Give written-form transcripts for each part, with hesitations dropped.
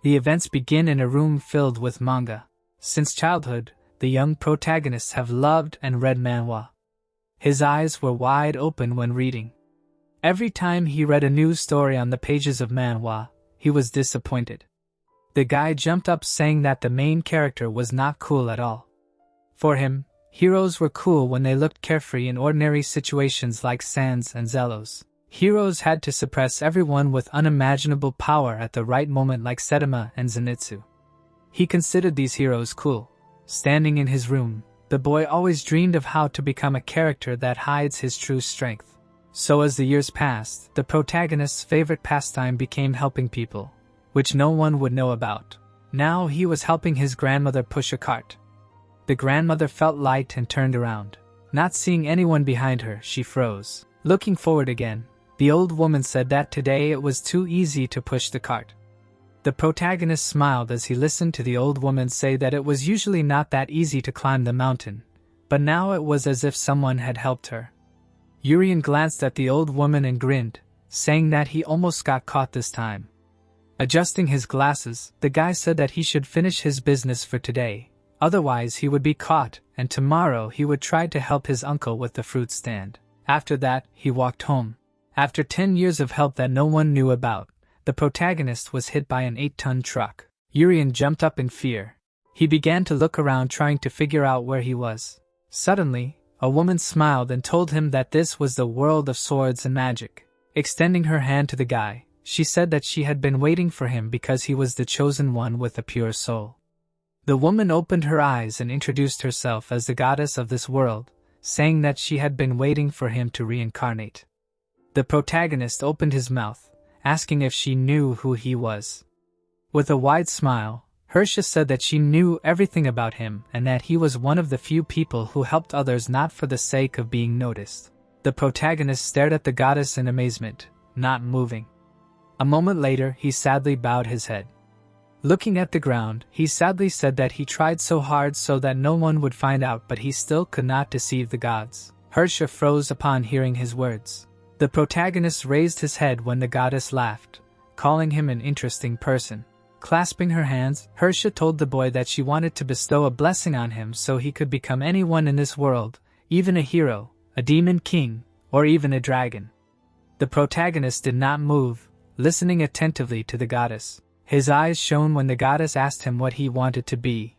The events begin in a room filled with manga. Since childhood, the young protagonists have loved and read manhwa. His eyes were wide open when reading. Every time he read a new story on the pages of manhwa, he was disappointed. The guy jumped up saying that the main character was not cool at all. For him, heroes were cool when they looked carefree in ordinary situations like Sans and Zelos. Heroes had to suppress everyone with unimaginable power at the right moment like Setama and Zenitsu. He considered these heroes cool. Standing in his room, the boy always dreamed of how to become a character that hides his true strength. So as the years passed, the protagonist's favorite pastime became helping people, which no one would know about. Now he was helping his grandmother push a cart. The grandmother felt light and turned around. Not seeing anyone behind her, she froze. Looking forward again, the old woman said that today it was too easy to push the cart. The protagonist smiled as he listened to the old woman say that it was usually not that easy to climb the mountain, but now it was as if someone had helped her. Urien glanced at the old woman and grinned, saying that he almost got caught this time. Adjusting his glasses, the guy said that he should finish his business for today, otherwise he would be caught, and tomorrow he would try to help his uncle with the fruit stand. After that, he walked home. After 10 years of help that no one knew about, the protagonist was hit by an 8-ton truck. Urien jumped up in fear. He began to look around trying to figure out where he was. Suddenly, a woman smiled and told him that this was the world of swords and magic. Extending her hand to the guy, she said that she had been waiting for him because he was the chosen one with a pure soul. The woman opened her eyes and introduced herself as the goddess of this world, saying that she had been waiting for him to reincarnate. The protagonist opened his mouth, asking if she knew who he was. With a wide smile, Hersha said that she knew everything about him and that he was one of the few people who helped others not for the sake of being noticed. The protagonist stared at the goddess in amazement, not moving. A moment later, he sadly bowed his head. Looking at the ground, he sadly said that he tried so hard so that no one would find out, but he still could not deceive the gods. Hersha froze upon hearing his words. The protagonist raised his head when the goddess laughed, calling him an interesting person. Clasping her hands, Hersha told the boy that she wanted to bestow a blessing on him so he could become anyone in this world, even a hero, a demon king, or even a dragon. The protagonist did not move, listening attentively to the goddess. His eyes shone when the goddess asked him what he wanted to be.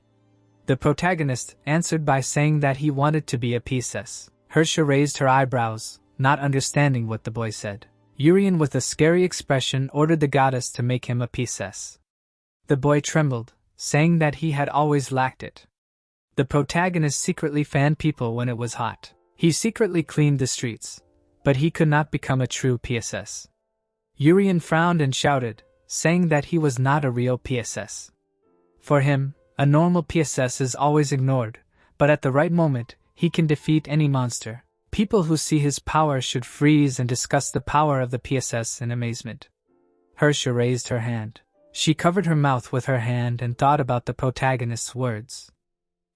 The protagonist answered by saying that he wanted to be a princess. Hersha raised her eyebrows, not understanding what the boy said. Urien with a scary expression ordered the goddess to make him a princess. The boy trembled, saying that he had always lacked it. The protagonist secretly fanned people when it was hot. He secretly cleaned the streets, but he could not become a true princess. Urien frowned and shouted, saying that he was not a real princess. For him, a normal princess is always ignored, but at the right moment, he can defeat any monster. People who see his power should freeze and discuss the power of the princess in amazement. Hersha raised her hand. She covered her mouth with her hand and thought about the protagonist's words.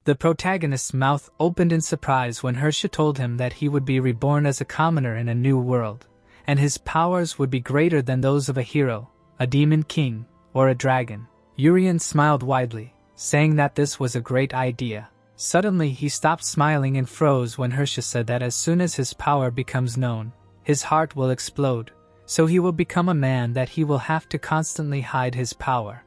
The protagonist's mouth opened in surprise when Hersha told him that he would be reborn as a commoner in a new world, and his powers would be greater than those of a hero, a demon king, or a dragon. Urien smiled widely, saying that this was a great idea. Suddenly he stopped smiling and froze when Hersha said that as soon as his power becomes known, his heart will explode, so he will become a man that he will have to constantly hide his power.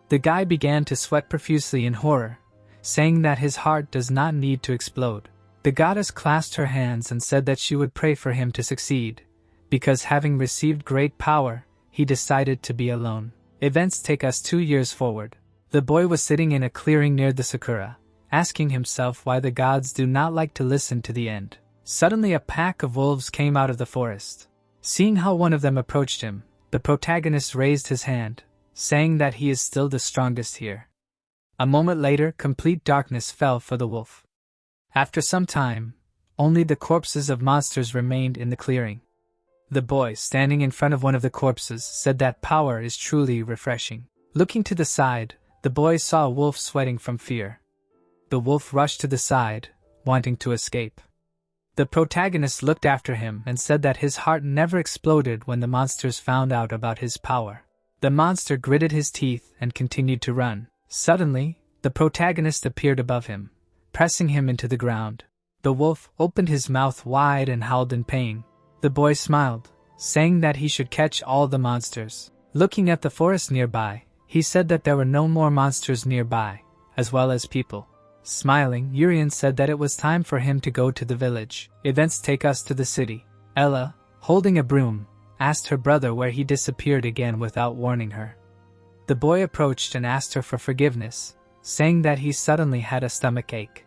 The guy began to sweat profusely in horror, saying that his heart does not need to explode. The goddess clasped her hands and said that she would pray for him to succeed, because having received great power, he decided to be alone. Events take us 2 years forward. The boy was sitting in a clearing near the sakura, asking himself why the gods do not like to listen to the end. Suddenly a pack of wolves came out of the forest. Seeing how one of them approached him, the protagonist raised his hand, saying that he is still the strongest here. A moment later, complete darkness fell for the wolf. After some time, only the corpses of monsters remained in the clearing. The boy, standing in front of one of the corpses, said that power is truly refreshing. Looking to the side, the boy saw a wolf sweating from fear. The wolf rushed to the side, wanting to escape. The protagonist looked after him and said that his heart never exploded when the monsters found out about his power. The monster gritted his teeth and continued to run. Suddenly, the protagonist appeared above him, pressing him into the ground. The wolf opened his mouth wide and howled in pain. The boy smiled, saying that he should catch all the monsters. Looking at the forest nearby, he said that there were no more monsters nearby, as well as people. Smiling, Urian said that it was time for him to go to the village. Events take us to the city. Ella, holding a broom, asked her brother where he disappeared again without warning her. The boy approached and asked her for forgiveness, saying that he suddenly had a stomachache.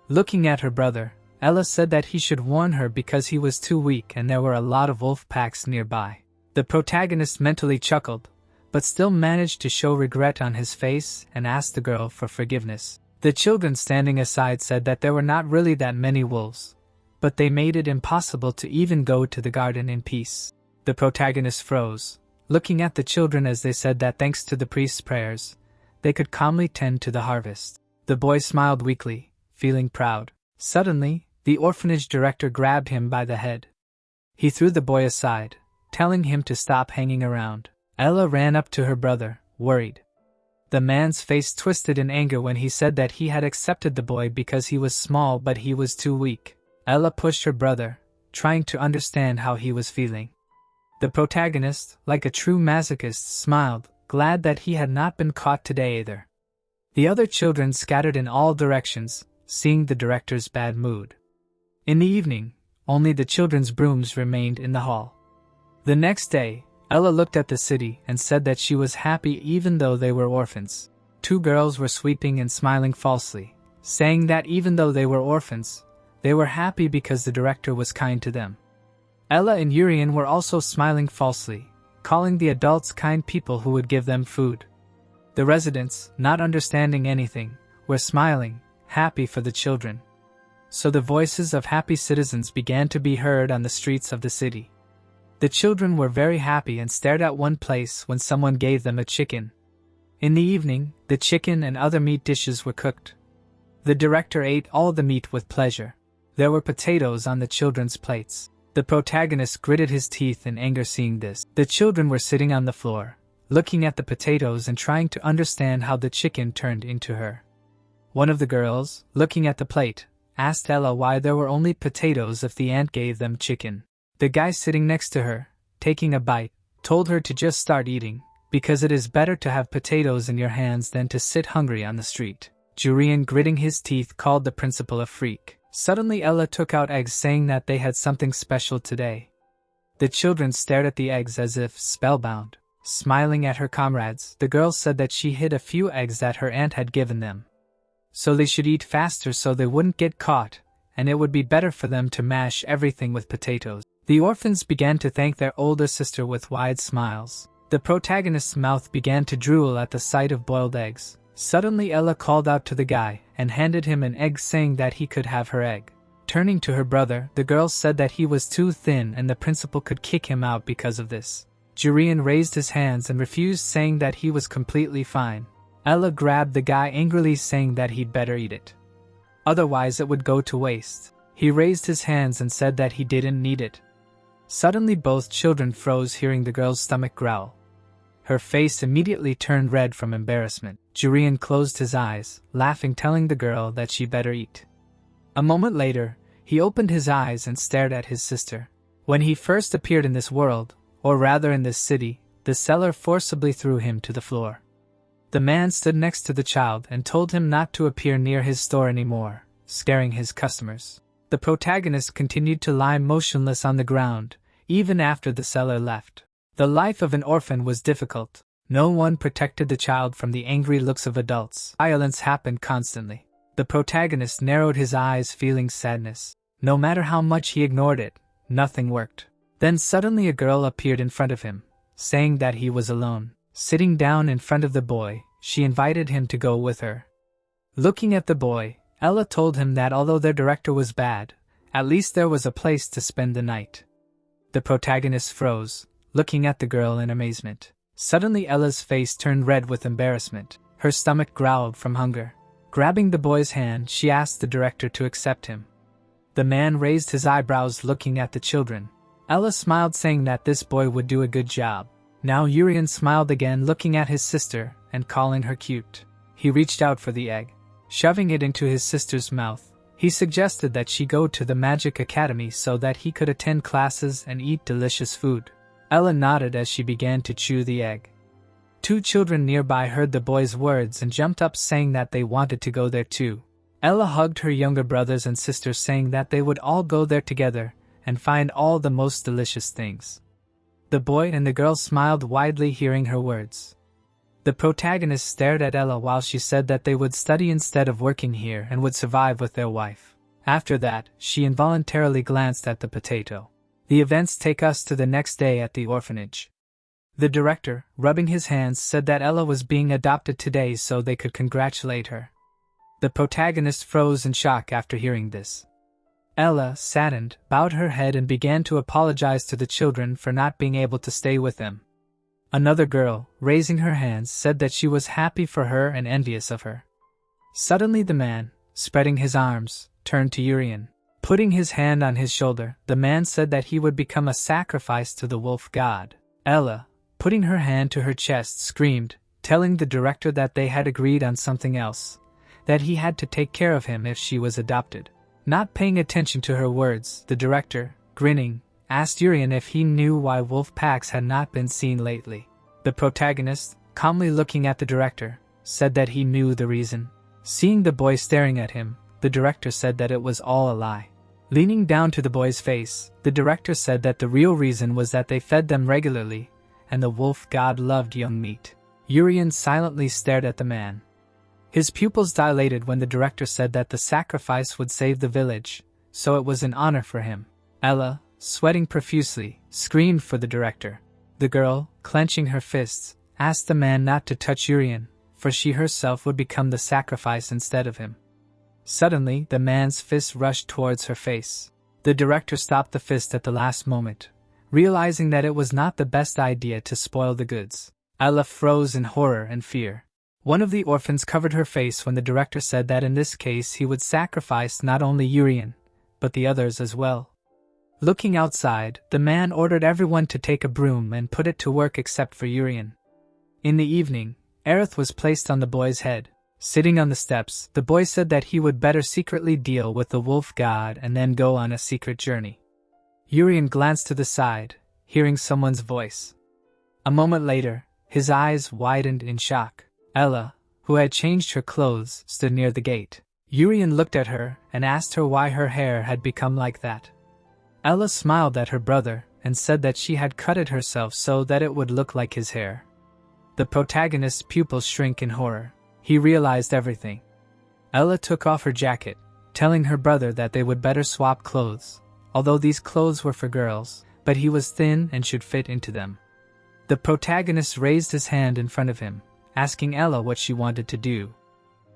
Looking at her brother, Ella said that he should warn her because he was too weak and there were a lot of wolf packs nearby. The protagonist mentally chuckled, but still managed to show regret on his face and asked the girl for forgiveness. The children standing aside said that there were not really that many wolves, but they made it impossible to even go to the garden in peace. The protagonist froze, looking at the children as they said that thanks to the priest's prayers, they could calmly tend to the harvest. The boy smiled weakly, feeling proud. Suddenly, the orphanage director grabbed him by the head. He threw the boy aside, telling him to stop hanging around. Ella ran up to her brother, worried. The man's face twisted in anger when he said that he had accepted the boy because he was small but he was too weak. Ella pushed her brother, trying to understand how he was feeling. The protagonist, like a true masochist, smiled, glad that he had not been caught today either. The other children scattered in all directions, seeing the director's bad mood. In the evening, only the children's brooms remained in the hall. The next day, Ella looked at the city and said that she was happy even though they were orphans. Two girls were sweeping and smiling falsely, saying that even though they were orphans, they were happy because the director was kind to them. Ella and Urian were also smiling falsely, calling the adults kind people who would give them food. The residents, not understanding anything, were smiling, happy for the children. So the voices of happy citizens began to be heard on the streets of the city. The children were very happy and stared at one place when someone gave them a chicken. In the evening, the chicken and other meat dishes were cooked. The director ate all the meat with pleasure. There were potatoes on the children's plates. The protagonist gritted his teeth in anger seeing this. The children were sitting on the floor, looking at the potatoes and trying to understand how the chicken turned into her. One of the girls, looking at the plate, asked Ella why there were only potatoes if the aunt gave them chicken. The guy sitting next to her, taking a bite, told her to just start eating, because it is better to have potatoes in your hands than to sit hungry on the street. Jurian, gritting his teeth, called the principal a freak. Suddenly Ella took out eggs saying that they had something special today. The children stared at the eggs as if spellbound. Smiling at her comrades, the girl said that she hid a few eggs that her aunt had given them. So they should eat faster so they wouldn't get caught, and it would be better for them to mash everything with potatoes. The orphans began to thank their older sister with wide smiles. The protagonist's mouth began to drool at the sight of boiled eggs. Suddenly Ella called out to the guy and handed him an egg saying that he could have her egg. Turning to her brother, the girl said that he was too thin and the principal could kick him out because of this. Jurian raised his hands and refused, saying that he was completely fine. Ella grabbed the guy angrily saying that he'd better eat it. Otherwise it would go to waste. He raised his hands and said that he didn't need it. Suddenly both children froze hearing the girl's stomach growl. Her face immediately turned red from embarrassment. Jurian closed his eyes, laughing, telling the girl that she better eat. A moment later, he opened his eyes and stared at his sister. When he first appeared in this world, or rather in this city, the seller forcibly threw him to the floor. The man stood next to the child and told him not to appear near his store anymore, scaring his customers. The protagonist continued to lie motionless on the ground, even after the seller left. The life of an orphan was difficult. No one protected the child from the angry looks of adults. Violence happened constantly. The protagonist narrowed his eyes, feeling sadness. No matter how much he ignored it, nothing worked. Then suddenly a girl appeared in front of him, saying that he was alone. Sitting down in front of the boy, she invited him to go with her. Looking at the boy, Ella told him that although their director was bad, at least there was a place to spend the night. The protagonist froze, looking at the girl in amazement. Suddenly Ella's face turned red with embarrassment. Her stomach growled from hunger. Grabbing the boy's hand, she asked the director to accept him. The man raised his eyebrows looking at the children. Ella smiled, saying that this boy would do a good job. Now Urian smiled again, looking at his sister and calling her cute. He reached out for the egg. Shoving it into his sister's mouth, he suggested that she go to the Magic Academy so that he could attend classes and eat delicious food. Ella nodded as she began to chew the egg. Two children nearby heard the boy's words and jumped up, saying that they wanted to go there too. Ella hugged her younger brothers and sisters, saying that they would all go there together and find all the most delicious things. The boy and the girl smiled widely hearing her words. The protagonist stared at Ella while she said that they would study instead of working here and would survive with their wife. After that, she involuntarily glanced at the potato. The events take us to the next day at the orphanage. The director, rubbing his hands, said that Ella was being adopted today so they could congratulate her. The protagonist froze in shock after hearing this. Ella, saddened, bowed her head and began to apologize to the children for not being able to stay with them. Another girl, raising her hands, said that she was happy for her and envious of her. Suddenly the man, spreading his arms, turned to Urian. Putting his hand on his shoulder, the man said that he would become a sacrifice to the wolf god. Ella, putting her hand to her chest, screamed, telling the director that they had agreed on something else, that he had to take care of him if she was adopted. Not paying attention to her words, the director, grinning, asked Urian if he knew why wolf packs had not been seen lately. The protagonist, calmly looking at the director, said that he knew the reason. Seeing the boy staring at him, the director said that it was all a lie. Leaning down to the boy's face, the director said that the real reason was that they fed them regularly, and the wolf god loved young meat. Urian silently stared at the man. His pupils dilated when the director said that the sacrifice would save the village, so it was an honor for him. Ella, sweating profusely, screamed for the director. The girl, clenching her fists, asked the man not to touch Urian, for she herself would become the sacrifice instead of him. Suddenly, the man's fist rushed towards her face. The director stopped the fist at the last moment, realizing that it was not the best idea to spoil the goods. Ella froze in horror and fear. One of the orphans covered her face when the director said that in this case he would sacrifice not only Urian, but the others as well. Looking outside, the man ordered everyone to take a broom and put it to work except for Urian. In the evening, Aerith was placed on the boy's head. Sitting on the steps, the boy said that he would better secretly deal with the wolf god and then go on a secret journey. Urian glanced to the side, hearing someone's voice. A moment later, his eyes widened in shock. Ella, who had changed her clothes, stood near the gate. Urian looked at her and asked her why her hair had become like that. Ella smiled at her brother and said that she had cut it herself so that it would look like his hair. The protagonist's pupils shrank in horror. He realized everything. Ella took off her jacket, telling her brother that they would better swap clothes, although these clothes were for girls, but he was thin and should fit into them. The protagonist raised his hand in front of him, asking Ella what she wanted to do.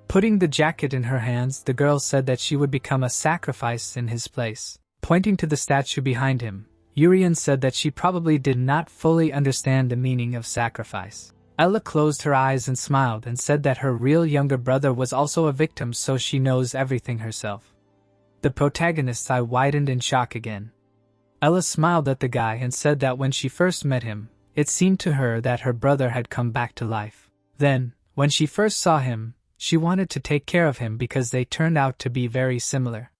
Putting the jacket in her hands, the girl said that she would become a sacrifice in his place. Pointing to the statue behind him, Urian said that she probably did not fully understand the meaning of sacrifice. Ella closed her eyes and smiled and said that her real younger brother was also a victim, so she knows everything herself. The protagonist's eye widened in shock again. Ella smiled at the guy and said that when she first met him, it seemed to her that her brother had come back to life. Then, when she first saw him, she wanted to take care of him because they turned out to be very similar.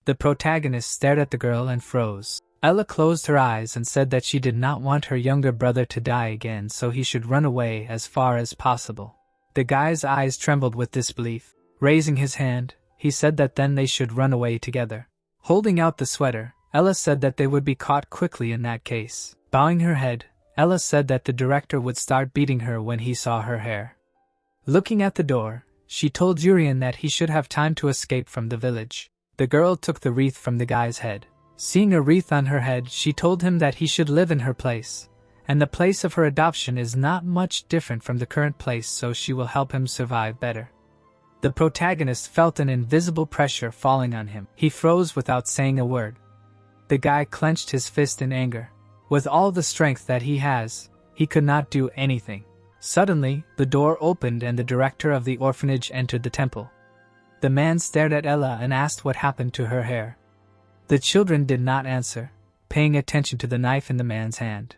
The protagonist stared at the girl and froze. Ella closed her eyes and said that she did not want her younger brother to die again, so he should run away as far as possible. The guy's eyes trembled with disbelief. Raising his hand, he said that then they should run away together. Holding out the sweater, Ella said that they would be caught quickly in that case. Bowing her head, Ella said that the director would start beating her when he saw her hair. Looking at the door, she told Urian that he should have time to escape from the village. The girl took the wreath from the guy's head. Seeing a wreath on her head, she told him that he should live in her place, and the place of her adoption is not much different from the current place, so she will help him survive better. The protagonist felt an invisible pressure falling on him. He froze without saying a word. The guy clenched his fist in anger. With all the strength that he has, he could not do anything. Suddenly, the door opened and the director of the orphanage entered the temple. The man stared at Ella and asked what happened to her hair. The children did not answer, paying attention to the knife in the man's hand.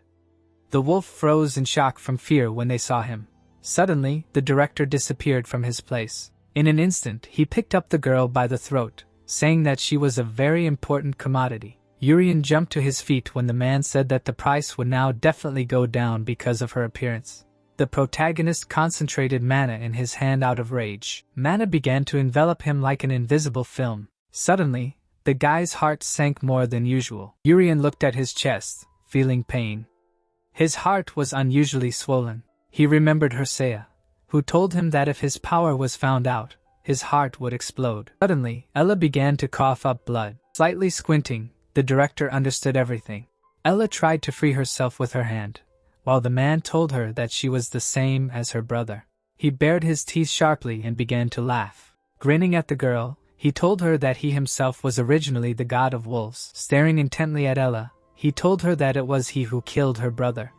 The wolf froze in shock from fear when they saw him. Suddenly, the director disappeared from his place. In an instant, he picked up the girl by the throat, saying that she was a very important commodity. Urian jumped to his feet when the man said that the price would now definitely go down because of her appearance. The protagonist concentrated mana in his hand out of rage. Mana began to envelop him like an invisible film. Suddenly, the guy's heart sank more than usual. Urian looked at his chest, feeling pain. His heart was unusually swollen. He remembered Hersea, who told him that if his power was found out, his heart would explode. Suddenly, Ella began to cough up blood. Slightly squinting, the director understood everything. Ella tried to free herself with her hand, while the man told her that she was the same as her brother. He bared his teeth sharply and began to laugh. Grinning at the girl, he told her that he himself was originally the god of wolves. Staring intently at Ella, he told her that it was he who killed her brother.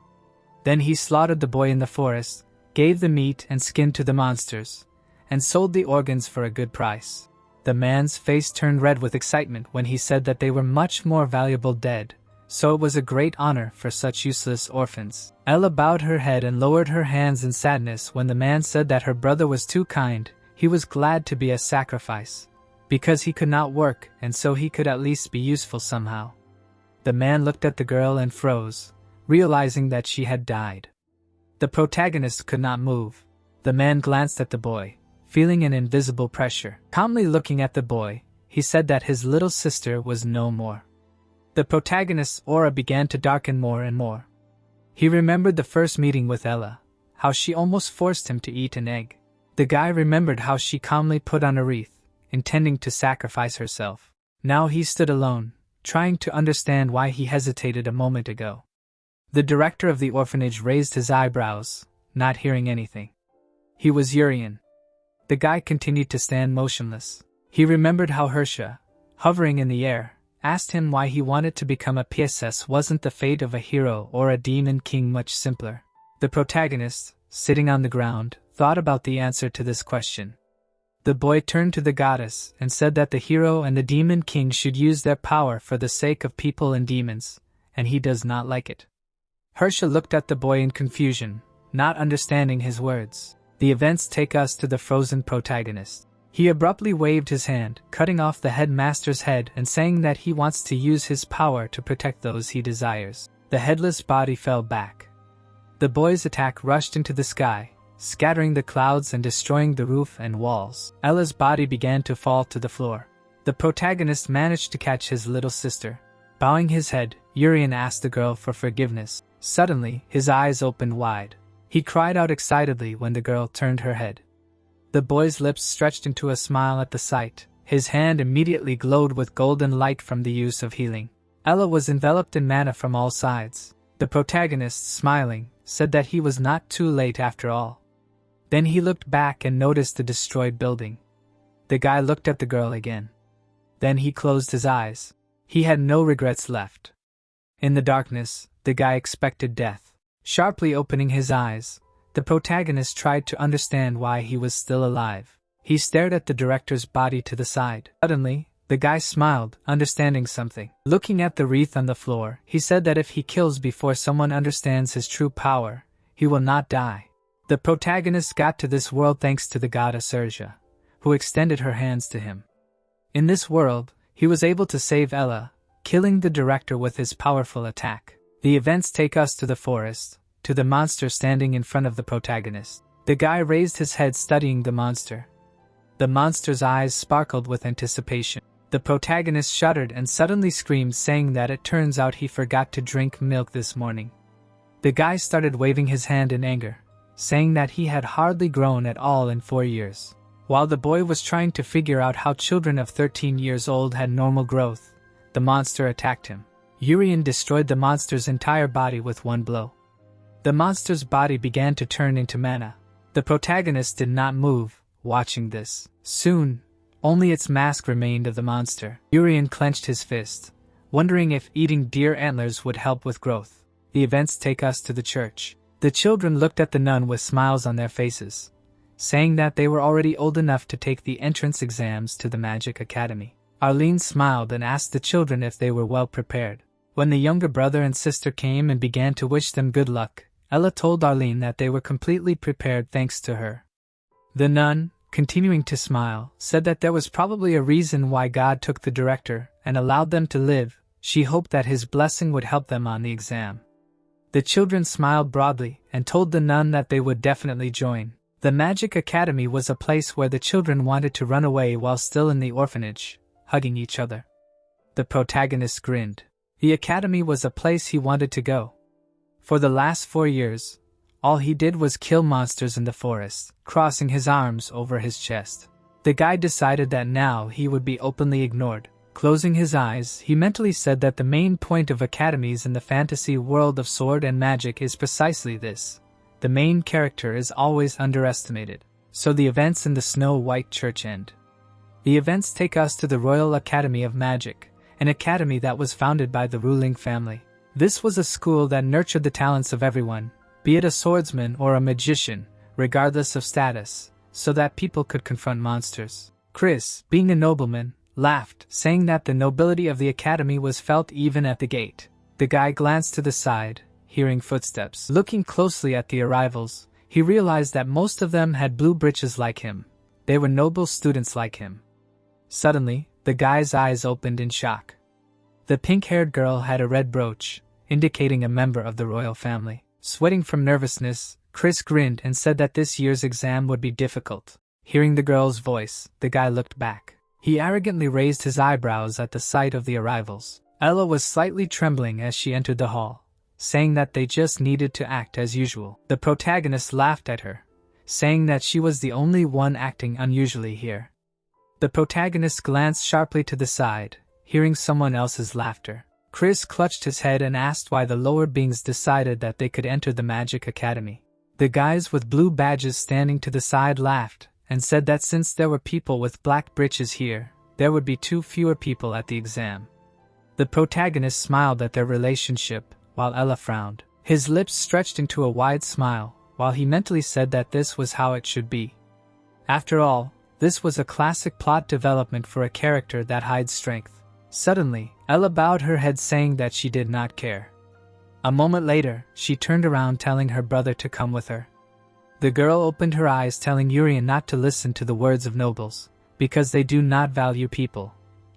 Then he slaughtered the boy in the forest, gave the meat and skin to the monsters, and sold the organs for a good price. The man's face turned red with excitement when he said that they were much more valuable dead, so it was a great honor for such useless orphans. Ella bowed her head and lowered her hands in sadness when the man said that her brother was too kind. He was glad to be a sacrifice, because he could not work and so he could at least be useful somehow. The man looked at the girl and froze, realizing that she had died. The protagonist could not move. The man glanced at the boy, feeling an invisible pressure. Calmly looking at the boy, he said that his little sister was no more. The protagonist's aura began to darken more and more. He remembered the first meeting with Ella, how she almost forced him to eat an egg. The guy remembered how she calmly put on a wreath, intending to sacrifice herself. Now he stood alone, trying to understand why he hesitated a moment ago. The director of the orphanage raised his eyebrows, not hearing anything. He was Urian. The guy continued to stand motionless. He remembered how Hersea, hovering in the air, asked him why he wanted to become a PSS. Wasn't the fate of a hero or a demon king much simpler? The protagonist, sitting on the ground, thought about the answer to this question. The boy turned to the goddess and said that the hero and the demon king should use their power for the sake of people and demons, and he does not like it. Hersea looked at the boy in confusion, not understanding his words. The events take us to the frozen protagonist. He abruptly waved his hand, cutting off the headmaster's head and saying that he wants to use his power to protect those he desires. The headless body fell back. The boy's attack rushed into the sky, scattering the clouds and destroying the roof and walls. Ella's body began to fall to the floor. The protagonist managed to catch his little sister. Bowing his head, Urian asked the girl for forgiveness. Suddenly, his eyes opened wide. He cried out excitedly when the girl turned her head. The boy's lips stretched into a smile at the sight. His hand immediately glowed with golden light from the use of healing. Ella was enveloped in mana from all sides. The protagonist, smiling, said that he was not too late after all. Then he looked back and noticed the destroyed building. The guy looked at the girl again. Then he closed his eyes. He had no regrets left. In the darkness, the guy expected death. Sharply opening his eyes, the protagonist tried to understand why he was still alive. He stared at the director's body to the side. Suddenly, the guy smiled, understanding something. Looking at the wreath on the floor, he said that if he kills before someone understands his true power, he will not die. The protagonist got to this world thanks to the goddess Hersea, who extended her hands to him. In this world, he was able to save Ella, killing the director with his powerful attack. The events take us to the forest, to the monster standing in front of the protagonist. The guy raised his head studying the monster. The monster's eyes sparkled with anticipation. The protagonist shuddered and suddenly screamed, saying that it turns out he forgot to drink milk this morning. The guy started waving his hand in anger, saying that he had hardly grown at all in 4 years. While the boy was trying to figure out how children of 13 years old had normal growth, the monster attacked him. Urian destroyed the monster's entire body with one blow. The monster's body began to turn into mana. The protagonist did not move, watching this. Soon, only its mask remained of the monster. Urian clenched his fist, wondering if eating deer antlers would help with growth. The events take us to the church. The children looked at the nun with smiles on their faces, saying that they were already old enough to take the entrance exams to the Magic Academy. Arlene smiled and asked the children if they were well prepared. When the younger brother and sister came and began to wish them good luck, Ella told Arlene that they were completely prepared thanks to her. The nun, continuing to smile, said that there was probably a reason why God took the director and allowed them to live. She hoped that his blessing would help them on the exam. The children smiled broadly and told the nun that they would definitely join. The Magic Academy was a place where the children wanted to run away while still in the orphanage, hugging each other. The protagonist grinned. The academy was a place he wanted to go. For the last 4 years, all he did was kill monsters in the forest, crossing his arms over his chest. The guy decided that now he would be openly ignored. Closing his eyes, he mentally said that the main point of academies in the fantasy world of sword and magic is precisely this. The main character is always underestimated. So the events in the Snow White Church end. The events take us to the Royal Academy of Magic, an academy that was founded by the ruling family. This was a school that nurtured the talents of everyone, be it a swordsman or a magician, regardless of status, so that people could confront monsters. Chris, being a nobleman, laughed, saying that the nobility of the academy was felt even at the gate. The guy glanced to the side, hearing footsteps. Looking closely at the arrivals, he realized that most of them had blue breeches like him. They were noble students like him. Suddenly, the guy's eyes opened in shock. The pink-haired girl had a red brooch, indicating a member of the royal family. Sweating from nervousness, Chris grinned and said that this year's exam would be difficult. Hearing the girl's voice, the guy looked back. He arrogantly raised his eyebrows at the sight of the arrivals. Ella was slightly trembling as she entered the hall, saying that they just needed to act as usual. The protagonist laughed at her, saying that she was the only one acting unusually here. The protagonist glanced sharply to the side, hearing someone else's laughter. Chris clutched his head and asked why the lower beings decided that they could enter the Magic Academy. The guys with blue badges standing to the side laughed, and said that since there were people with black breeches here, there would be 2 fewer people at the exam. The protagonist smiled at their relationship, while Ella frowned. His lips stretched into a wide smile, while he mentally said that this was how it should be. After all, this was a classic plot development for a character that hides strength. Suddenly, Ella bowed her head saying that she did not care. A moment later, she turned around telling her brother to come with her. The girl opened her eyes telling Urian not to listen to the words of nobles, because they do not value people,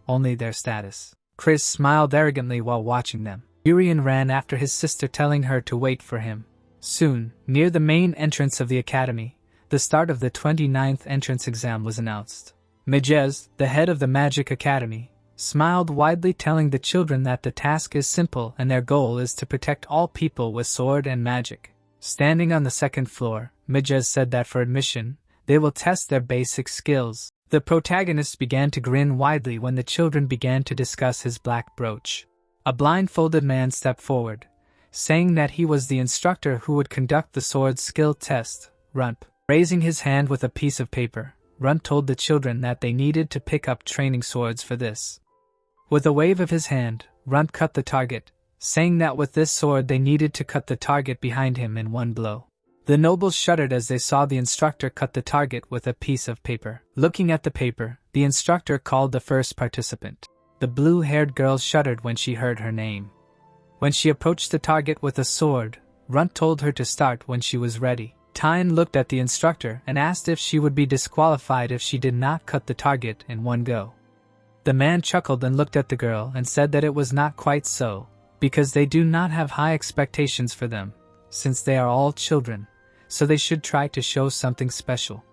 only their status. Chris smiled arrogantly while watching them. Urian ran after his sister telling her to wait for him. Soon, near the main entrance of the academy, the start of the 29th entrance exam was announced. Mejez, the head of the Magic Academy, smiled widely telling the children that the task is simple and their goal is to protect all people with sword and magic. Standing on the 2nd floor, Mejez said that for admission, they will test their basic skills. The protagonist began to grin widely when the children began to discuss his black brooch. A blindfolded man stepped forward, saying that he was the instructor who would conduct the sword skill test. Rump. Raising his hand with a piece of paper, Runt told the children that they needed to pick up training swords for this. With a wave of his hand, Runt cut the target, saying that with this sword they needed to cut the target behind him in one blow. The nobles shuddered as they saw the instructor cut the target with a piece of paper. Looking at the paper, the instructor called the first participant. The blue-haired girl shuddered when she heard her name. When she approached the target with a sword, Runt told her to start when she was ready. Tyne looked at the instructor and asked if she would be disqualified if she did not cut the target in one go. The man chuckled and looked at the girl and said that it was not quite so, because they do not have high expectations for them, since they are all children, so they should try to show something special.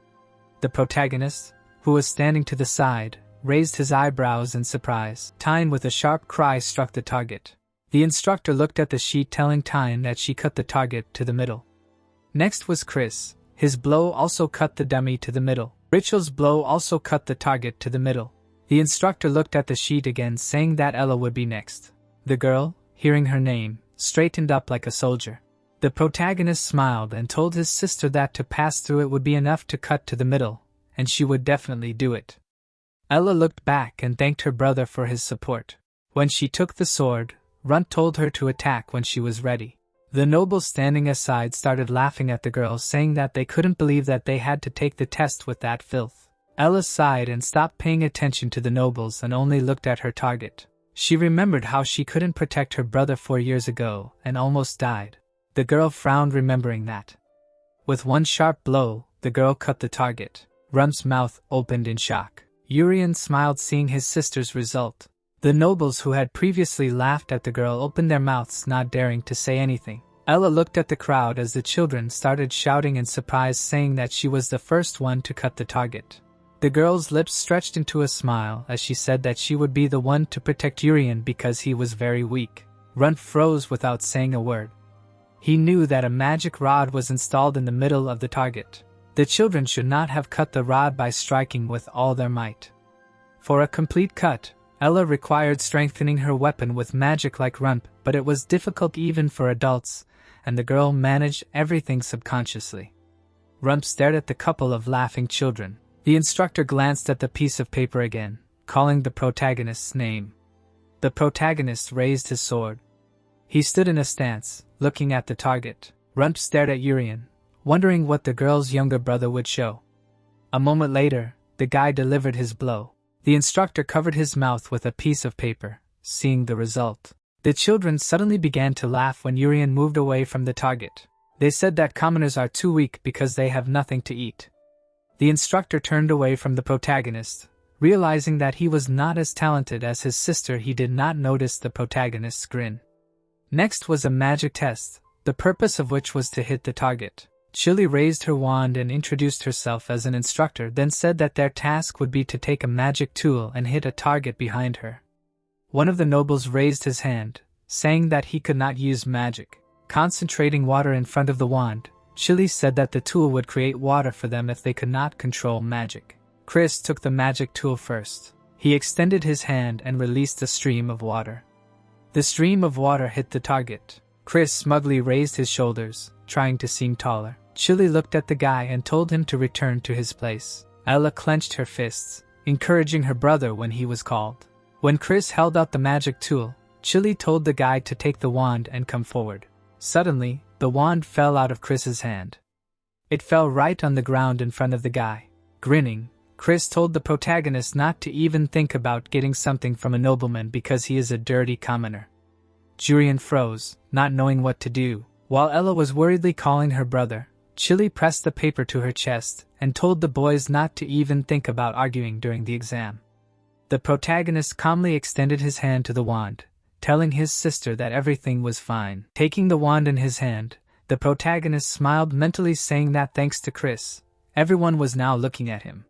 The protagonist, who was standing to the side, raised his eyebrows in surprise. Tyne with a sharp cry struck the target. The instructor looked at the sheet telling Tyne that she cut the target to the middle. Next was Chris. His blow also cut the dummy to the middle. Rachel's blow also cut the target to the middle. The instructor looked at the sheet again saying that Ella would be next. The girl, hearing her name, straightened up like a soldier. The protagonist smiled and told his sister that to pass through it would be enough to cut to the middle, and she would definitely do it. Ella looked back and thanked her brother for his support. When she took the sword, Runt told her to attack when she was ready. The nobles standing aside started laughing at the girl, saying that they couldn't believe that they had to take the test with that filth. Ella sighed and stopped paying attention to the nobles and only looked at her target. She remembered how she couldn't protect her brother 4 years ago and almost died. The girl frowned remembering that. With one sharp blow, the girl cut the target. Rump's mouth opened in shock. Urian smiled seeing his sister's result. The nobles who had previously laughed at the girl opened their mouths, not daring to say anything. Ella looked at the crowd as the children started shouting in surprise, saying that she was the first one to cut the target. The girl's lips stretched into a smile as she said that she would be the one to protect Urian because he was very weak. Rump froze without saying a word. He knew that a magic rod was installed in the middle of the target. The children should not have cut the rod by striking with all their might. For a complete cut, Ella required strengthening her weapon with magic like Rump, but it was difficult even for adults, and the girl managed everything subconsciously. Rump stared at the couple of laughing children. The instructor glanced at the piece of paper again, calling the protagonist's name. The protagonist raised his sword. He stood in a stance, looking at the target. Rump stared at Urian, wondering what the girl's younger brother would show. A moment later, the guy delivered his blow. The instructor covered his mouth with a piece of paper, seeing the result. The children suddenly began to laugh when Urian moved away from the target. They said that commoners are too weak because they have nothing to eat. The instructor turned away from the protagonist. Realizing that he was not as talented as his sister, he did not notice the protagonist's grin. Next was a magic test, the purpose of which was to hit the target. Chili raised her wand and introduced herself as an instructor, then said that their task would be to take a magic tool and hit a target behind her. One of the nobles raised his hand, saying that he could not use magic. Concentrating water in front of the wand, Chili said that the tool would create water for them if they could not control magic. Chris took the magic tool first. He extended his hand and released a stream of water. The stream of water hit the target. Chris smugly raised his shoulders, trying to seem taller. Chili looked at the guy and told him to return to his place. Ella clenched her fists, encouraging her brother when he was called. When Chris held out the magic tool, Chili told the guy to take the wand and come forward. Suddenly, the wand fell out of Chris's hand. It fell right on the ground in front of the guy. Grinning, Chris told the protagonist not to even think about getting something from a nobleman because he is a dirty commoner. Urian froze, not knowing what to do. While Ella was worriedly calling her brother, Chili pressed the paper to her chest and told the boys not to even think about arguing during the exam. The protagonist calmly extended his hand to the wand, telling his sister that everything was fine. Taking the wand in his hand, the protagonist smiled mentally, saying that thanks to Chris, everyone was now looking at him.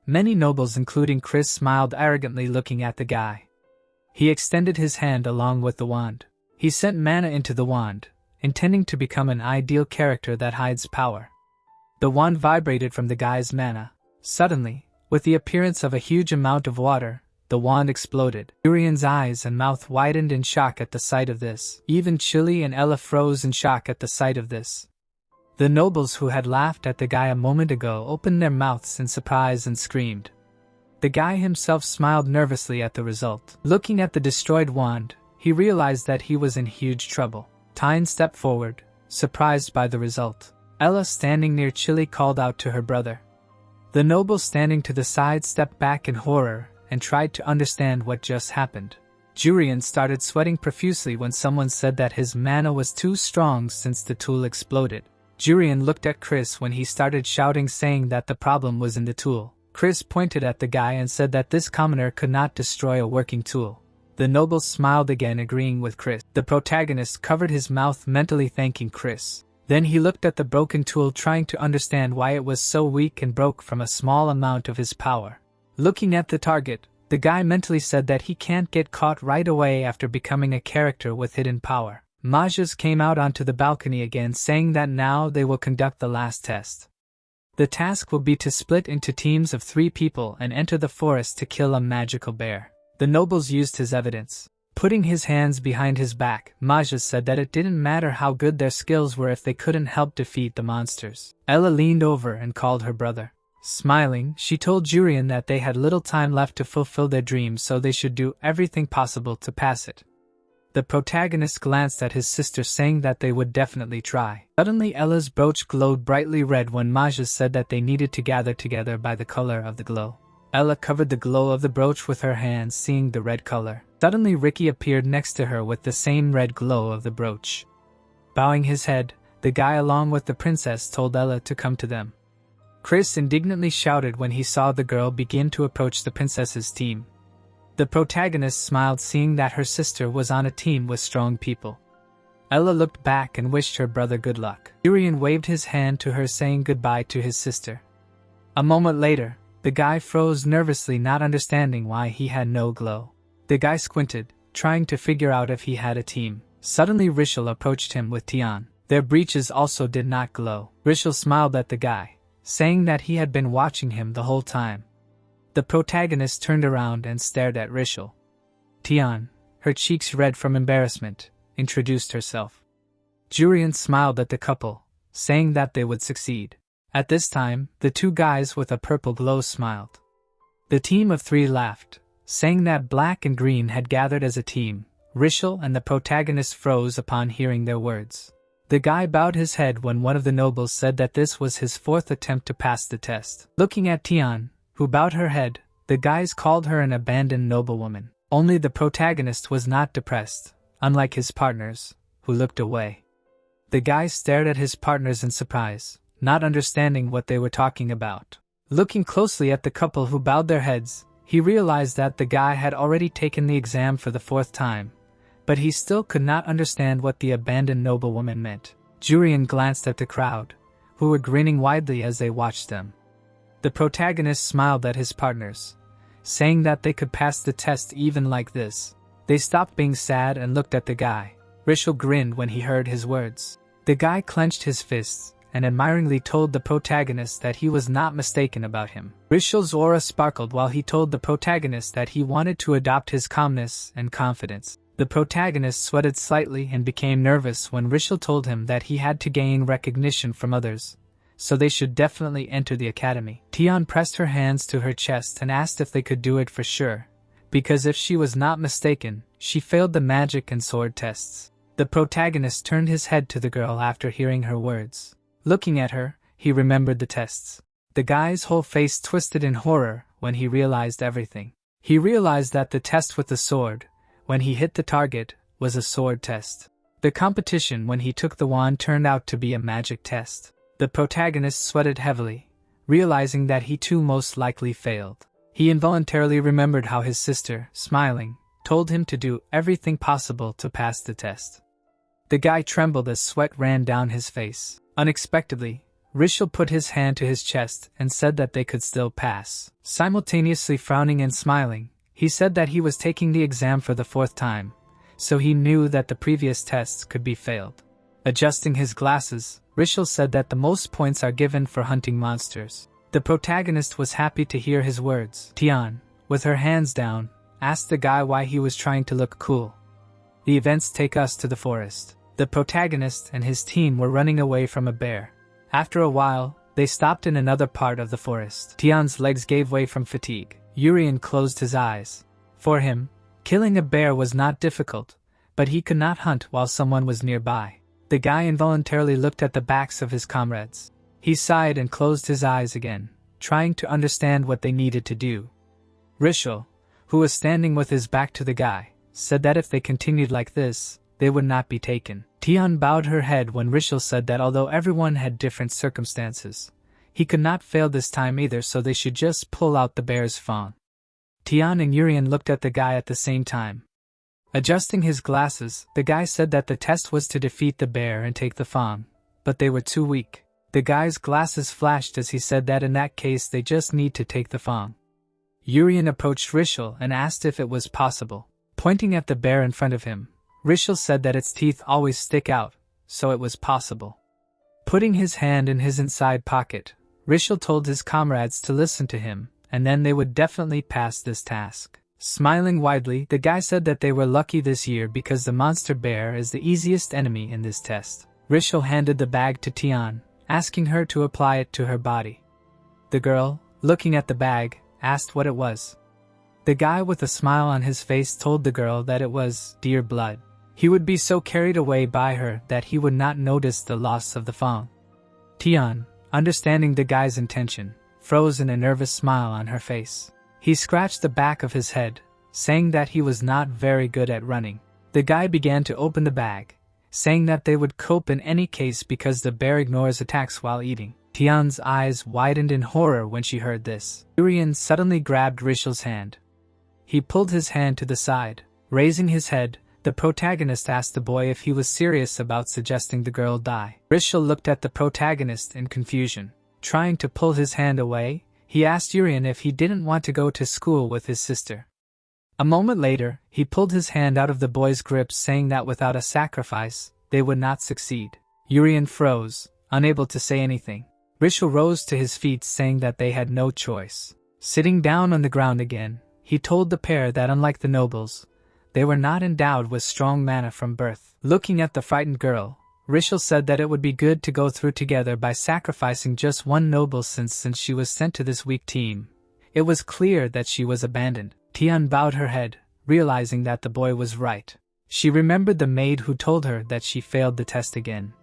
Many nobles including Chris smiled arrogantly looking at the guy. He extended his hand along with the wand. He sent mana into the wand, intending to become an ideal character that hides power. The wand vibrated from the guy's mana. Suddenly, with the appearance of a huge amount of water, the wand exploded. Urian's eyes and mouth widened in shock at the sight of this. Even Chili and Ella froze in shock at the sight of this. The nobles who had laughed at the guy a moment ago opened their mouths in surprise and screamed. The guy himself smiled nervously at the result. Looking at the destroyed wand, he realized that he was in huge trouble. Tyne stepped forward, surprised by the result. Ella, standing near Chili, called out to her brother. The noble standing to the side stepped back in horror and tried to understand what just happened. Urian started sweating profusely when someone said that his mana was too strong since the tool exploded. Urian looked at Chris when he started shouting, saying that the problem was in the tool. Chris pointed at the guy and said that this commoner could not destroy a working tool. The noble smiled again, agreeing with Chris. The protagonist covered his mouth, mentally thanking Chris. Then he looked at the broken tool, trying to understand why it was so weak and broke from a small amount of his power. Looking at the target, the guy mentally said that he can't get caught right away after becoming a character with hidden power. Majas came out onto the balcony again, saying that now they will conduct the last test. The task will be to split into teams of 3 people and enter the forest to kill a magical bear. The nobles used his evidence. Putting his hands behind his back, Majas said that it didn't matter how good their skills were if they couldn't help defeat the monsters. Ella leaned over and called her brother. Smiling, she told Urian that they had little time left to fulfill their dreams, so they should do everything possible to pass it. The protagonist glanced at his sister, saying that they would definitely try. Suddenly Ella's brooch glowed brightly red when Majas said that they needed to gather together by the color of the glow. Ella covered the glow of the brooch with her hands, seeing the red color. Suddenly Ricky appeared next to her with the same red glow of the brooch. Bowing his head, the guy along with the princess told Ella to come to them. Chris indignantly shouted when he saw the girl begin to approach the princess's team. The protagonist smiled seeing that her sister was on a team with strong people. Ella looked back and wished her brother good luck. Urian waved his hand to her saying goodbye to his sister. A moment later, the guy froze nervously, not understanding why he had no glow. The guy squinted, trying to figure out if he had a team. Suddenly Rishal approached him with Tian. Their breeches also did not glow. Rishal smiled at the guy, saying that he had been watching him the whole time. The protagonist turned around and stared at Rishal. Tian, her cheeks red from embarrassment, introduced herself. Jurian smiled at the couple, saying that they would succeed. At this time, the two guys with a purple glow smiled. The team of three laughed, saying that Black and Green had gathered as a team. Rishal and the protagonist froze upon hearing their words. The guy bowed his head when one of the nobles said that this was his fourth attempt to pass the test. Looking at Tian, who bowed her head, the guys called her an abandoned noblewoman. Only the protagonist was not depressed, unlike his partners, who looked away. The guy stared at his partners in surprise, not understanding what they were talking about. Looking closely at the couple who bowed their heads, he realized that the guy had already taken the exam for the fourth time, but he still could not understand what the abandoned noblewoman meant. Jurian glanced at the crowd, who were grinning widely as they watched them. The protagonist smiled at his partners, saying that they could pass the test even like this. They stopped being sad and looked at the guy. Rishal grinned when he heard his words. The guy clenched his fists and admiringly told the protagonist that he was not mistaken about him. Rishal's aura sparkled while he told the protagonist that he wanted to adopt his calmness and confidence. The protagonist sweated slightly and became nervous when Rishal told him that he had to gain recognition from others, so they should definitely enter the academy. Tian pressed her hands to her chest and asked if they could do it for sure, because if she was not mistaken, she failed the magic and sword tests. The protagonist turned his head to the girl after hearing her words. Looking at her, he remembered the tests. The guy's whole face twisted in horror when he realized everything. He realized that the test with the sword, when he hit the target, was a sword test. The competition when he took the wand turned out to be a magic test. The protagonist sweated heavily, realizing that he too most likely failed. He involuntarily remembered how his sister, smiling, told him to do everything possible to pass the test. The guy trembled as sweat ran down his face. Unexpectedly, Rishal put his hand to his chest and said that they could still pass. Simultaneously frowning and smiling, he said that he was taking the exam for the fourth time, so he knew that the previous tests could be failed. Adjusting his glasses, Rishal said that the most points are given for hunting monsters. The protagonist was happy to hear his words. Tian, with her hands down, asked the guy why he was trying to look cool. The events take us to the forest. The protagonist and his team were running away from a bear. After a while, they stopped in another part of the forest. Tian's legs gave way from fatigue. Urian closed his eyes. For him, killing a bear was not difficult, but he could not hunt while someone was nearby. The guy involuntarily looked at the backs of his comrades. He sighed and closed his eyes again, trying to understand what they needed to do. Rishal, who was standing with his back to the guy, said that if they continued like this, they would not be taken. Tian bowed her head when Rishal said that although everyone had different circumstances, he could not fail this time either, so they should just pull out the bear's fawn. Tian and Urian looked at the guy at the same time. Adjusting his glasses, the guy said that the test was to defeat the bear and take the fawn, but they were too weak. The guy's glasses flashed as he said that in that case they just need to take the fawn. Urian approached Rishal and asked if it was possible. Pointing at the bear in front of him, Rishal said that its teeth always stick out, so it was possible. Putting his hand in his inside pocket, Rishal told his comrades to listen to him, and then they would definitely pass this task. Smiling widely, the guy said that they were lucky this year because the monster bear is the easiest enemy in this test. Rishal handed the bag to Tian, asking her to apply it to her body. The girl, looking at the bag, asked what it was. The guy with a smile on his face told the girl that it was deer blood. He would be so carried away by her that he would not notice the loss of the fawn. Tian, understanding the guy's intention, froze in a nervous smile on her face. He scratched the back of his head, saying that he was not very good at running. The guy began to open the bag, saying that they would cope in any case because the bear ignores attacks while eating. Tian's eyes widened in horror when she heard this. Urian suddenly grabbed Rishel's hand. He pulled his hand to the side. Raising his head, the protagonist asked the boy if he was serious about suggesting the girl die. Rishel looked at the protagonist in confusion. Trying to pull his hand away, he asked Urian if he didn't want to go to school with his sister. A moment later, he pulled his hand out of the boy's grip, saying that without a sacrifice, they would not succeed. Urian froze, unable to say anything. Rishel rose to his feet, saying that they had no choice. Sitting down on the ground again, he told the pair that unlike the nobles, they were not endowed with strong mana from birth. Looking at the frightened girl, Rishel said that it would be good to go through together by sacrificing just one noble since she was sent to this weak team. It was clear that she was abandoned. Tian bowed her head, realizing that the boy was right. She remembered the maid who told her that she failed the test again.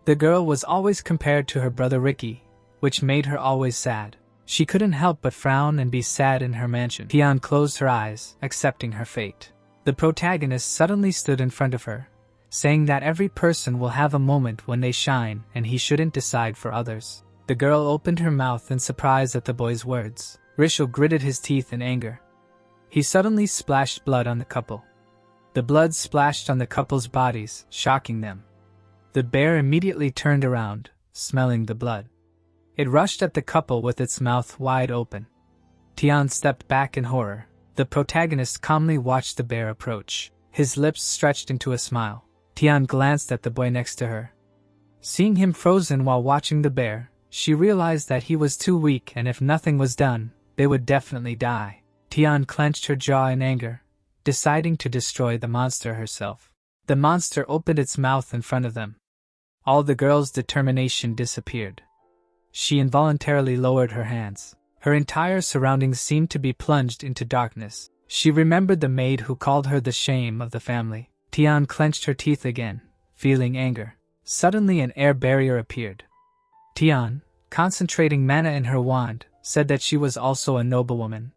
The girl was always compared to her brother Ricky, which made her always sad. She couldn't help but frown and be sad in her mansion. Tian closed her eyes, accepting her fate. The protagonist suddenly stood in front of her, saying that every person will have a moment when they shine and he shouldn't decide for others. The girl opened her mouth in surprise at the boy's words. Rishel gritted his teeth in anger. He suddenly splashed blood on the couple. The blood splashed on the couple's bodies, shocking them. The bear immediately turned around, smelling the blood. It rushed at the couple with its mouth wide open. Tian stepped back in horror. The protagonist calmly watched the bear approach. His lips stretched into a smile. Tian glanced at the boy next to her. Seeing him frozen while watching the bear, she realized that he was too weak and if nothing was done, they would definitely die. Tian clenched her jaw in anger, deciding to destroy the monster herself. The monster opened its mouth in front of them. All the girl's determination disappeared. She involuntarily lowered her hands. Her entire surroundings seemed to be plunged into darkness. She remembered the maid who called her the shame of the family. Tian clenched her teeth again, feeling anger. Suddenly an air barrier appeared. Tian, concentrating mana in her wand, said that she was also a noblewoman.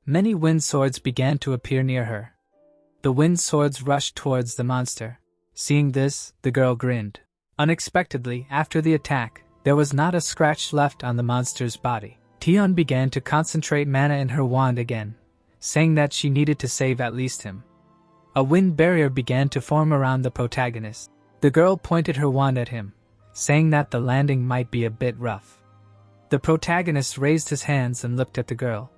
Many wind swords began to appear near her. The wind swords rushed towards the monster. Seeing this, the girl grinned. Unexpectedly, after the attack, there was not a scratch left on the monster's body. Tian began to concentrate mana in her wand again, saying that she needed to save at least him. A wind barrier began to form around the protagonist. The girl pointed her wand at him, saying that the landing might be a bit rough. The protagonist raised his hands and looked at the girl.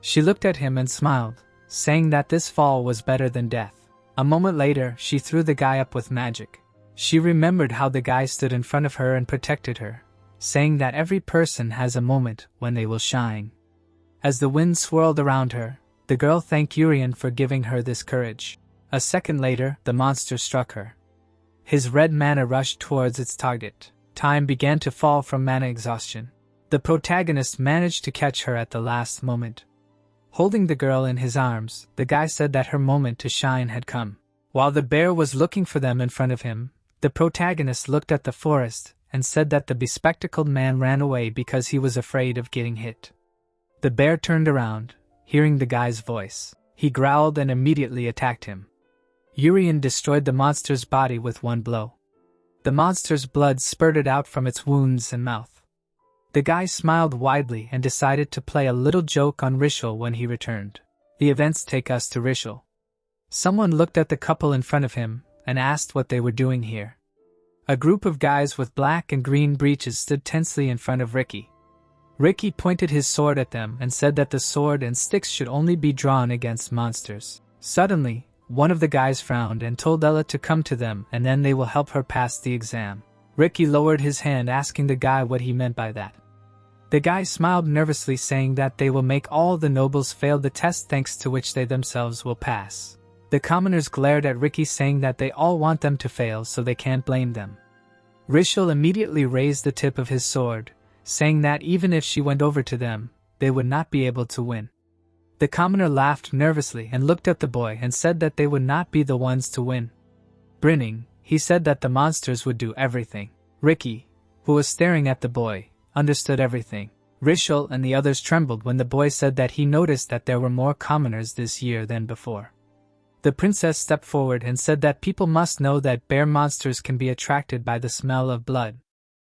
She looked at him and smiled, saying that this fall was better than death. A moment later, she threw the guy up with magic. She remembered how the guy stood in front of her and protected her, saying that every person has a moment when they will shine. As the wind swirled around her, the girl thanked Urian for giving her this courage. A second later, the monster struck her. His red mana rushed towards its target. Time began to fall from mana exhaustion. The protagonist managed to catch her at the last moment. Holding the girl in his arms, the guy said that her moment to shine had come. While the bear was looking for them in front of him, the protagonist looked at the forest and said that the bespectacled man ran away because he was afraid of getting hit. The bear turned around, hearing the guy's voice. He growled and immediately attacked him. Urian destroyed the monster's body with one blow. The monster's blood spurted out from its wounds and mouth. The guy smiled widely and decided to play a little joke on Rishel when he returned. The events take us to Rishel. Someone looked at the couple in front of him and asked what they were doing here. A group of guys with black and green breeches stood tensely in front of Ricky. Ricky pointed his sword at them and said that the sword and sticks should only be drawn against monsters. Suddenly, one of the guys frowned and told Ella to come to them and then they will help her pass the exam. Ricky lowered his hand, asking the guy what he meant by that. The guy smiled nervously, saying that they will make all the nobles fail the test, thanks to which they themselves will pass. The commoners glared at Ricky, saying that they all want them to fail so they can't blame them. Rishel immediately raised the tip of his sword, saying that even if she went over to them, they would not be able to win. The commoner laughed nervously and looked at the boy and said that they would not be the ones to win. Grinning, he said that the monsters would do everything. Ricky, who was staring at the boy, understood everything. Rishal and the others trembled when the boy said that he noticed that there were more commoners this year than before. The princess stepped forward and said that people must know that bear monsters can be attracted by the smell of blood.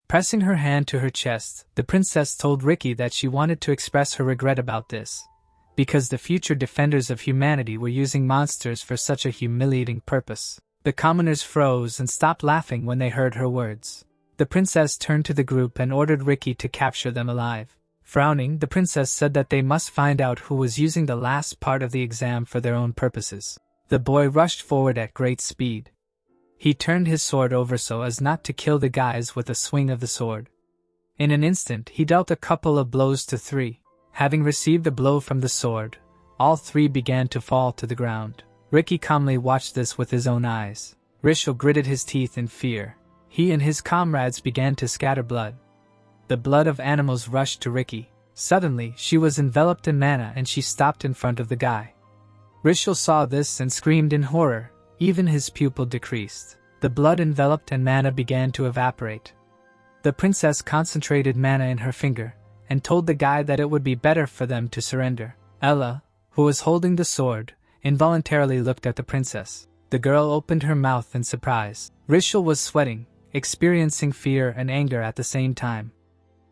Pressing her hand to her chest, the princess told Ricky that she wanted to express her regret about this, because the future defenders of humanity were using monsters for such a humiliating purpose. The commoners froze and stopped laughing when they heard her words. The princess turned to the group and ordered Ricky to capture them alive. Frowning, the princess said that they must find out who was using the last part of the exam for their own purposes. The boy rushed forward at great speed. He turned his sword over so as not to kill the guys with a swing of the sword. In an instant, he dealt a couple of blows to three. Having received a blow from the sword, all three began to fall to the ground. Ricky calmly watched this with his own eyes. Rishal gritted his teeth in fear. He and his comrades began to scatter blood. The blood of animals rushed to Ricky. Suddenly, she was enveloped in mana and she stopped in front of the guy. Rishal saw this and screamed in horror. Even his pupil decreased. The blood enveloped and mana began to evaporate. The princess concentrated mana in her finger and told the guy that it would be better for them to surrender. Ella, who was holding the sword, involuntarily looked at the princess. The girl opened her mouth in surprise. Rishal was sweating, experiencing fear and anger at the same time.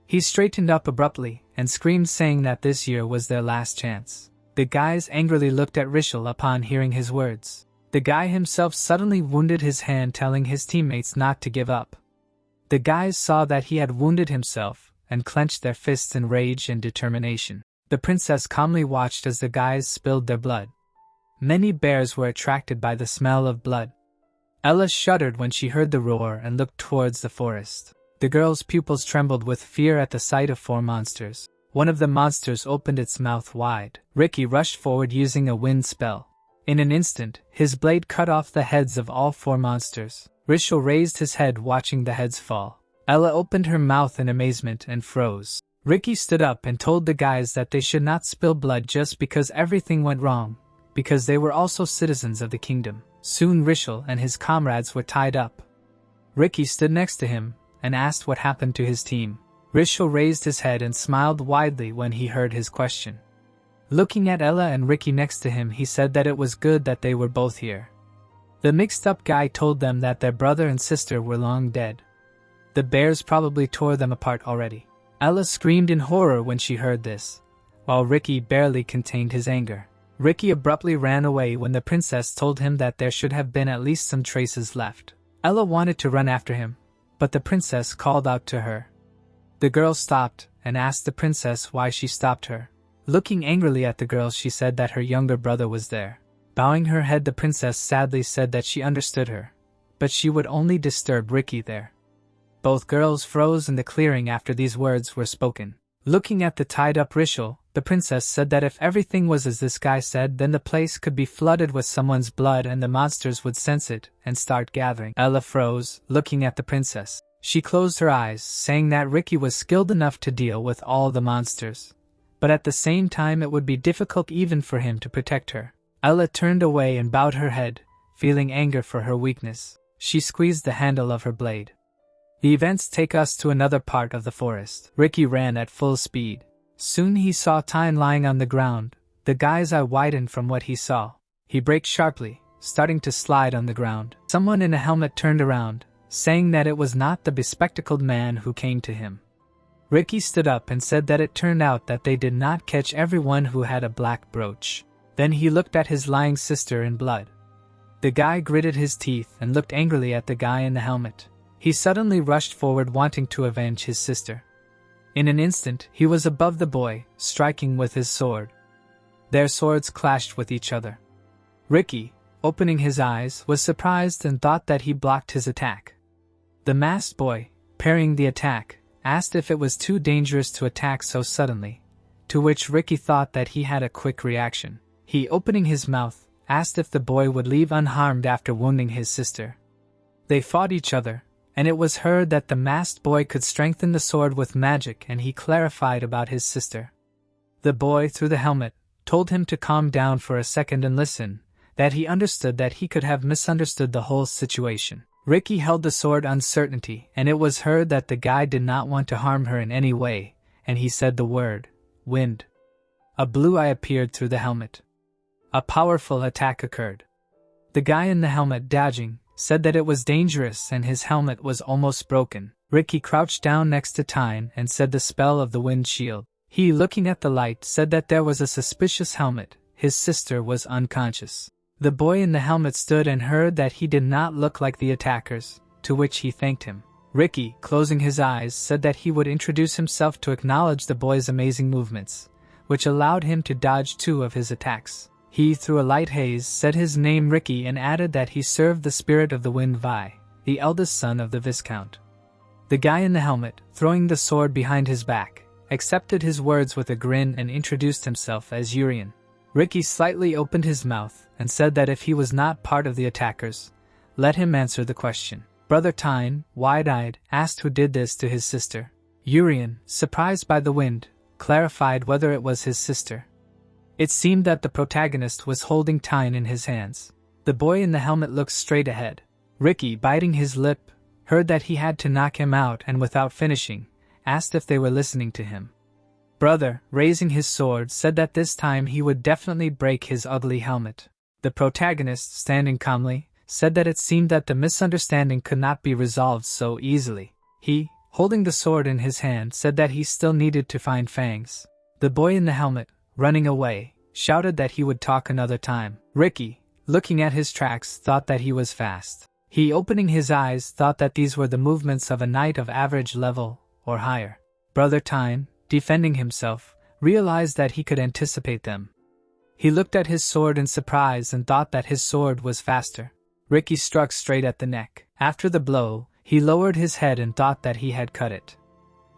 He straightened up abruptly and screamed, saying that this year was their last chance. The guys angrily looked at Rishal upon hearing his words. The guy himself suddenly wounded his hand, telling his teammates not to give up. The guys saw that he had wounded himself and clenched their fists in rage and determination. The princess calmly watched as the guys spilled their blood. Many bears were attracted by the smell of blood. Ella shuddered when she heard the roar and looked towards the forest. The girl's pupils trembled with fear at the sight of four monsters. One of the monsters opened its mouth wide. Ricky rushed forward using a wind spell. In an instant, his blade cut off the heads of all four monsters. Rishal raised his head, watching the heads fall. Ella opened her mouth in amazement and froze. Ricky stood up and told the guys that they should not spill blood just because everything went wrong, because they were also citizens of the kingdom. Soon Rishal and his comrades were tied up. Ricky stood next to him and asked what happened to his team. Rishal raised his head and smiled widely when he heard his question. Looking at Ella and Ricky next to him, he said that it was good that they were both here. The mixed-up guy told them that their brother and sister were long dead. The bears probably tore them apart already. Ella screamed in horror when she heard this, while Ricky barely contained his anger. Ricky abruptly ran away when the princess told him that there should have been at least some traces left. Ella wanted to run after him, but the princess called out to her. The girl stopped and asked the princess why she stopped her. Looking angrily at the girl, she said that her younger brother was there. Bowing her head, the princess sadly said that she understood her, but she would only disturb Ricky there. Both girls froze in the clearing after these words were spoken. Looking at the tied-up Rishal, the princess said that if everything was as this guy said, then the place could be flooded with someone's blood and the monsters would sense it and start gathering. Ella froze, looking at the princess. She closed her eyes, saying that Ricky was skilled enough to deal with all the monsters, but at the same time it would be difficult even for him to protect her. Ella turned away and bowed her head, feeling anger for her weakness. She squeezed the handle of her blade. The events take us to another part of the forest. Ricky ran at full speed. Soon he saw Tyne lying on the ground. The guy's eye widened from what he saw. He braked sharply, starting to slide on the ground. Someone in a helmet turned around, saying that it was not the bespectacled man who came to him. Ricky stood up and said that it turned out that they did not catch everyone who had a black brooch. Then he looked at his lying sister in blood. The guy gritted his teeth and looked angrily at the guy in the helmet. He suddenly rushed forward, wanting to avenge his sister. In an instant, he was above the boy, striking with his sword. Their swords clashed with each other. Ricky, opening his eyes, was surprised and thought that he blocked his attack. The masked boy, parrying the attack, asked if it was too dangerous to attack so suddenly, to which Ricky thought that he had a quick reaction. He, opening his mouth, asked if the boy would leave unharmed after wounding his sister. They fought each other, and it was heard that the masked boy could strengthen the sword with magic, and he clarified about his sister. The boy, through the helmet, told him to calm down for a second and listen, that he understood that he could have misunderstood the whole situation. Ricky held the sword uncertainty, and it was heard that the guy did not want to harm her in any way, and he said the word, wind. A blue eye appeared through the helmet. A powerful attack occurred. The guy in the helmet, dodging, said that it was dangerous and his helmet was almost broken. Ricky crouched down next to Tyne and said the spell of the wind shield. He, looking at the light, said that there was a suspicious helmet. His sister was unconscious. The boy in the helmet stood and heard that he did not look like the attackers, to which he thanked him. Ricky, closing his eyes, said that he would introduce himself to acknowledge the boy's amazing movements, which allowed him to dodge 2 of his attacks. He, through a light haze, said his name Ricky and added that he served the spirit of the wind Vi, the eldest son of the Viscount. The guy in the helmet, throwing the sword behind his back, accepted his words with a grin and introduced himself as Urian. Ricky slightly opened his mouth and said that if he was not part of the attackers, let him answer the question. Brother Tyne, wide-eyed, asked who did this to his sister. Urian, surprised by the wind, clarified whether it was his sister. It seemed that the protagonist was holding Tyne in his hands. The boy in the helmet looked straight ahead. Ricky, biting his lip, heard that he had to knock him out and without finishing, asked if they were listening to him. Brother, raising his sword, said that this time he would definitely break his ugly helmet. The protagonist, standing calmly, said that it seemed that the misunderstanding could not be resolved so easily. He, holding the sword in his hand, said that he still needed to find Fangs. The boy in the helmet, running away, shouted that he would talk another time. Ricky, looking at his tracks, thought that he was fast. He, opening his eyes, thought that these were the movements of a knight of average level or higher. Brother Tyne, defending himself, realized that he could anticipate them. He looked at his sword in surprise and thought that his sword was faster. Ricky struck straight at the neck. After the blow, he lowered his head and thought that he had cut it.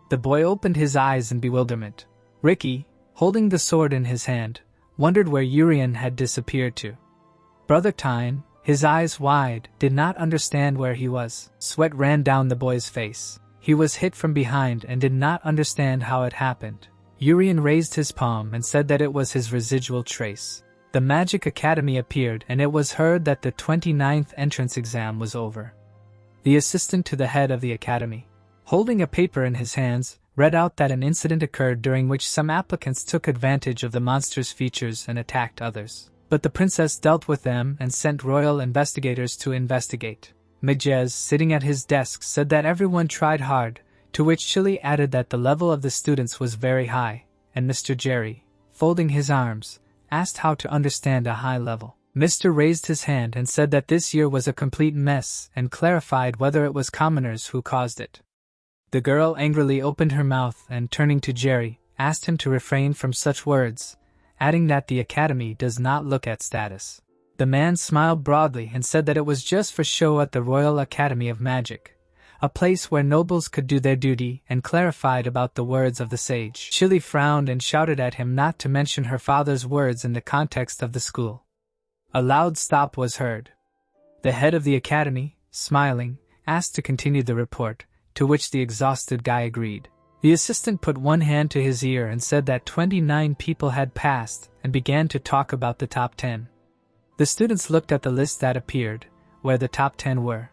The boy opened his eyes in bewilderment. Ricky, holding the sword in his hand, wondered where Urian had disappeared to. Brother Tyne, his eyes wide, did not understand where he was. Sweat ran down the boy's face. He was hit from behind and did not understand how it happened. Urian raised his palm and said that it was his residual trace. The Magic Academy appeared and it was heard that the 29th entrance exam was over. The assistant to the head of the academy, holding a paper in his hands, read out that an incident occurred during which some applicants took advantage of the monster's features and attacked others. But the princess dealt with them and sent royal investigators to investigate. Majez, sitting at his desk, said that everyone tried hard, to which Chili added that the level of the students was very high, and Mr. Jerry, folding his arms, asked how to understand a high level. Mr. raised his hand and said that this year was a complete mess and clarified whether it was commoners who caused it. The girl angrily opened her mouth and, turning to Jerry, asked him to refrain from such words, adding that the academy does not look at status. The man smiled broadly and said that it was just for show at the Royal Academy of Magic, a place where nobles could do their duty, and clarified about the words of the sage. Chili frowned and shouted at him not to mention her father's words in the context of the school. A loud stop was heard. The head of the academy, smiling, asked to continue the report, to which the exhausted guy agreed. The assistant put one hand to his ear and said that 29 people had passed and began to talk about the top 10. The students looked at the list that appeared, where the top 10 were.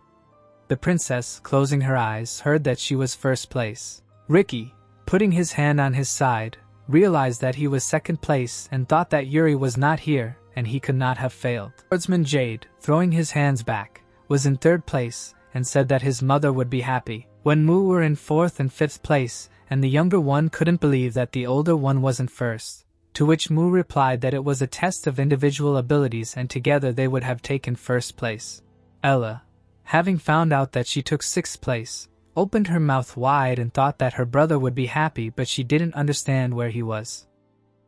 The princess, closing her eyes, heard that she was first place. Ricky, putting his hand on his side, realized that he was second place and thought that Yuri was not here and he could not have failed. Swordsman Jade, throwing his hands back, was in third place and said that his mother would be happy. When Mu were in fourth and fifth place, and the younger one couldn't believe that the older one wasn't first, to which Mu replied that it was a test of individual abilities and together they would have taken first place. Ella, having found out that she took sixth place, opened her mouth wide and thought that her brother would be happy, but she didn't understand where he was.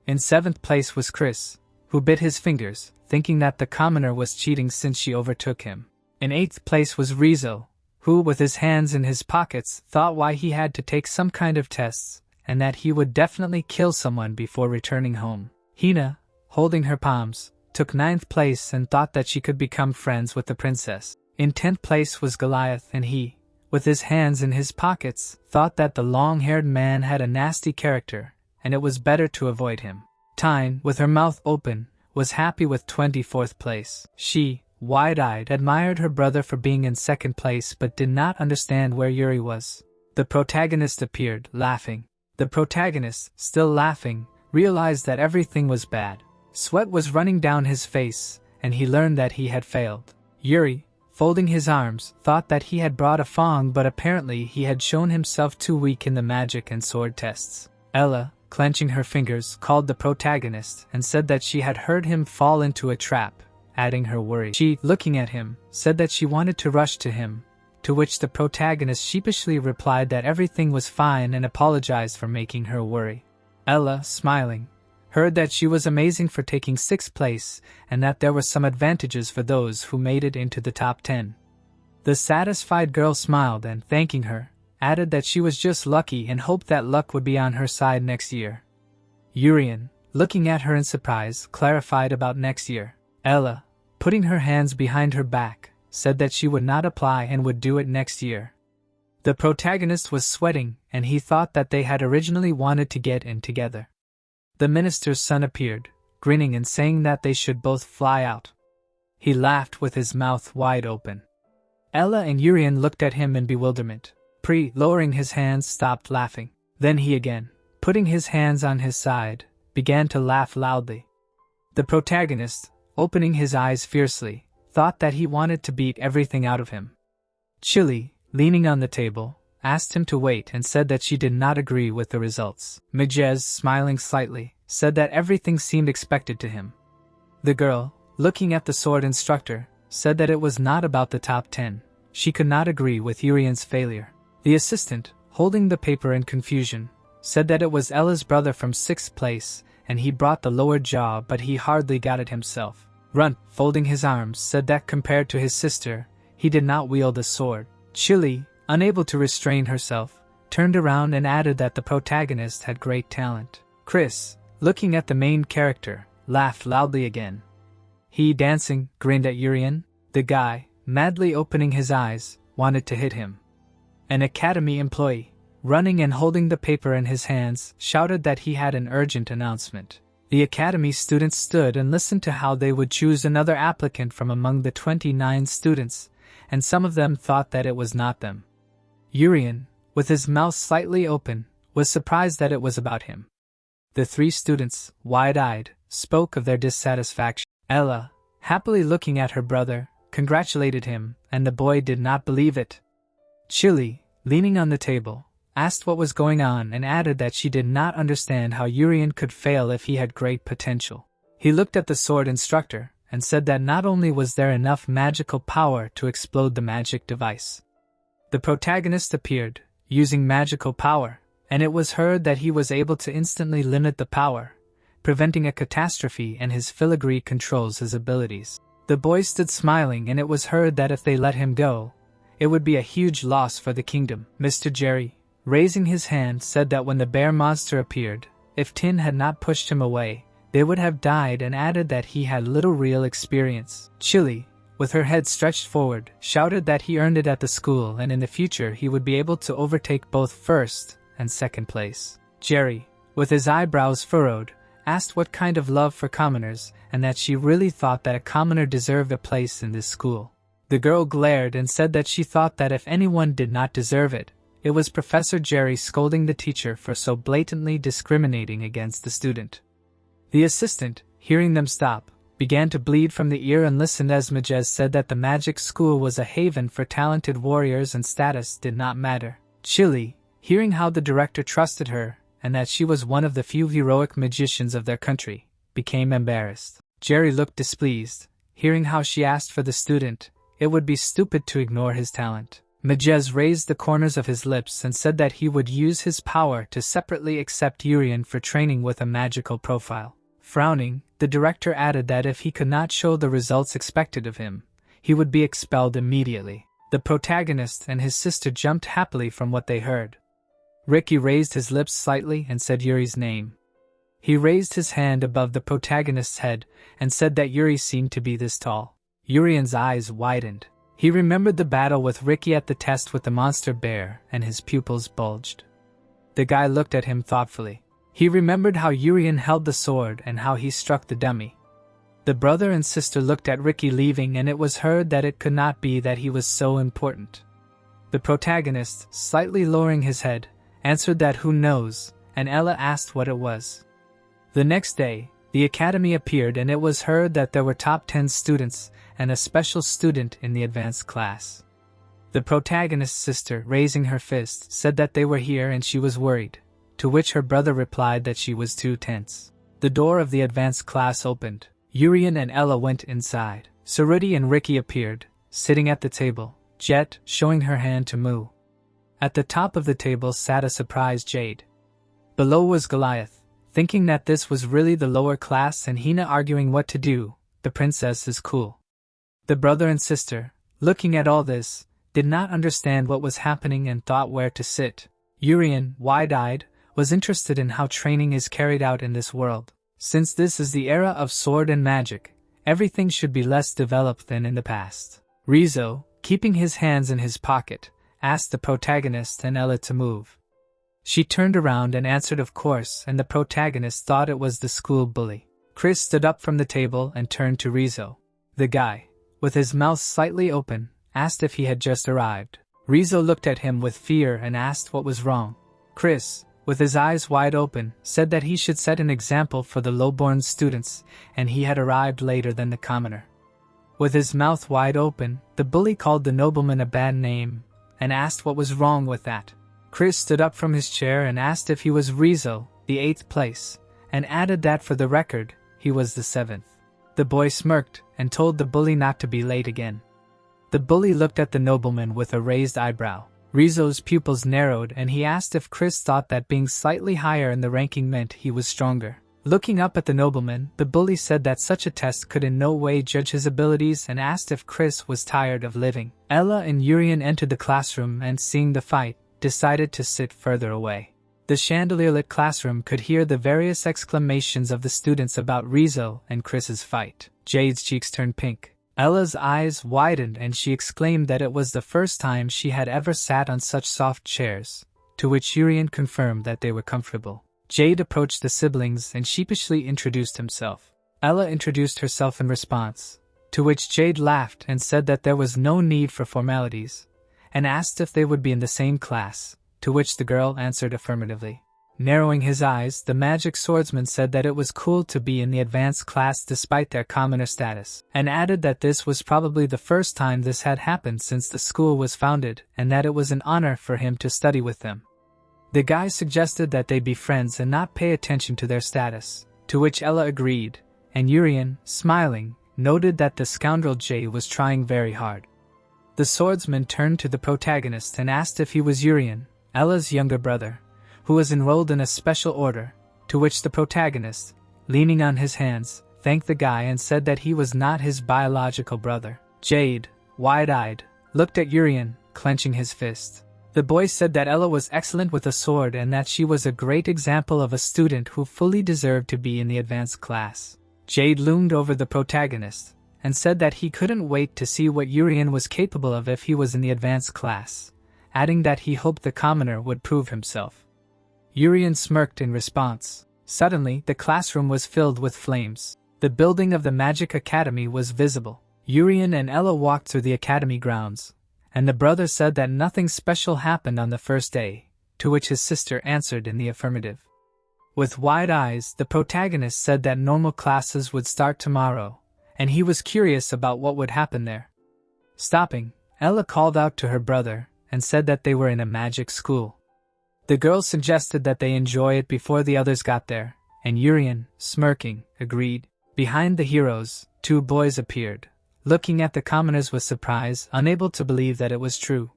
In seventh place was Chris, who bit his fingers, thinking that the commoner was cheating since she overtook him. In eighth place was Rizzo, who, with his hands in his pockets, thought why he had to take some kind of tests, and that he would definitely kill someone before returning home. Hina, holding her palms, took ninth place and thought that she could become friends with the princess. In 10th place was Goliath, and he, with his hands in his pockets, thought that the long-haired man had a nasty character, and it was better to avoid him. Tyne, with her mouth open, was happy with 24th place. She, wide-eyed, admired her brother for being in second place but did not understand where Yuri was. The protagonist appeared, laughing. The protagonist, still laughing, realized that everything was bad. Sweat was running down his face, and he learned that he had failed. Yuri, folding his arms, thought that he had brought a Fong, but apparently he had shown himself too weak in the magic and sword tests. Ella, clenching her fingers, called the protagonist and said that she had heard him fall into a trap, adding her worry. She, looking at him, said that she wanted to rush to him, to which the protagonist sheepishly replied that everything was fine and apologized for making her worry. Ella, smiling, heard that she was amazing for taking 6th place and that there were some advantages for those who made it into the top 10. The satisfied girl smiled and, thanking her, added that she was just lucky and hoped that luck would be on her side next year. Urian, looking at her in surprise, clarified about next year. Ella, putting her hands behind her back, said that she would not apply and would do it next year. The protagonist was sweating, and he thought that they had originally wanted to get in together. The minister's son appeared, grinning and saying that they should both fly out. He laughed with his mouth wide open. Ella and Urian looked at him in bewilderment. Pri, lowering his hands, stopped laughing. Then he again, putting his hands on his side, began to laugh loudly. The protagonist, opening his eyes fiercely, thought that he wanted to beat everything out of him. Chili, leaning on the table, asked him to wait and said that she did not agree with the results. Majez, smiling slightly, said that everything seemed expected to him. The girl, looking at the sword instructor, said that it was not about the top 10. She could not agree with Urian's failure. The assistant, holding the paper in confusion, said that it was Ella's brother from 6th place, and he brought the lower jaw, but he hardly got it himself. Runt, folding his arms, said that compared to his sister, he did not wield a sword. Chili, unable to restrain herself, turned around and added that the protagonist had great talent. Chris, looking at the main character, laughed loudly again. He, dancing, grinned at Urian. The guy, madly opening his eyes, wanted to hit him. An academy employee, running and holding the paper in his hands, shouted that he had an urgent announcement. The academy students stood and listened to how they would choose another applicant from among the 29 students, and some of them thought that it was not them. Urian, with his mouth slightly open, was surprised that it was about him. The 3 students, wide-eyed, spoke of their dissatisfaction. Ella, happily looking at her brother, congratulated him, and the boy did not believe it. Chili, leaning on the table, asked what was going on and added that she did not understand how Urian could fail if he had great potential. He looked at the sword instructor and said that not only was there enough magical power to explode the magic device. The protagonist appeared, using magical power, and it was heard that he was able to instantly limit the power, preventing a catastrophe, and his filigree controls his abilities. The boy stood smiling, and it was heard that if they let him go, it would be a huge loss for the kingdom. Mr. Jerry, raising his hand, said that when the bear monster appeared, if Tin had not pushed him away, they would have died, and added that he had little real experience. Chili, with her head stretched forward, shouted that he earned it at the school and in the future he would be able to overtake both 1st and 2nd place. Jerry, with his eyebrows furrowed, asked what kind of love for commoners, and that she really thought that a commoner deserved a place in this school. The girl glared and said that she thought that if anyone did not deserve it, it was Professor Jerry, scolding the teacher for so blatantly discriminating against the student. The assistant, hearing them stop, began to bleed from the ear and listened as Majez said that the magic school was a haven for talented warriors and status did not matter. Chili, hearing how the director trusted her, and that she was one of the few heroic magicians of their country, became embarrassed. Jerry looked displeased, hearing how she asked for the student. It would be stupid to ignore his talent. Majez raised the corners of his lips and said that he would use his power to separately accept Urian for training with a magical profile. Frowning, the director added that if he could not show the results expected of him, he would be expelled immediately. The protagonist and his sister jumped happily from what they heard. Ricky raised his lips slightly and said Yuri's name. He raised his hand above the protagonist's head and said that Yuri seemed to be this tall. Urian's eyes widened. He remembered the battle with Ricky at the test with the monster bear, and his pupils bulged. The guy looked at him thoughtfully. He remembered how Urian held the sword and how he struck the dummy. The brother and sister looked at Ricky leaving, and it was heard that it could not be that he was so important. The protagonist, slightly lowering his head, answered that who knows, and Ella asked what it was. The next day, the academy appeared and it was heard that there were top 10 students and a special student in the advanced class. The protagonist's sister, raising her fist, said that they were here and she was worried, to which her brother replied that she was too tense. The door of the advanced class opened. Urian and Ella went inside. Saruti and Ricky appeared, sitting at the table, Jet showing her hand to Mu. At the top of the table sat a surprised Jade. Below was Goliath, thinking that this was really the lower class, and Hina arguing what to do. The princess is cool. The brother and sister, looking at all this, did not understand what was happening and thought where to sit. Urian, wide-eyed, was interested in how training is carried out in this world. Since this is the era of sword and magic, everything should be less developed than in the past. Rizzo, keeping his hands in his pocket, asked the protagonist and Ella to move. She turned around and answered of course, and the protagonist thought it was the school bully. Chris stood up from the table and turned to Rizzo. The guy, with his mouth slightly open, asked if he had just arrived. Rizzo looked at him with fear and asked what was wrong. Chris, with his eyes wide open, said that he should set an example for the low-born students, and he had arrived later than the commoner. With his mouth wide open, the bully called the nobleman a bad name, and asked what was wrong with that. Chris stood up from his chair and asked if he was Rizzo, the 8th place, and added that for the record, he was the 7th. The boy smirked and told the bully not to be late again. The bully looked at the nobleman with a raised eyebrow. Rizzo's pupils narrowed and he asked if Chris thought that being slightly higher in the ranking meant he was stronger. Looking up at the nobleman, the bully said that such a test could in no way judge his abilities and asked if Chris was tired of living. Ella and Urian entered the classroom and, seeing the fight, decided to sit further away. The chandelier-lit classroom could hear the various exclamations of the students about Rizzo and Chris's fight. Jade's cheeks turned pink. Ella's eyes widened and she exclaimed that it was the first time she had ever sat on such soft chairs, to which Urian confirmed that they were comfortable. Jade approached the siblings and sheepishly introduced himself. Ella introduced herself in response, to which Jade laughed and said that there was no need for formalities, and asked if they would be in the same class, to which the girl answered affirmatively. Narrowing his eyes, the magic swordsman said that it was cool to be in the advanced class despite their commoner status, and added that this was probably the first time this had happened since the school was founded, and that it was an honor for him to study with them. The guy suggested that they be friends and not pay attention to their status, to which Ella agreed, and Urian, smiling, noted that the scoundrel Jay was trying very hard. The swordsman turned to the protagonist and asked if he was Urian, Ella's younger brother, who was enrolled in a special order, to which the protagonist, leaning on his hands, thanked the guy and said that he was not his biological brother. Jade, wide-eyed, looked at Urian, clenching his fist. The boy said that Ella was excellent with a sword and that she was a great example of a student who fully deserved to be in the advanced class. Jade loomed over the protagonist, and said that he couldn't wait to see what Urian was capable of if he was in the advanced class, adding that he hoped the commoner would prove himself. Urian smirked in response. Suddenly, the classroom was filled with flames. The building of the Magic Academy was visible. Urian and Ella walked through the academy grounds, and the brother said that nothing special happened on the first day, to which his sister answered in the affirmative. With wide eyes, the protagonist said that normal classes would start tomorrow, and he was curious about what would happen there. Stopping, Ella called out to her brother and said that they were in a magic school. The girl suggested that they enjoy it before the others got there, and Urian, smirking, agreed. Behind the heroes, 2 boys appeared, looking at the commoners with surprise, unable to believe that it was true.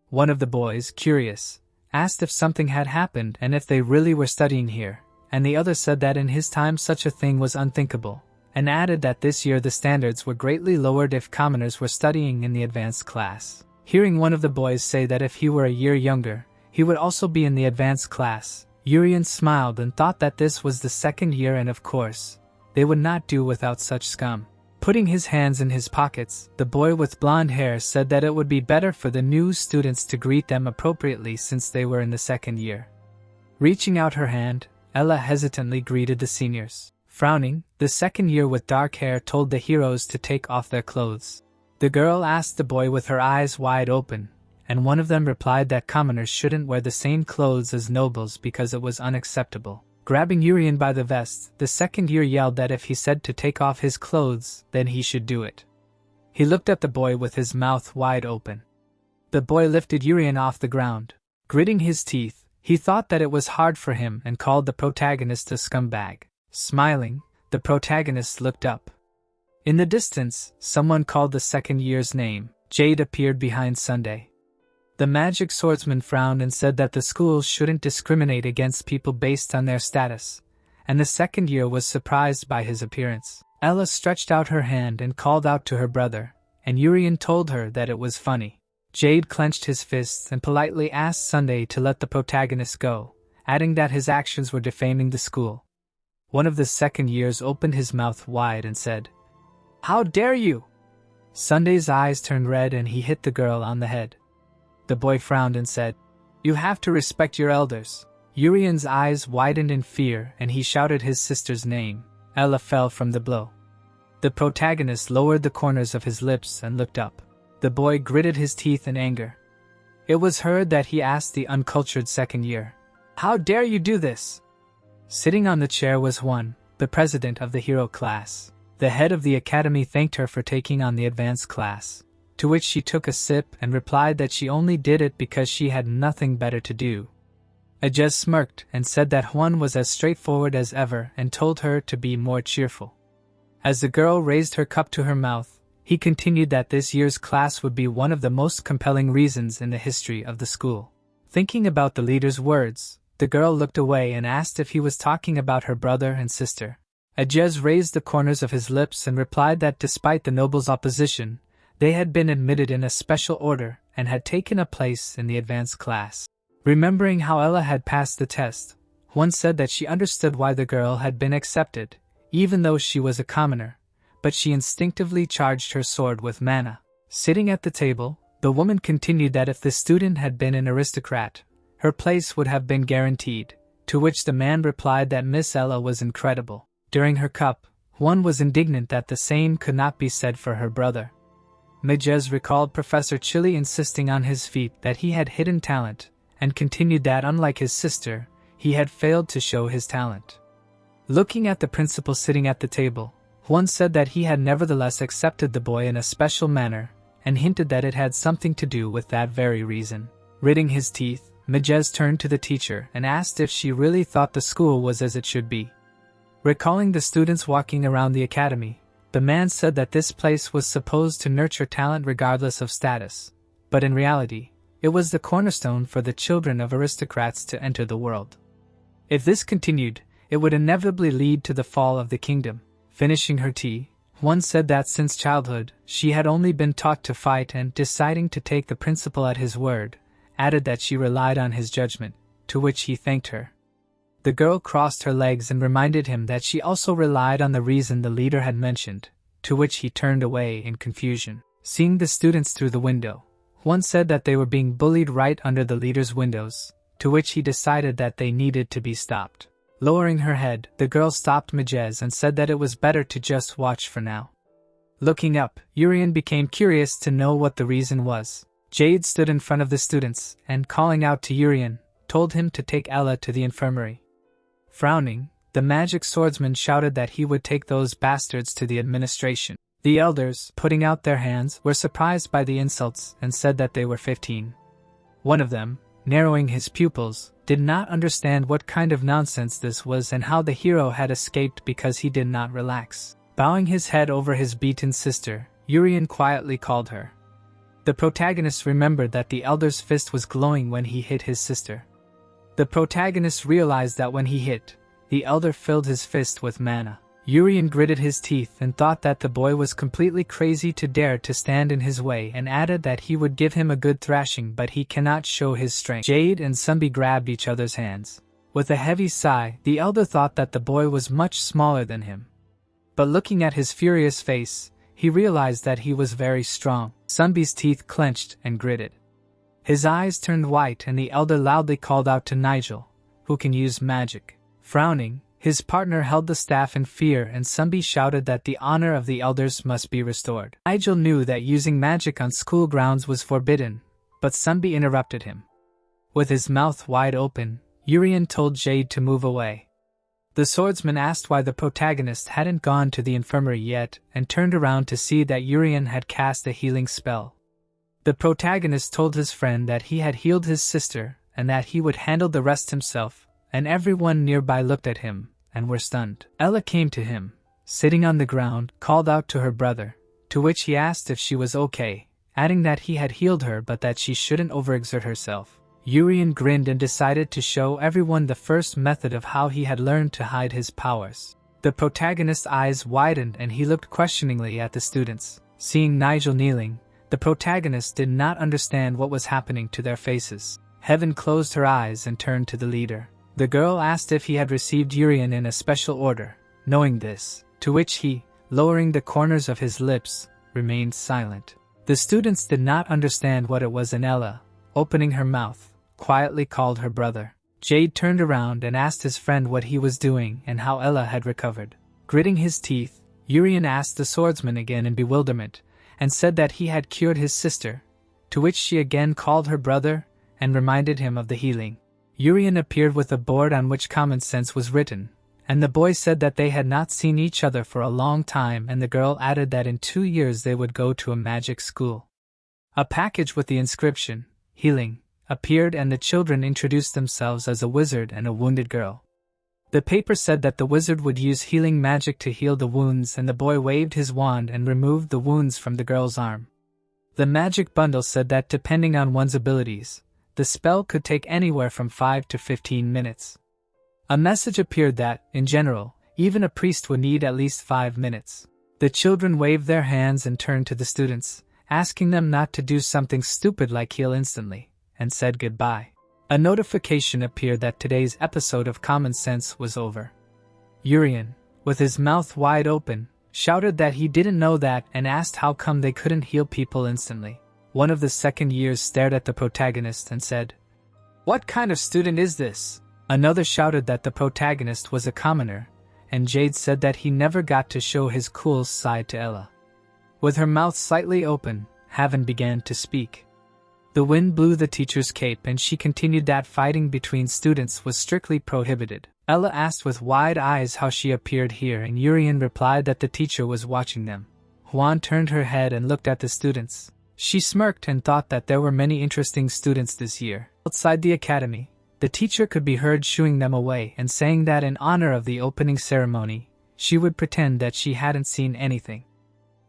One of the boys, curious, asked if something had happened and if they really were studying here, and the other said that in his time such a thing was unthinkable, and added that this year the standards were greatly lowered if commoners were studying in the advanced class. Hearing one of the boys say that if he were a year younger, he would also be in the advanced class, Urian smiled and thought that this was the 2nd year and of course, they would not do without such scum. Putting his hands in his pockets, the boy with blonde hair said that it would be better for the new students to greet them appropriately since they were in the 2nd year. Reaching out her hand, Ella hesitantly greeted the seniors. Frowning, the 2nd year with dark hair told the heroes to take off their clothes. The girl asked the boy with her eyes wide open, and one of them replied that commoners shouldn't wear the same clothes as nobles because it was unacceptable. Grabbing Urian by the vest, the second year yelled that if he said to take off his clothes, then he should do it. He looked at the boy with his mouth wide open. The boy lifted Urian off the ground. Gritting his teeth, he thought that it was hard for him and called the protagonist a scumbag. Smiling, the protagonist looked up. In the distance, someone called the second year's name. Jade appeared behind Sunday. The magic swordsman frowned and said that the school shouldn't discriminate against people based on their status, and the second year was surprised by his appearance. Ella stretched out her hand and called out to her brother, and Urian told her that it was funny. Jade clenched his fists and politely asked Sunday to let the protagonist go, adding that his actions were defaming the school. One of the second years opened his mouth wide and said, "How dare you!" Sunday's eyes turned red and he hit the girl on the head. The boy frowned and said, "You have to respect your elders." Urian's eyes widened in fear and he shouted his sister's name. Ella fell from the blow. The protagonist lowered the corners of his lips and looked up. The boy gritted his teeth in anger. It was heard that he asked the uncultured second year, "How dare you do this?" Sitting on the chair was Juan, the president of the hero class. The head of the academy thanked her for taking on the advanced class, to which she took a sip and replied that she only did it because she had nothing better to do. Ajez smirked and said that Juan was as straightforward as ever and told her to be more cheerful. As the girl raised her cup to her mouth, he continued that this year's class would be one of the most compelling reasons in the history of the school. Thinking about the leader's words, the girl looked away and asked if he was talking about her brother and sister. Ajez raised the corners of his lips and replied that despite the nobles' opposition, they had been admitted in a special order and had taken a place in the advanced class. Remembering how Ella had passed the test, one said that she understood why the girl had been accepted, even though she was a commoner, but she instinctively charged her sword with mana. Sitting at the table, the woman continued that if the student had been an aristocrat, her place would have been guaranteed, to which the man replied that Miss Ella was incredible. During her cup, one was indignant that the same could not be said for her brother. Majez recalled Professor Chili insisting on his feat that he had hidden talent, and continued that unlike his sister, he had failed to show his talent. Looking at the principal sitting at the table, one said that he had nevertheless accepted the boy in a special manner, and hinted that it had something to do with that very reason. Gritting his teeth, Majez turned to the teacher and asked if she really thought the school was as it should be. Recalling the students walking around the academy, the man said that this place was supposed to nurture talent regardless of status, but in reality, it was the cornerstone for the children of aristocrats to enter the world. If this continued, it would inevitably lead to the fall of the kingdom. Finishing her tea, one said that since childhood, she had only been taught to fight and, deciding to take the principal at his word, added that she relied on his judgment, to which he thanked her. The girl crossed her legs and reminded him that she also relied on the reason the leader had mentioned, to which he turned away in confusion. Seeing the students through the window, one said that they were being bullied right under the leader's windows, to which he decided that they needed to be stopped. Lowering her head, the girl stopped Majez and said that it was better to just watch for now. Looking up, Urian became curious to know what the reason was. Jade stood in front of the students and, calling out to Urian, told him to take Ella to the infirmary. Frowning, the magic swordsman shouted that he would take those bastards to the administration. The elders, putting out their hands, were surprised by the insults and said that they were 15. One of them, narrowing his pupils, did not understand what kind of nonsense this was and how the hero had escaped because he did not relax. Bowing his head over his beaten sister, Urian quietly called her. The protagonist remembered that the elder's fist was glowing when he hit his sister. The protagonist realized that when he hit, the elder filled his fist with mana. Urian gritted his teeth and thought that the boy was completely crazy to dare to stand in his way and added that he would give him a good thrashing but he cannot show his strength. Jade and Sunbi grabbed each other's hands. With a heavy sigh, the elder thought that the boy was much smaller than him. But looking at his furious face, he realized that he was very strong. Sunbi's teeth clenched and gritted. His eyes turned white and the elder loudly called out to Nigel, who can use magic. Frowning, his partner held the staff in fear and Sunbi shouted that the honor of the elders must be restored. Nigel knew that using magic on school grounds was forbidden, but Sunbi interrupted him. With his mouth wide open, Urian told Jade to move away. The swordsman asked why the protagonist hadn't gone to the infirmary yet and turned around to see that Urian had cast a healing spell. The protagonist told his friend that he had healed his sister and that he would handle the rest himself, and everyone nearby looked at him and were stunned. Ella came to him, sitting on the ground, called out to her brother, to which he asked if she was okay, adding that he had healed her but that she shouldn't overexert herself. Urian grinned and decided to show everyone the first method of how he had learned to hide his powers. The protagonist's eyes widened and he looked questioningly at the students. Seeing Nigel kneeling, the protagonist did not understand what was happening to their faces. Heaven closed her eyes and turned to the leader. The girl asked if he had received Urian in a special order, knowing this, to which he, lowering the corners of his lips, remained silent. The students did not understand what it was, and Ella, opening her mouth, quietly called her brother. Jade turned around and asked his friend what he was doing and how Ella had recovered. Gritting his teeth, Urian asked the swordsman again in bewilderment, and said that he had cured his sister, to which she again called her brother and reminded him of the healing. Urian appeared with a board on which common sense was written, and the boy said that they had not seen each other for a long time, and the girl added that in 2 years they would go to a magic school. A package with the inscription, "Healing," appeared and the children introduced themselves as a wizard and a wounded girl. The paper said that the wizard would use healing magic to heal the wounds, and the boy waved his wand and removed the wounds from the girl's arm. The magic bundle said that depending on one's abilities, the spell could take anywhere from 5 to 15 minutes. A message appeared that, in general, even a priest would need at least 5 minutes. The children waved their hands and turned to the students, asking them not to do something stupid like heal instantly, and said goodbye. A notification appeared that today's episode of Common Sense was over. Urian, with his mouth wide open, shouted that he didn't know that and asked how come they couldn't heal people instantly. One of the second years stared at the protagonist and said, "What kind of student is this?" Another shouted that the protagonist was a commoner, and Jade said that he never got to show his cool side to Ella. With her mouth slightly open, Haven began to speak. The wind blew the teacher's cape and she continued that fighting between students was strictly prohibited. Ella asked with wide eyes how she appeared here, and Urian replied that the teacher was watching them. Juan turned her head and looked at the students. She smirked and thought that there were many interesting students this year. Outside the academy, the teacher could be heard shooing them away and saying that in honor of the opening ceremony, she would pretend that she hadn't seen anything.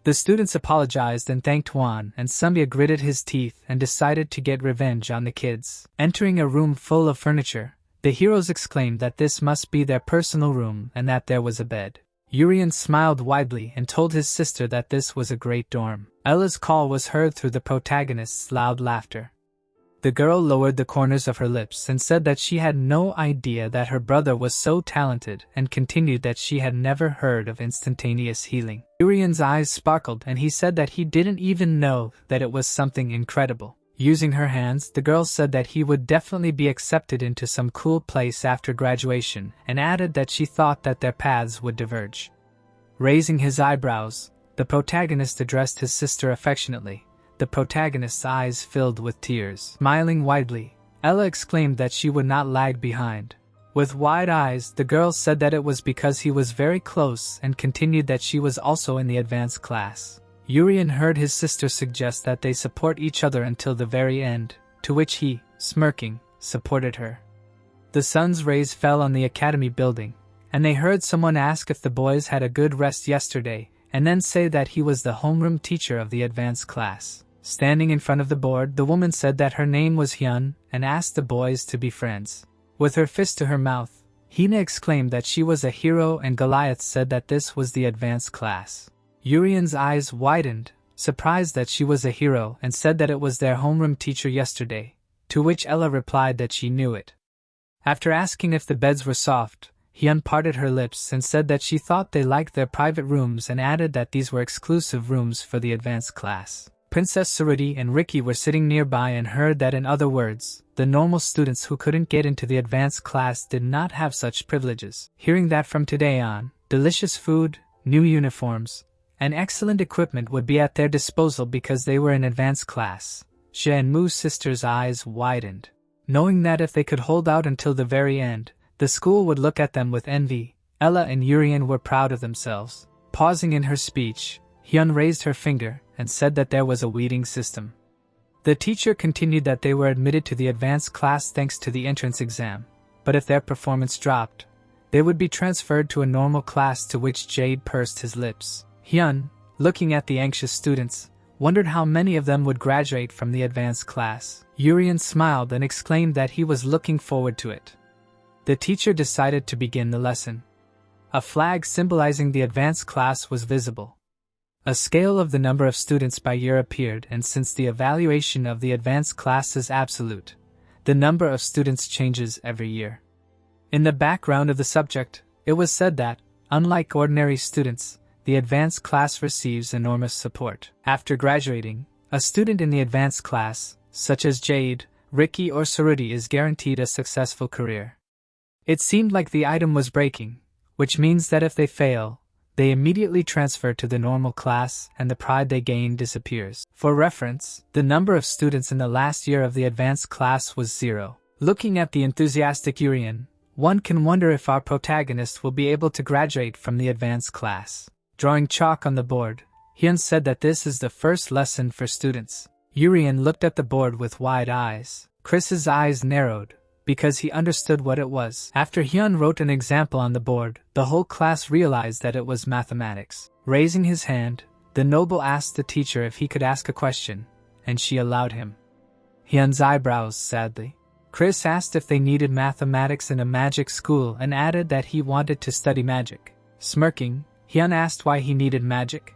The students apologized and thanked Juan, and Sambia gritted his teeth and decided to get revenge on the kids. Entering a room full of furniture, the heroes exclaimed that this must be their personal room and that there was a bed. Urian smiled widely and told his sister that this was a great dorm. Ella's call was heard through the protagonist's loud laughter. The girl lowered the corners of her lips and said that she had no idea that her brother was so talented, and continued that she had never heard of instantaneous healing. Urian's eyes sparkled and he said that he didn't even know that it was something incredible. Using her hands, the girl said that he would definitely be accepted into some cool place after graduation, and added that she thought that their paths would diverge. Raising his eyebrows, the protagonist addressed his sister affectionately. The protagonist's eyes filled with tears. Smiling widely, Ella exclaimed that she would not lag behind. With wide eyes, the girl said that it was because he was very close, and continued that she was also in the advanced class. Urian heard his sister suggest that they support each other until the very end, to which he, smirking, supported her. The sun's rays fell on the academy building, and they heard someone ask if the boys had a good rest yesterday, and then say that he was the homeroom teacher of the advanced class. Standing in front of the board, the woman said that her name was Hyun and asked the boys to be friends. With her fist to her mouth, Hina exclaimed that she was a hero, and Goliath said that this was the advanced class. Urian's eyes widened, surprised that she was a hero, and said that it was their homeroom teacher yesterday, to which Ella replied that she knew it. After asking if the beds were soft, Hyun parted her lips and said that she thought they liked their private rooms, and added that these were exclusive rooms for the advanced class. Princess Saruti and Ricky were sitting nearby and heard that, in other words, the normal students who couldn't get into the advanced class did not have such privileges. Hearing that from today on, delicious food, new uniforms, and excellent equipment would be at their disposal because they were in advanced class, She and Mu's sister's eyes widened, knowing that if they could hold out until the very end, the school would look at them with envy. Ella and Urian were proud of themselves. Pausing in her speech, Hyun raised her finger and said that there was a weeding system. The teacher continued that they were admitted to the advanced class thanks to the entrance exam, but if their performance dropped, they would be transferred to a normal class, to which Jade pursed his lips. Hyun, looking at the anxious students, wondered how many of them would graduate from the advanced class. Urian smiled and exclaimed that he was looking forward to it. The teacher decided to begin the lesson. A flag symbolizing the advanced class was visible. A scale of the number of students by year appeared, and since the evaluation of the advanced class is absolute, the number of students changes every year. In the background of the subject, it was said that, unlike ordinary students, the advanced class receives enormous support. After graduating, a student in the advanced class, such as Jade, Ricky or Saruti, is guaranteed a successful career. It seemed like the item was breaking, which means that if they fail, they immediately transfer to the normal class and the pride they gain disappears. For reference, the number of students in the last year of the advanced class was 0. Looking at the enthusiastic Urian, one can wonder if our protagonist will be able to graduate from the advanced class. Drawing chalk on the board, Hyun said that this is the first lesson for students. Urian looked at the board with wide eyes. Chris's eyes narrowed, because he understood what it was. After Hyun wrote an example on the board, the whole class realized that it was mathematics. Raising his hand, the noble asked the teacher if he could ask a question, and she allowed him. Hyun's eyebrows sadly. Chris asked if they needed mathematics in a magic school and added that he wanted to study magic. Smirking, Hyun asked why he needed magic.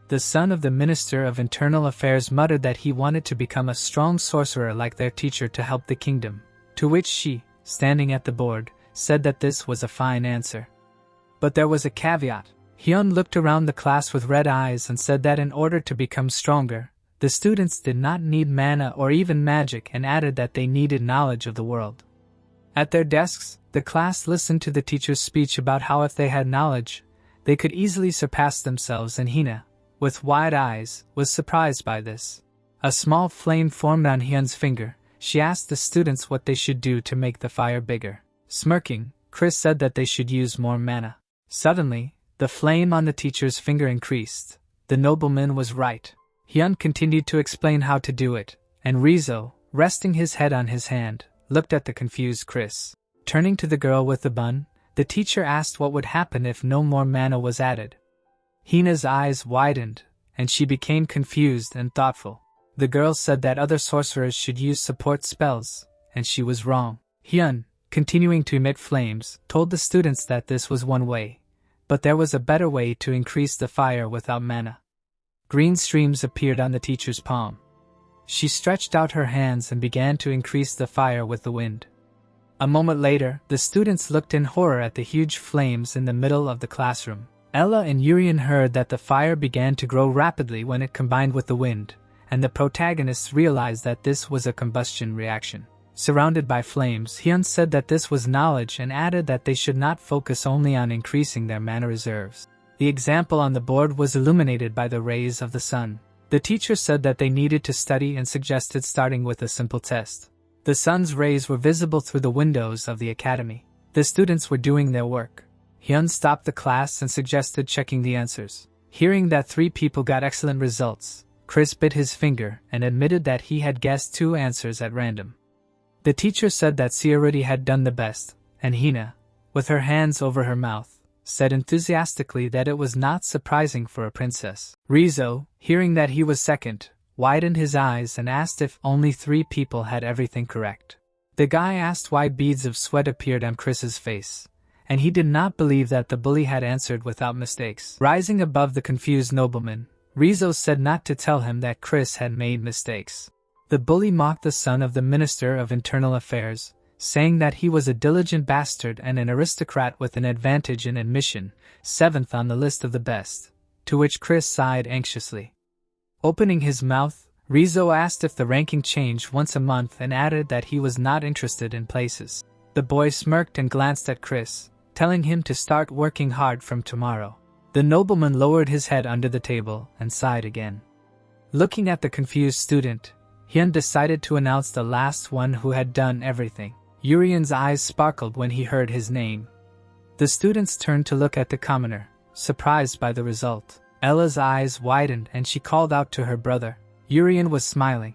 The son of the Minister of Internal Affairs muttered that he wanted to become a strong sorcerer like their teacher to help the kingdom. To which she, standing at the board, said that this was a fine answer. But there was a caveat. Hyun looked around the class with red eyes and said that in order to become stronger, the students did not need mana or even magic, and added that they needed knowledge of the world. At their desks, the class listened to the teacher's speech about how if they had knowledge, they could easily surpass themselves, and Hina, with wide eyes, was surprised by this. A small flame formed on Hyun's finger. She asked the students what they should do to make the fire bigger. Smirking, Chris said that they should use more mana. Suddenly, the flame on the teacher's finger increased. The nobleman was right. Hyun continued to explain how to do it, and Rizzo, resting his head on his hand, looked at the confused Chris. Turning to the girl with the bun, the teacher asked what would happen if no more mana was added. Hina's eyes widened, and she became confused and thoughtful. The girl said that other sorcerers should use support spells, and she was wrong. Hyun, continuing to emit flames, told the students that this was one way, but there was a better way to increase the fire without mana. Green streams appeared on the teacher's palm. She stretched out her hands and began to increase the fire with the wind. A moment later, the students looked in horror at the huge flames in the middle of the classroom. Ella and Urian heard that the fire began to grow rapidly when it combined with the wind, and the protagonists realized that this was a combustion reaction. Surrounded by flames, Hyun said that this was knowledge and added that they should not focus only on increasing their mana reserves. The example on the board was illuminated by the rays of the sun. The teacher said that they needed to study and suggested starting with a simple test. The sun's rays were visible through the windows of the academy. The students were doing their work. Hyun stopped the class and suggested checking the answers. Hearing that 3 people got excellent results, Chris bit his finger and admitted that he had guessed 2 answers at random. The teacher said that Saruti had done the best, and Hina, with her hands over her mouth, said enthusiastically that it was not surprising for a princess. Rizzo, hearing that he was second, widened his eyes and asked if only 3 people had everything correct. The guy asked why beads of sweat appeared on Chris's face, and he did not believe that the bully had answered without mistakes. Rising above the confused nobleman, Rizzo said not to tell him that Chris had made mistakes. The bully mocked the son of the Minister of Internal Affairs, saying that he was a diligent bastard and an aristocrat with an advantage in admission, 7th on the list of the best, to which Chris sighed anxiously. Opening his mouth, Rizzo asked if the ranking changed once a month and added that he was not interested in places. The boy smirked and glanced at Chris, telling him to start working hard from tomorrow. The nobleman lowered his head under the table and sighed again. Looking at the confused student, Hyun decided to announce the last one who had done everything. Urian's eyes sparkled when he heard his name. The students turned to look at the commoner, surprised by the result. Ella's eyes widened and she called out to her brother. Urian was smiling.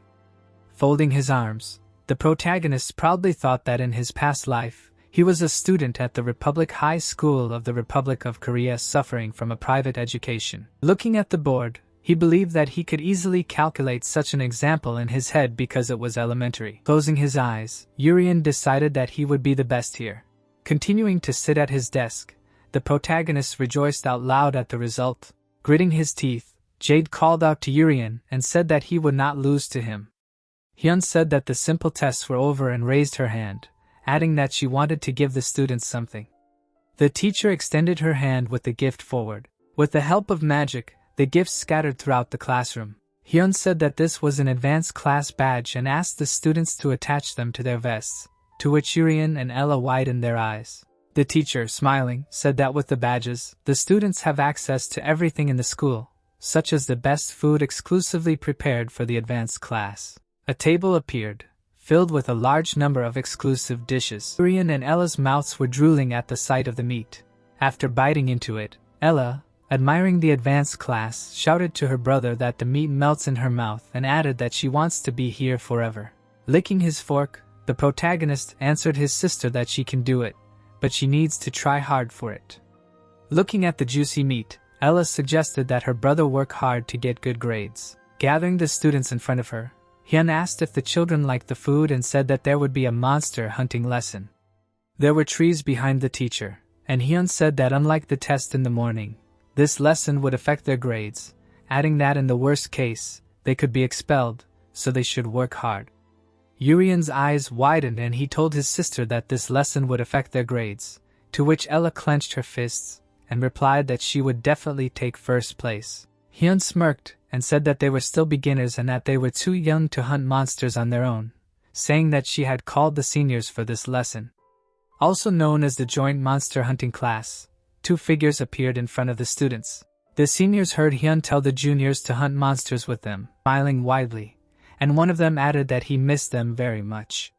Folding his arms, the protagonist proudly thought that in his past life, he was a student at the Republic High School of the Republic of Korea suffering from a private education. Looking at the board, he believed that he could easily calculate such an example in his head because it was elementary. Closing his eyes, Urian decided that he would be the best here. Continuing to sit at his desk, the protagonist rejoiced out loud at the result. Gritting his teeth, Jade called out to Urian and said that he would not lose to him. Hyun said that the simple tests were over and raised her hand, adding that she wanted to give the students something. The teacher extended her hand with the gift forward. With the help of magic, the gifts scattered throughout the classroom. Hyun said that this was an advanced class badge and asked the students to attach them to their vests, to which Urian and Ella widened their eyes. The teacher, smiling, said that with the badges, the students have access to everything in the school, such as the best food exclusively prepared for the advanced class. A table appeared, filled with a large number of exclusive dishes. Urian and Ella's mouths were drooling at the sight of the meat. After biting into it, Ella, admiring the advanced class, shouted to her brother that the meat melts in her mouth and added that she wants to be here forever. Licking his fork, the protagonist answered his sister that she can do it, but she needs to try hard for it. Looking at the juicy meat, Ella suggested that her brother work hard to get good grades. Gathering the students in front of her, Hyun asked if the children liked the food and said that there would be a monster hunting lesson. There were trees behind the teacher, and Hyun said that unlike the test in the morning, this lesson would affect their grades, adding that in the worst case, they could be expelled, so they should work hard. Urian's eyes widened and he told his sister that this lesson would affect their grades, to which Ella clenched her fists and replied that she would definitely take first place. Hyun smirked and said that they were still beginners and that they were too young to hunt monsters on their own, saying that she had called the seniors for this lesson. Also known as the joint monster hunting class, two figures appeared in front of the students. The seniors heard Hyun tell the juniors to hunt monsters with them, smiling widely, and one of them added that he missed them very much.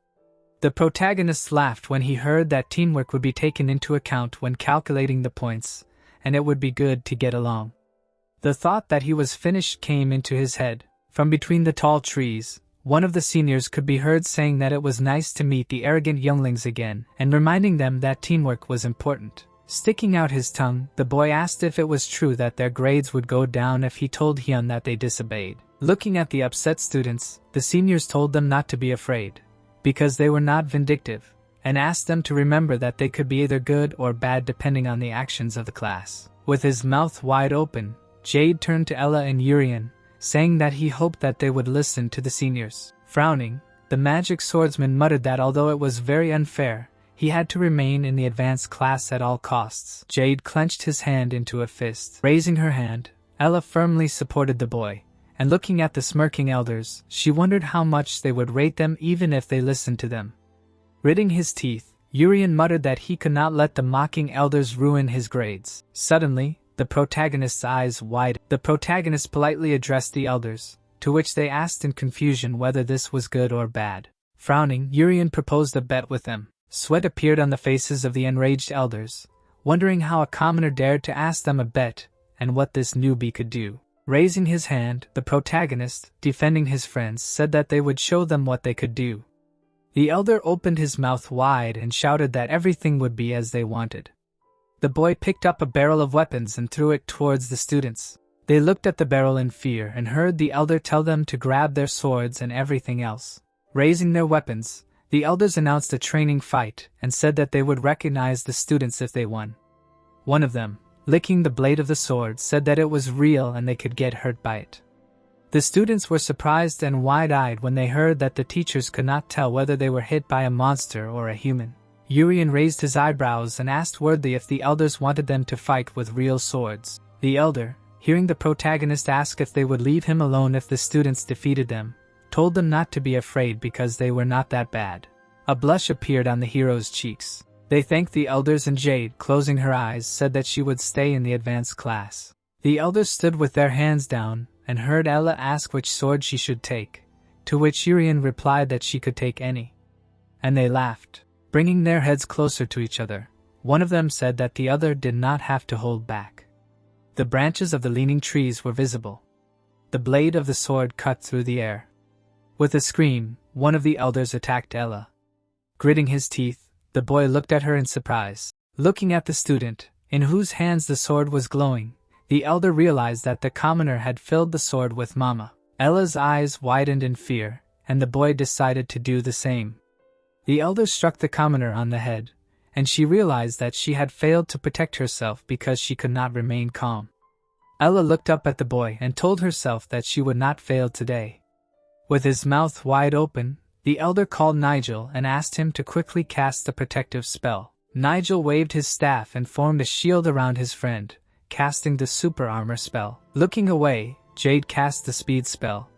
The protagonist laughed when he heard that teamwork would be taken into account when calculating the points, and it would be good to get along. The thought that he was finished came into his head. From between the tall trees, one of the seniors could be heard saying that it was nice to meet the arrogant younglings again, and reminding them that teamwork was important. Sticking out his tongue, the boy asked if it was true that their grades would go down if he told Hyun that they disobeyed. Looking at the upset students, the seniors told them not to be afraid, because they were not vindictive, and asked them to remember that they could be either good or bad depending on the actions of the class. With his mouth wide open, Jade turned to Ella and Urian, saying that he hoped that they would listen to the seniors. Frowning, the magic swordsman muttered that although it was very unfair, he had to remain in the advanced class at all costs. Jade clenched his hand into a fist. Raising her hand, Ella firmly supported the boy, and looking at the smirking elders, she wondered how much they would rate them even if they listened to them. Gritting his teeth, Urian muttered that he could not let the mocking elders ruin his grades. Suddenly, the protagonist's eyes widened. The protagonist politely addressed the elders, to which they asked in confusion whether this was good or bad. Frowning, Urian proposed a bet with them. Sweat appeared on the faces of the enraged elders, wondering how a commoner dared to ask them a bet, and what this newbie could do. Raising his hand, the protagonist, defending his friends, said that they would show them what they could do. The elder opened his mouth wide and shouted that everything would be as they wanted. The boy picked up a barrel of weapons and threw it towards the students. They looked at the barrel in fear and heard the elder tell them to grab their swords and everything else. Raising their weapons, the elders announced a training fight and said that they would recognize the students if they won. One of them, licking the blade of the sword, said that it was real and they could get hurt by it. The students were surprised and wide-eyed when they heard that the teachers could not tell whether they were hit by a monster or a human. Urian raised his eyebrows and asked wordly if the elders wanted them to fight with real swords. The elder, hearing the protagonist ask if they would leave him alone if the students defeated them, told them not to be afraid because they were not that bad. A blush appeared on the hero's cheeks. They thanked the elders and Jade, closing her eyes, said that she would stay in the advanced class. The elders stood with their hands down and heard Ella ask which sword she should take, to which Urian replied that she could take any. And they laughed, bringing their heads closer to each other. One of them said that the other did not have to hold back. The branches of the leaning trees were visible. The blade of the sword cut through the air. With a scream, one of the elders attacked Ella. Gritting his teeth, the boy looked at her in surprise. Looking at the student, in whose hands the sword was glowing, the elder realized that the commoner had filled the sword with Mama. Ella's eyes widened in fear, and the boy decided to do the same. The elder struck the commoner on the head, and she realized that she had failed to protect herself because she could not remain calm. Ella looked up at the boy and told herself that she would not fail today. With his mouth wide open, the elder called Nigel and asked him to quickly cast the protective spell. Nigel waved his staff and formed a shield around his friend, casting the super armor spell. Looking away, Jade cast the speed spell.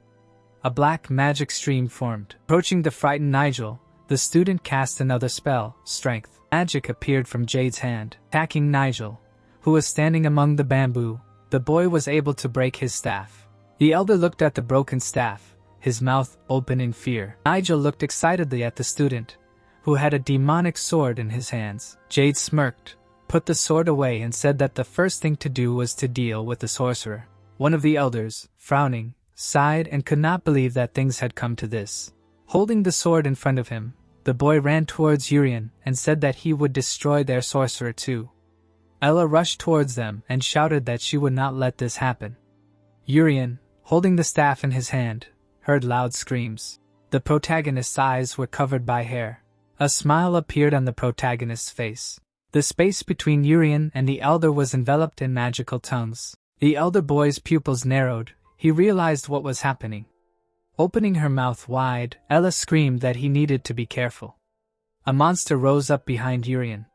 A black magic stream formed. Approaching the frightened Nigel, the student cast another spell, Strength. Magic appeared from Jade's hand, attacking Nigel, who was standing among the bamboo. The boy was able to break his staff. The elder looked at the broken staff, his mouth open in fear. Nigel looked excitedly at the student, who had a demonic sword in his hands. Jade smirked, put the sword away and said that the first thing to do was to deal with the sorcerer. One of the elders, frowning, sighed and could not believe that things had come to this. Holding the sword in front of him, the boy ran towards Urian and said that he would destroy their sorcerer too. Ella rushed towards them and shouted that she would not let this happen. Urian, holding the staff in his hand, heard loud screams. The protagonist's eyes were covered by hair. A smile appeared on the protagonist's face. The space between Urian and the elder was enveloped in magical tongues. The elder boy's pupils narrowed. He realized what was happening. Opening her mouth wide, Ella screamed that he needed to be careful. A monster rose up behind Urian.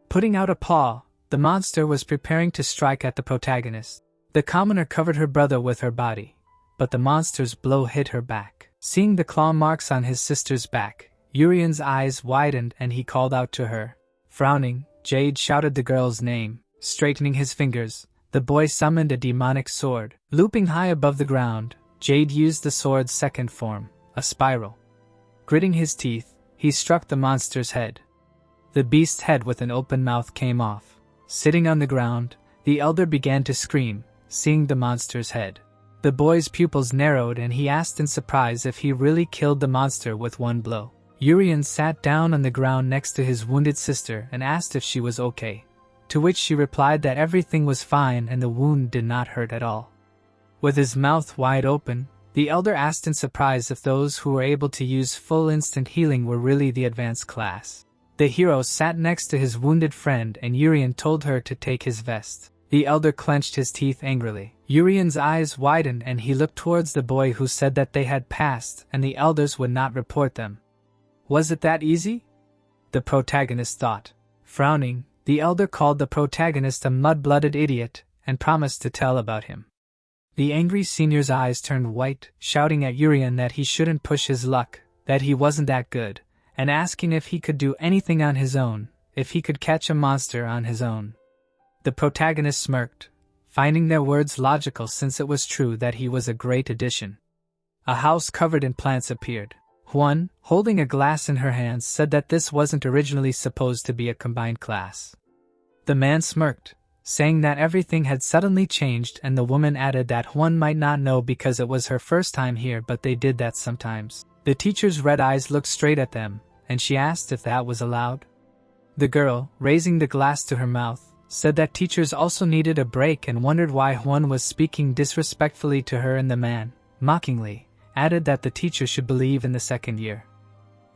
Putting out a paw, the monster was preparing to strike at the protagonist. The commoner covered her brother with her body, but the monster's blow hit her back. Seeing the claw marks on his sister's back, Urian's eyes widened and he called out to her. Frowning, Jade shouted the girl's name. Straightening his fingers, the boy summoned a demonic sword. Looping high above the ground, Jade used the sword's second form, a spiral. Gritting his teeth, he struck the monster's head. The beast's head with an open mouth came off. Sitting on the ground, the elder began to scream, seeing the monster's head. The boy's pupils narrowed and he asked in surprise if he really killed the monster with one blow. Urian sat down on the ground next to his wounded sister and asked if she was okay, to which she replied that everything was fine and the wound did not hurt at all. With his mouth wide open, the elder asked in surprise if those who were able to use full instant healing were really the advanced class. The hero sat next to his wounded friend and Urian told her to take his vest. The elder clenched his teeth angrily. Urian's eyes widened and he looked towards the boy who said that they had passed and the elders would not report them. Was it that easy? The protagonist thought. Frowning, the elder called the protagonist a mud-blooded idiot and promised to tell about him. The angry senior's eyes turned white, shouting at Urian that he shouldn't push his luck, that he wasn't that good, and asking if he could do anything on his own, if he could catch a monster on his own. The protagonist smirked, finding their words logical since it was true that he was a great addition. A house covered in plants appeared. One, holding a glass in her hands, said that this wasn't originally supposed to be a combined class. The man smirked, saying that everything had suddenly changed, and the woman added that one might not know because it was her first time here, but they did that sometimes. The teacher's red eyes looked straight at them, and she asked if that was allowed. The girl, raising the glass to her mouth, said that teachers also needed a break and wondered why Juan was speaking disrespectfully to her, and the man, mockingly, added that the teacher should believe in the second year.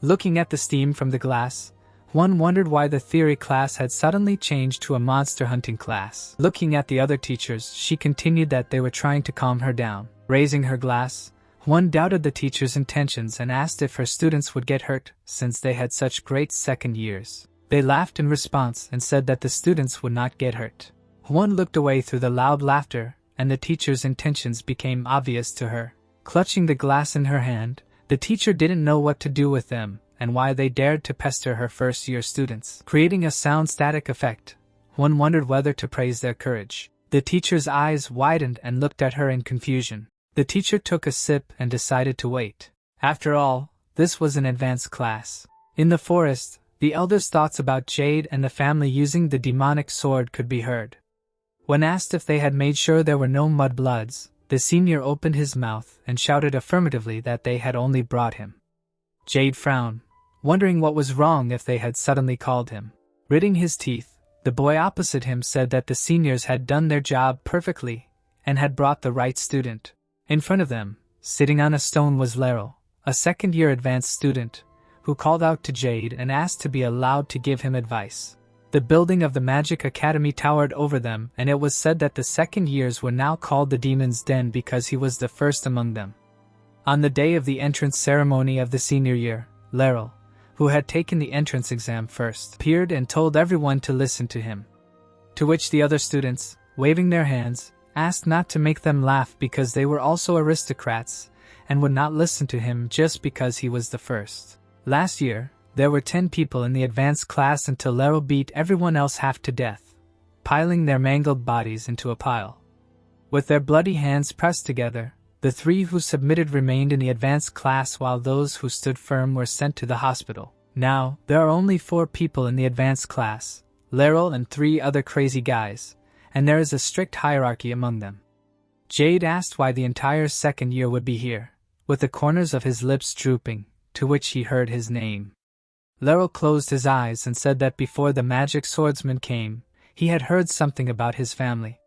Looking at the steam from the glass, Juan wondered why the theory class had suddenly changed to a monster hunting class. Looking at the other teachers, she continued that they were trying to calm her down. Raising her glass, Juan doubted the teacher's intentions and asked if her students would get hurt since they had such great second years. They laughed in response and said that the students would not get hurt. Juan looked away through the loud laughter, and the teacher's intentions became obvious to her. Clutching the glass in her hand, the teacher didn't know what to do with them and why they dared to pester her first-year students. Creating a sound static effect, Juan wondered whether to praise their courage. The teacher's eyes widened and looked at her in confusion. The teacher took a sip and decided to wait. After all, this was an advanced class. In the forest, the elders' thoughts about Jade and the family using the demonic sword could be heard. When asked if they had made sure there were no mudbloods, the senior opened his mouth and shouted affirmatively that they had only brought him. Jade frowned, wondering what was wrong if they had suddenly called him. Gritting his teeth, the boy opposite him said that the seniors had done their job perfectly and had brought the right student. In front of them, sitting on a stone, was Laryl, a second-year advanced student, who called out to Jade and asked to be allowed to give him advice. The building of the Magic Academy towered over them, and it was said that the second years were now called the Demon's Den because he was the first among them. On the day of the entrance ceremony of the senior year, Laryl, who had taken the entrance exam first, appeared and told everyone to listen to him. To which the other students, waving their hands, asked not to make them laugh because they were also aristocrats and would not listen to him just because he was the first. Last year, there were 10 people in the advanced class until Laryl beat everyone else half to death, piling their mangled bodies into a pile. With their bloody hands pressed together, the 3 who submitted remained in the advanced class while those who stood firm were sent to the hospital. Now, there are only 4 people in the advanced class, Laryl and 3 other crazy guys, and there is a strict hierarchy among them. Jade asked why the entire second year would be here, with the corners of his lips drooping, to which he heard his name. Laryl closed his eyes and said that before the magic swordsman came, he had heard something about his family.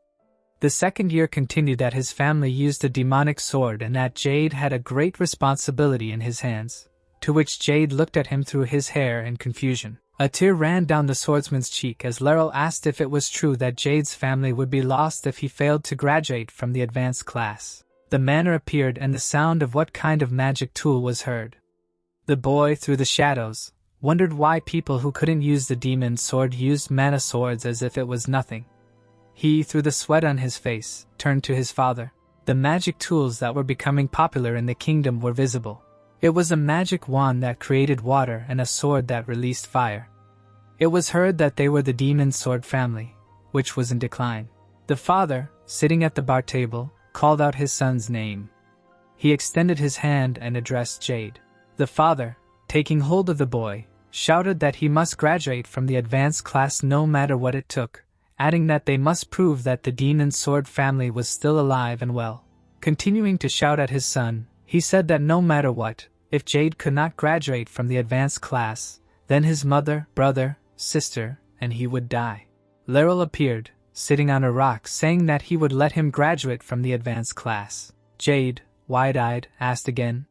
The second year continued that his family used a demonic sword and that Jade had a great responsibility in his hands, to which Jade looked at him through his hair in confusion. A tear ran down the swordsman's cheek as Laryl asked if it was true that Jade's family would be lost if he failed to graduate from the advanced class. The manor appeared and the sound of what kind of magic tool was heard. The boy, through the shadows, wondered why people who couldn't use the demon's sword used mana swords as if it was nothing. He, through the sweat on his face, turned to his father. The magic tools that were becoming popular in the kingdom were visible. It was a magic wand that created water and a sword that released fire. It was heard that they were the demon's sword family, which was in decline. The father, sitting at the bar table, called out his son's name. He extended his hand and addressed Jade. The father, taking hold of the boy, shouted that he must graduate from the advanced class no matter what it took, adding that they must prove that the demon's sword family was still alive and well. Continuing to shout at his son, he said that no matter what, if Jade could not graduate from the advanced class, then his mother, brother, sister, and he would die. Laryl appeared, sitting on a rock, saying that he would let him graduate from the advanced class. Jade, wide-eyed, asked again.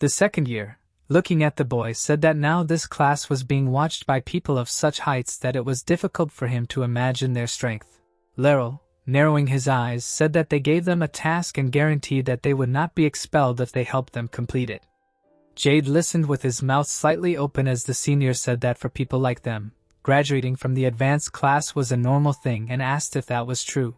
The second year, looking at the boy, said that now this class was being watched by people of such heights that it was difficult for him to imagine their strength. Laryl, narrowing his eyes, said that they gave them a task and guaranteed that they would not be expelled if they helped them complete it. Jade listened with his mouth slightly open as the senior said that for people like them, graduating from the advanced class was a normal thing and asked if that was true.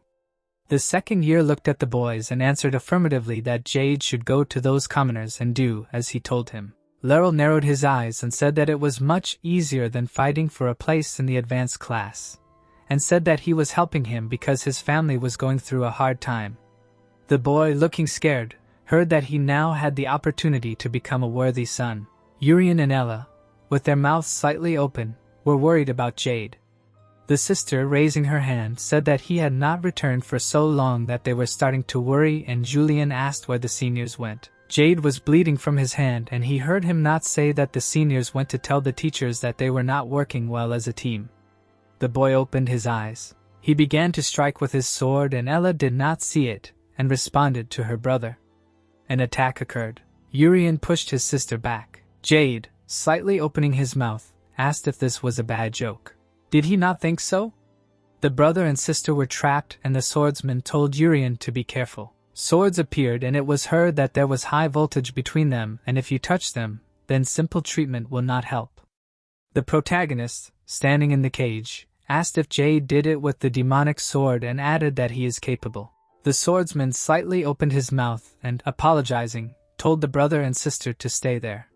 The second year looked at the boys and answered affirmatively that Jade should go to those commoners and do as he told him. Laryl narrowed his eyes and said that it was much easier than fighting for a place in the advanced class, and said that he was helping him because his family was going through a hard time. The boy, looking scared, heard that he now had the opportunity to become a worthy son. Urian and Ella, with their mouths slightly open, were worried about Jade. The sister, raising her hand, said that he had not returned for so long that they were starting to worry, and Julian asked where the seniors went. Jade was bleeding from his hand and he heard him not say that the seniors went to tell the teachers that they were not working well as a team. The boy opened his eyes. He began to strike with his sword and Ella did not see it and responded to her brother. An attack occurred. Urian pushed his sister back. Jade, slightly opening his mouth, asked if this was a bad joke. Did he not think so? The brother and sister were trapped and the swordsman told Urian to be careful. Swords appeared and it was heard that there was high voltage between them and if you touch them, then simple treatment will not help. The protagonist, standing in the cage, asked if Jade did it with the demonic sword and added that he is capable. The swordsman slightly opened his mouth and, apologizing, told the brother and sister to stay there.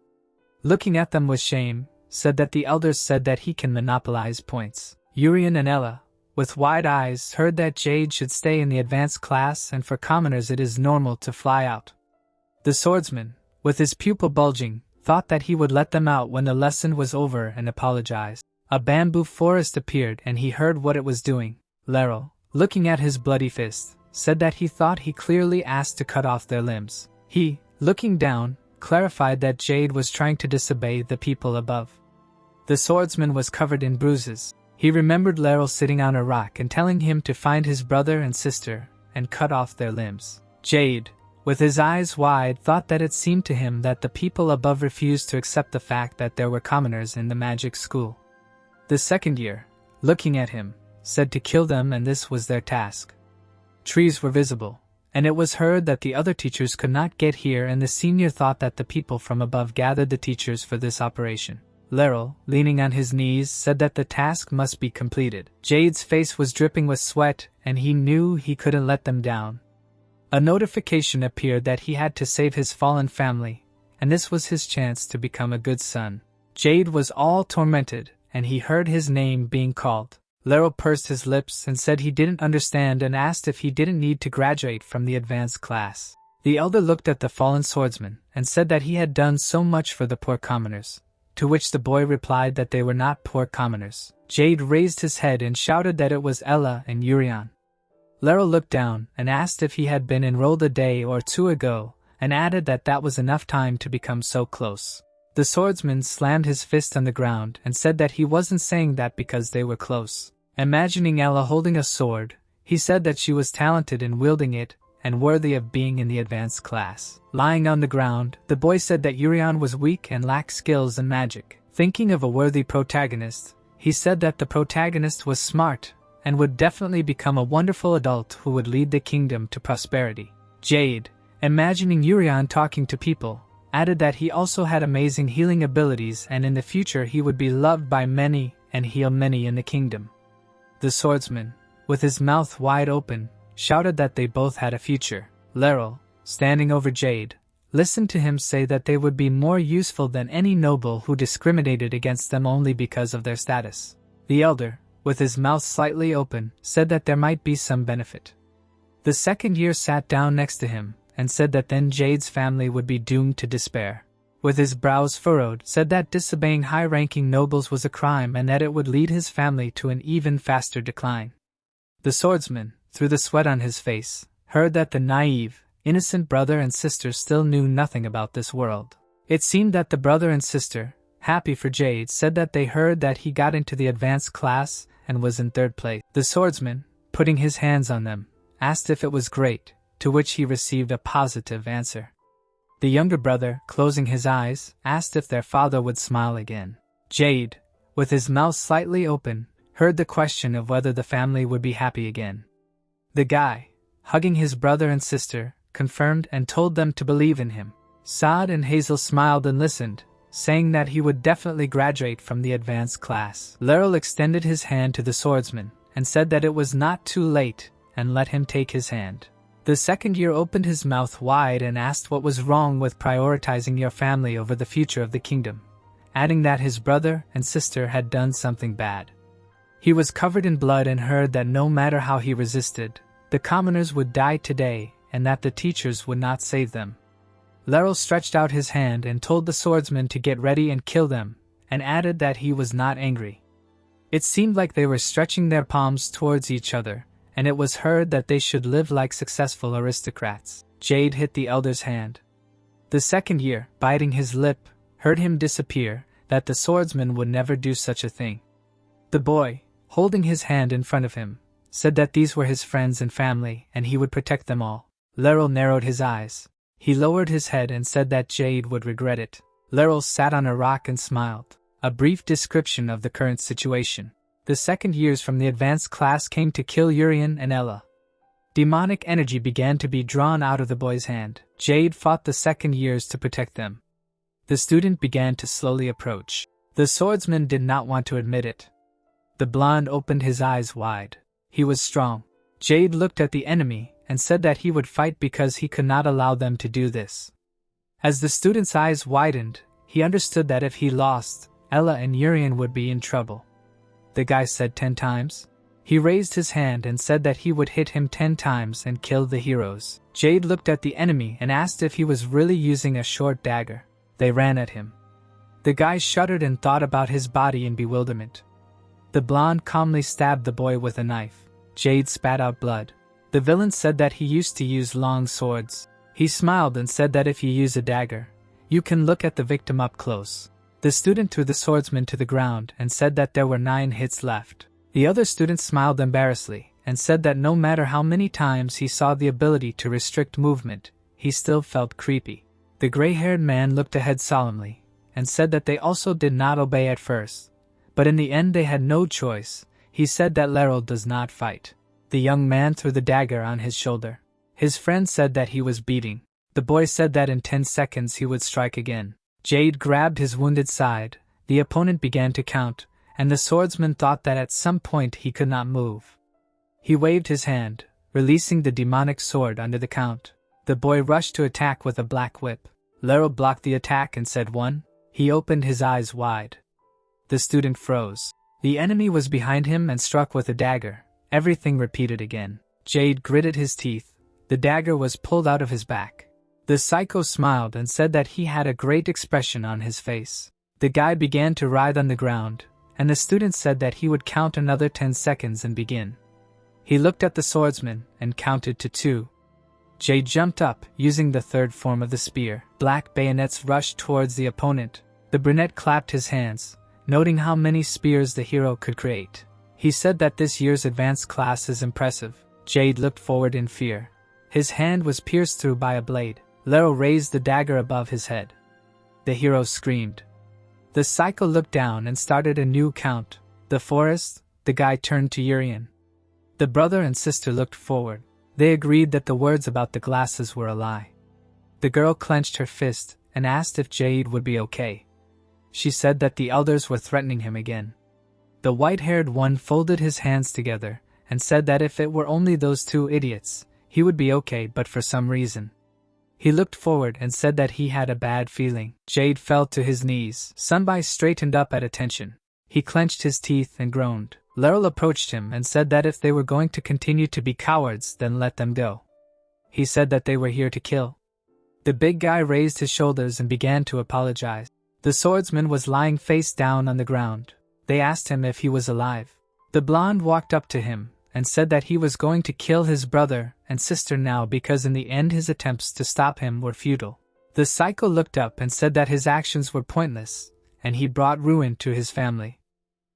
Looking at them with shame, said that the elders said that he can monopolize points. Urian and Ella, with wide eyes, heard that Jade should stay in the advanced class and for commoners it is normal to fly out. The swordsman, with his pupil bulging, thought that he would let them out when the lesson was over and apologized. A bamboo forest appeared and he heard what it was doing. Leril, looking at his bloody fist, said that he thought he clearly asked to cut off their limbs. He, looking down, clarified that Jade was trying to disobey the people above. The swordsman was covered in bruises. He remembered Leril sitting on a rock and telling him to find his brother and sister and cut off their limbs. Jade, with his eyes wide, thought that it seemed to him that the people above refused to accept the fact that there were commoners in the magic school. The second year, looking at him, said to kill them, and this was their task. Trees were visible, and it was heard that the other teachers could not get here, and the senior thought that the people from above gathered the teachers for this operation. Leril, leaning on his knees, said that the task must be completed. Jade's face was dripping with sweat, and he knew he couldn't let them down. A notification appeared that he had to save his fallen family, and this was his chance to become a good son. Jade was all tormented, and he heard his name being called. Leril pursed his lips and said he didn't understand and asked if he didn't need to graduate from the advanced class. The elder looked at the fallen swordsman and said that he had done so much for the poor commoners, to which the boy replied that they were not poor commoners. Jade raised his head and shouted that it was Ella and Urian. Leril looked down and asked if he had been enrolled a day or two ago, and added that that was enough time to become so close. The swordsman slammed his fist on the ground and said that he wasn't saying that because they were close. Imagining Ella holding a sword, he said that she was talented in wielding it and worthy of being in the advanced class. Lying on the ground, the boy said that Urian was weak and lacked skills in magic. Thinking of a worthy protagonist, he said that the protagonist was smart and would definitely become a wonderful adult who would lead the kingdom to prosperity. Jade, imagining Urian talking to people, added that he also had amazing healing abilities and in the future he would be loved by many and heal many in the kingdom. The swordsman, with his mouth wide open, shouted that they both had a future. Leril, standing over Jade, listened to him say that they would be more useful than any noble who discriminated against them only because of their status. The elder, with his mouth slightly open, said that there might be some benefit. The second year sat down next to him and said that then Jade's family would be doomed to despair. With his brows furrowed, said that disobeying high-ranking nobles was a crime and that it would lead his family to an even faster decline. The swordsman, through the sweat on his face, heard that the naive, innocent brother and sister still knew nothing about this world. It seemed that the brother and sister, happy for Jade, said that they heard that he got into the advanced class and was in third place. The swordsman, putting his hands on them, asked if it was great, to which he received a positive answer. The younger brother, closing his eyes, asked if their father would smile again. Jade, with his mouth slightly open, heard the question of whether the family would be happy again. The guy, hugging his brother and sister, confirmed and told them to believe in him. Saad and Hazel smiled and listened, saying that he would definitely graduate from the advanced class. Leril extended his hand to the swordsman and said that it was not too late and let him take his hand. The second year opened his mouth wide and asked what was wrong with prioritizing your family over the future of the kingdom, adding that his brother and sister had done something bad. He was covered in blood and heard that no matter how he resisted, the commoners would die today and that the teachers would not save them. Leril stretched out his hand and told the swordsman to get ready and kill them, and added that he was not angry. It seemed like they were stretching their palms towards each other, and it was heard that they should live like successful aristocrats. Jade hit the elder's hand. The second year, biting his lip, heard him disappear, that the swordsman would never do such a thing. The boy, holding his hand in front of him, said that these were his friends and family and he would protect them all. Leril narrowed his eyes. He lowered his head and said that Jade would regret it. Leril sat on a rock and smiled. A brief description of the current situation. The second years from the advanced class came to kill Urian and Ella. Demonic energy began to be drawn out of the boy's hand. Jade fought the second years to protect them. The student began to slowly approach. The swordsman did not want to admit it. The blonde opened his eyes wide. He was strong. Jade looked at the enemy and said that he would fight because he could not allow them to do this. As the student's eyes widened, he understood that if he lost, Ella and Urian would be in trouble. The guy said 10 times. He raised his hand and said that he would hit him 10 times and kill the heroes. Jade looked at the enemy and asked if he was really using a short dagger. They ran at him. The guy shuddered and thought about his body in bewilderment. The blonde calmly stabbed the boy with a knife. Jade spat out blood. The villain said that he used to use long swords. He smiled and said that if you use a dagger, you can look at the victim up close. The student threw the swordsman to the ground and said that there were 9 hits left. The other student smiled embarrassedly and said that no matter how many times he saw the ability to restrict movement, he still felt creepy. The gray-haired man looked ahead solemnly and said that they also did not obey at first, but in the end they had no choice. He said that Laurel does not fight. The young man threw the dagger on his shoulder. His friend said that he was beating. The boy said that in 10 seconds he would strike again. Jade grabbed his wounded side. The opponent began to count, and the swordsman thought that at some point he could not move. He waved his hand, releasing the demonic sword under the count. The boy rushed to attack with a black whip. Laurel blocked the attack and said 1. He opened his eyes wide. The student froze. The enemy was behind him and struck with a dagger. Everything repeated again. Jade gritted his teeth. The dagger was pulled out of his back. The psycho smiled and said that he had a great expression on his face. The guy began to writhe on the ground, and the student said that he would count another 10 seconds and begin. He looked at the swordsman and counted to 2. Jade jumped up, using the third form of the spear. Black bayonets rushed towards the opponent. The brunette clapped his hands, noting how many spears the hero could create. He said that this year's advanced class is impressive. Jade looked forward in fear. His hand was pierced through by a blade. Laurel raised the dagger above his head. The hero screamed. The psycho looked down and started a new count. The forest. The guy turned to Urian. The brother and sister looked forward. They agreed that the words about the glasses were a lie. The girl clenched her fist and asked if Jade would be okay. She said that the elders were threatening him again. The white-haired one folded his hands together and said that if it were only those 2 idiots, he would be okay, but for some reason. He looked forward and said that he had a bad feeling. Jade fell to his knees. Sunbai straightened up at attention. He clenched his teeth and groaned. Laurel approached him and said that if they were going to continue to be cowards, then let them go. He said that they were here to kill. The big guy raised his shoulders and began to apologize. The swordsman was lying face down on the ground. They asked him if he was alive. The blonde walked up to him and said that he was going to kill his brother and sister now because in the end his attempts to stop him were futile. The psycho looked up and said that his actions were pointless, and he brought ruin to his family.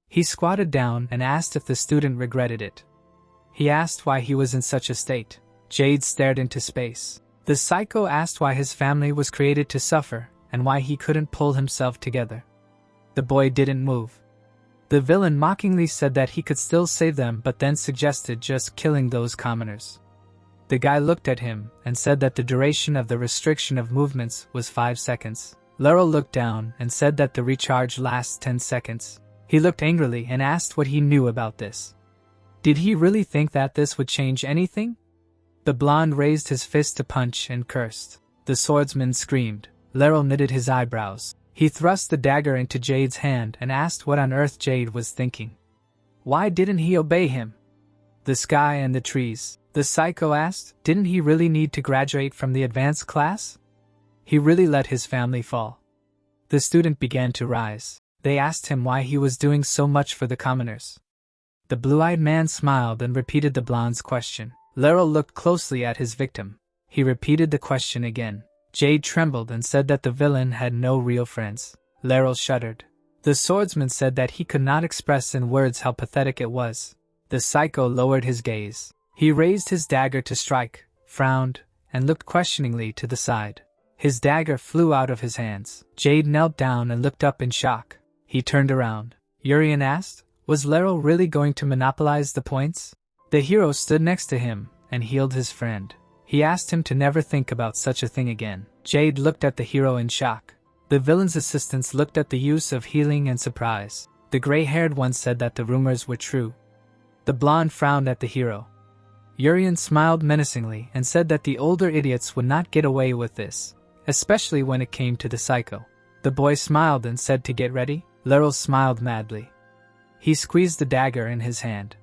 He squatted down and asked if the student regretted it. He asked why he was in such a state. Jade stared into space. The psycho asked why his family was created to suffer and why he couldn't pull himself together. The boy didn't move. The villain mockingly said that he could still save them, but then suggested just killing those commoners. The guy looked at him and said that the duration of the restriction of movements was 5 seconds. Laurel looked down and said that the recharge lasts 10 seconds. He looked angrily and asked what he knew about this. Did he really think that this would change anything? The blonde raised his fist to punch and cursed. The swordsman screamed. Laurel knitted his eyebrows. He thrust the dagger into Jade's hand and asked what on earth Jade was thinking. Why didn't he obey him? The sky and the trees. The psycho asked, didn't he really need to graduate from the advanced class? He really let his family fall. The student began to rise. They asked him why he was doing so much for the commoners. The blue-eyed man smiled and repeated the blonde's question. Laurel looked closely at his victim. He repeated the question again. Jade trembled and said that the villain had no real friends. Laurel shuddered. The swordsman said that he could not express in words how pathetic it was. The psycho lowered his gaze. He raised his dagger to strike, frowned, and looked questioningly to the side. His dagger flew out of his hands. Jade knelt down and looked up in shock. He turned around. Urian asked, was Laurel really going to monopolize the points? The hero stood next to him and healed his friend. He asked him to never think about such a thing again. Jade looked at the hero in shock. The villain's assistants looked at the use of healing in surprise. The gray-haired one said that the rumors were true. The blonde frowned at the hero. Urian smiled menacingly and said that the older idiots would not get away with this, especially when it came to the psycho. The boy smiled and said to get ready. Laurel smiled madly. He squeezed the dagger in his hand.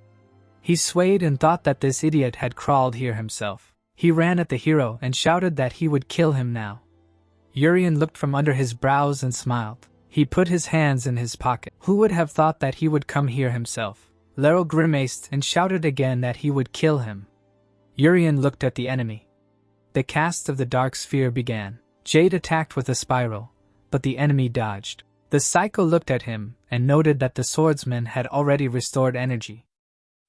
He swayed and thought that this idiot had crawled here himself. He ran at the hero and shouted that he would kill him now. Urian looked from under his brows and smiled. He put his hands in his pocket. Who would have thought that he would come here himself? Lero grimaced and shouted again that he would kill him. Urian looked at the enemy. The cast of the dark sphere began. Jade attacked with a spiral, but the enemy dodged. The psycho looked at him and noted that the swordsman had already restored energy.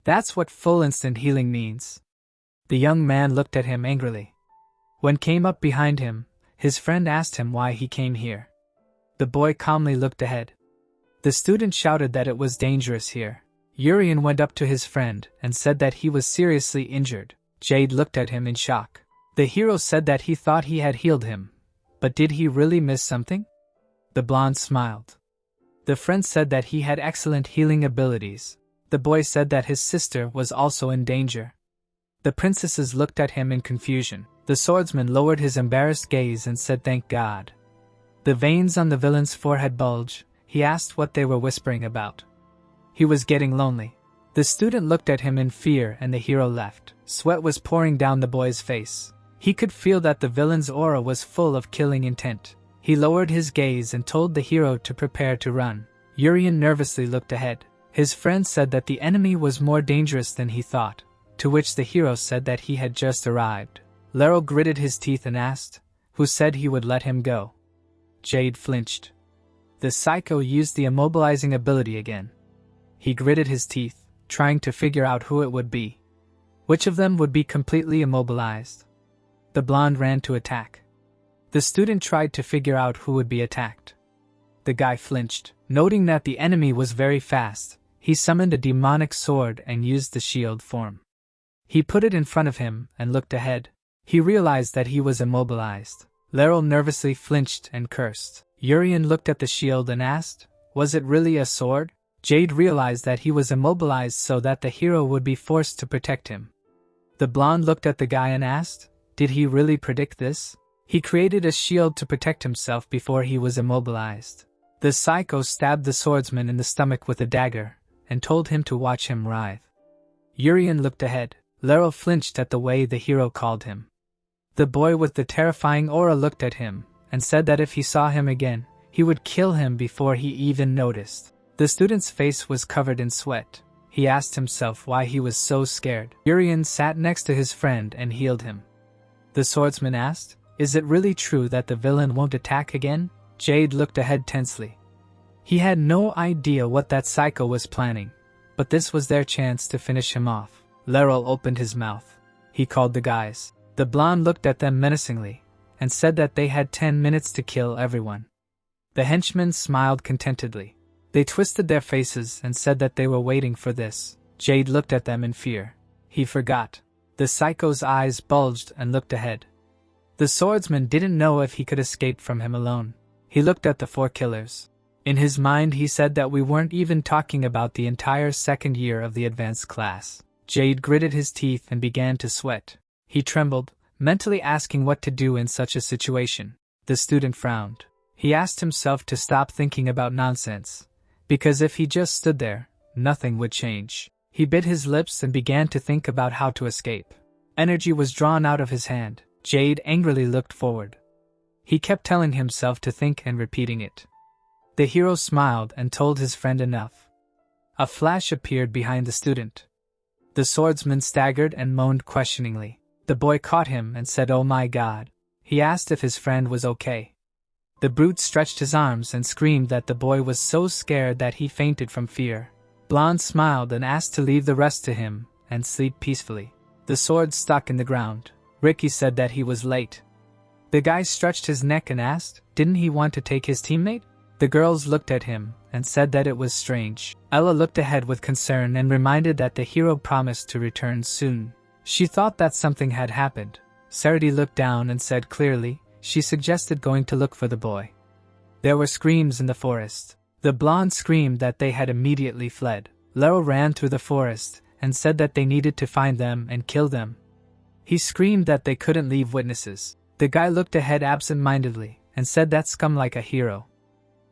That's what full instant healing means. The young man looked at him angrily. When came up behind him, his friend asked him why he came here. The boy calmly looked ahead. The student shouted that it was dangerous here. Urian went up to his friend and said that he was seriously injured. Jade looked at him in shock. The hero said that he thought he had healed him, but did he really miss something? The blonde smiled. The friend said that he had excellent healing abilities. The boy said that his sister was also in danger. The princesses looked at him in confusion. The swordsman lowered his embarrassed gaze and said thank God. The veins on the villain's forehead bulged. He asked what they were whispering about. He was getting lonely. The student looked at him in fear and the hero left. Sweat was pouring down the boy's face. He could feel that the villain's aura was full of killing intent. He lowered his gaze and told the hero to prepare to run. Urian nervously looked ahead. His friend said that the enemy was more dangerous than he thought, to which the hero said that he had just arrived. Lero gritted his teeth and asked, who said he would let him go? Jade flinched. The psycho used the immobilizing ability again. He gritted his teeth, trying to figure out who it would be. Which of them would be completely immobilized? The blonde ran to attack. The student tried to figure out who would be attacked. The guy flinched. Noting that the enemy was very fast, he summoned a demonic sword and used the shield form. He put it in front of him and looked ahead. He realized that he was immobilized. Lero nervously flinched and cursed. Urian looked at the shield and asked, was it really a sword? Jade realized that he was immobilized so that the hero would be forced to protect him. The blonde looked at the guy and asked, did he really predict this? He created a shield to protect himself before he was immobilized. The psycho stabbed the swordsman in the stomach with a dagger and told him to watch him writhe. Urian looked ahead. Lero flinched at the way the hero called him. The boy with the terrifying aura looked at him and said that if he saw him again, he would kill him before he even noticed. The student's face was covered in sweat. He asked himself why he was so scared. Urian sat next to his friend and healed him. The swordsman asked, is it really true that the villain won't attack again? Jade looked ahead tensely. He had no idea what that psycho was planning, but this was their chance to finish him off. Lero opened his mouth. He called the guys. The blonde looked at them menacingly and said that they had 10 minutes to kill everyone. The henchmen smiled contentedly. They twisted their faces and said that they were waiting for this. Jade looked at them in fear. He forgot. The psycho's eyes bulged and looked ahead. The swordsman didn't know if he could escape from him alone. He looked at the 4 killers. In his mind he said that we weren't even talking about the entire second year of the advanced class. Jade gritted his teeth and began to sweat. He trembled, mentally asking what to do in such a situation. The student frowned. He asked himself to stop thinking about nonsense, because if he just stood there, nothing would change. He bit his lips and began to think about how to escape. Energy was drawn out of his hand. Jade angrily looked forward. He kept telling himself to think and repeating it. The hero smiled and told his friend enough. A flash appeared behind the student. The swordsman staggered and moaned questioningly. The boy caught him and said, "Oh my God." He asked if his friend was okay. The brute stretched his arms and screamed that the boy was so scared that he fainted from fear. Blonde smiled and asked to leave the rest to him and sleep peacefully. The sword stuck in the ground. Ricky said that he was late. The guy stretched his neck and asked, didn't he want to take his teammate? The girls looked at him and said that it was strange. Ella looked ahead with concern and reminded that the hero promised to return soon. She thought that something had happened. Saradi looked down and said clearly, she suggested going to look for the boy. There were screams in the forest. The blonde screamed that they had immediately fled. Lero ran through the forest and said that they needed to find them and kill them. He screamed that they couldn't leave witnesses. The guy looked ahead absent-mindedly and said that scum like a hero.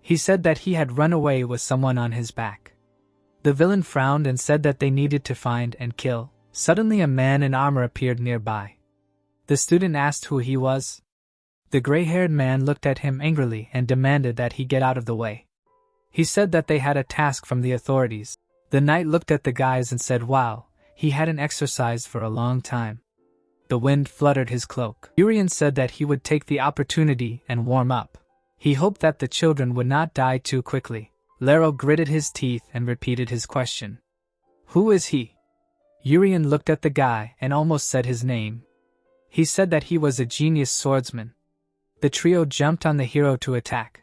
He said that he had run away with someone on his back. The villain frowned and said that they needed to find and kill. Suddenly a man in armor appeared nearby. The student asked who he was. The gray-haired man looked at him angrily and demanded that he get out of the way. He said that they had a task from the authorities. The knight looked at the guys and said wow, he hadn't exercised for a long time. The wind fluttered his cloak. Urian said that he would take the opportunity and warm up. He hoped that the children would not die too quickly. Lero gritted his teeth and repeated his question. Who is he? Urian looked at the guy and almost said his name. He said that he was a genius swordsman. The trio jumped on the hero to attack.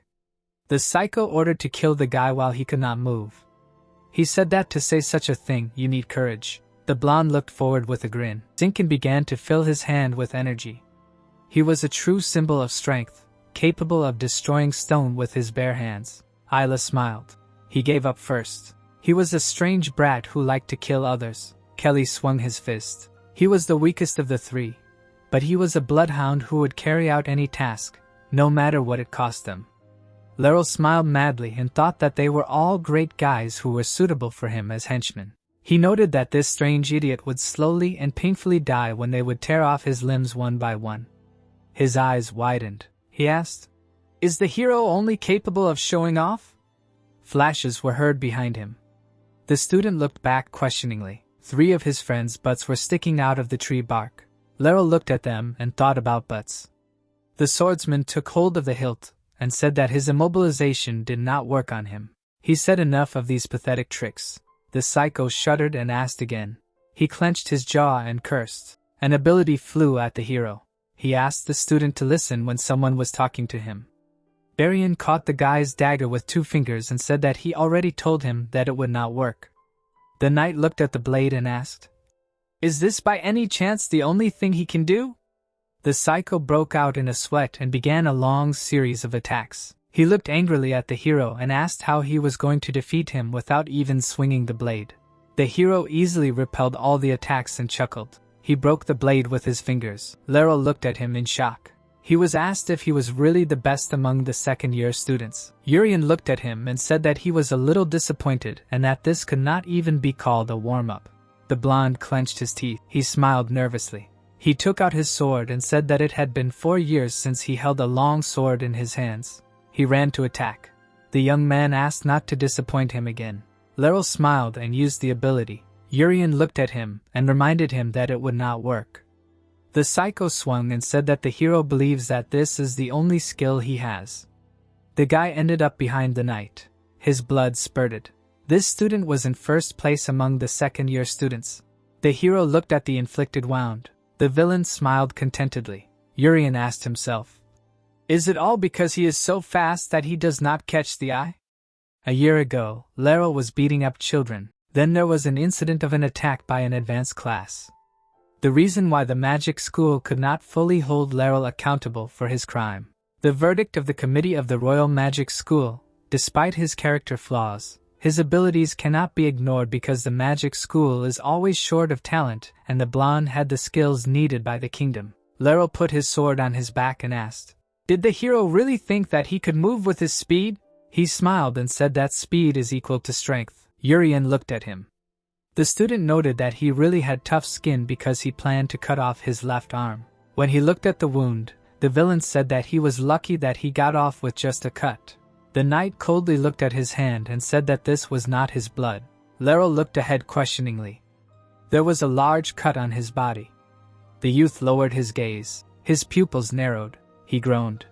The psycho ordered to kill the guy while he could not move. He said that to say such a thing, you need courage. The blonde looked forward with a grin. Zinkin began to fill his hand with energy. He was a true symbol of strength, capable of destroying stone with his bare hands. Isla smiled. He gave up first. He was a strange brat who liked to kill others. Kelly swung his fist. He was the weakest of the three, but he was a bloodhound who would carry out any task, no matter what it cost them. Laryl smiled madly and thought that they were all great guys who were suitable for him as henchmen. He noted that this strange idiot would slowly and painfully die when they would tear off his limbs one by one. His eyes widened. He asked, "Is the hero only capable of showing off?" Flashes were heard behind him. The student looked back questioningly. 3 of his friends' butts were sticking out of the tree bark. Laryl looked at them and thought about butts. The swordsman took hold of the hilt and said that his immobilization did not work on him. He said enough of these pathetic tricks. The psycho shuddered and asked again. He clenched his jaw and cursed. An ability flew at the hero. He asked the student to listen when someone was talking to him. Barian caught the guy's dagger with 2 fingers and said that he already told him that it would not work. The knight looked at the blade and asked, "Is this by any chance the only thing he can do?" The psycho broke out in a sweat and began a long series of attacks. He looked angrily at the hero and asked how he was going to defeat him without even swinging the blade. The hero easily repelled all the attacks and chuckled. He broke the blade with his fingers. Laryl looked at him in shock. He was asked if he was really the best among the second-year students. Urian looked at him and said that he was a little disappointed and that this could not even be called a warm-up. The blonde clenched his teeth. He smiled nervously. He took out his sword and said that it had been 4 years since he held a long sword in his hands. He ran to attack. The young man asked not to disappoint him again. Laryl smiled and used the ability. Urian looked at him and reminded him that it would not work. The psycho swung and said that the hero believes that this is the only skill he has. The guy ended up behind the knight. His blood spurted. This student was in first place among the second-year students. The hero looked at the inflicted wound. The villain smiled contentedly. Urian asked himself, "Is it all because he is so fast that he does not catch the eye?" A year ago, Laryl was beating up children. Then there was an incident of an attack by an advanced class. The reason why the magic school could not fully hold Laryl accountable for his crime. The verdict of the committee of the Royal Magic School, despite his character flaws, his abilities cannot be ignored because the magic school is always short of talent and the blonde had the skills needed by the kingdom. Laryl put his sword on his back and asked, "Did the hero really think that he could move with his speed?" He smiled and said that speed is equal to strength. Urian looked at him. The student noted that he really had tough skin because he planned to cut off his left arm. When he looked at the wound, the villain said that he was lucky that he got off with just a cut. The knight coldly looked at his hand and said that this was not his blood. Laryl looked ahead questioningly. There was a large cut on his body. The youth lowered his gaze. His pupils narrowed. He groaned.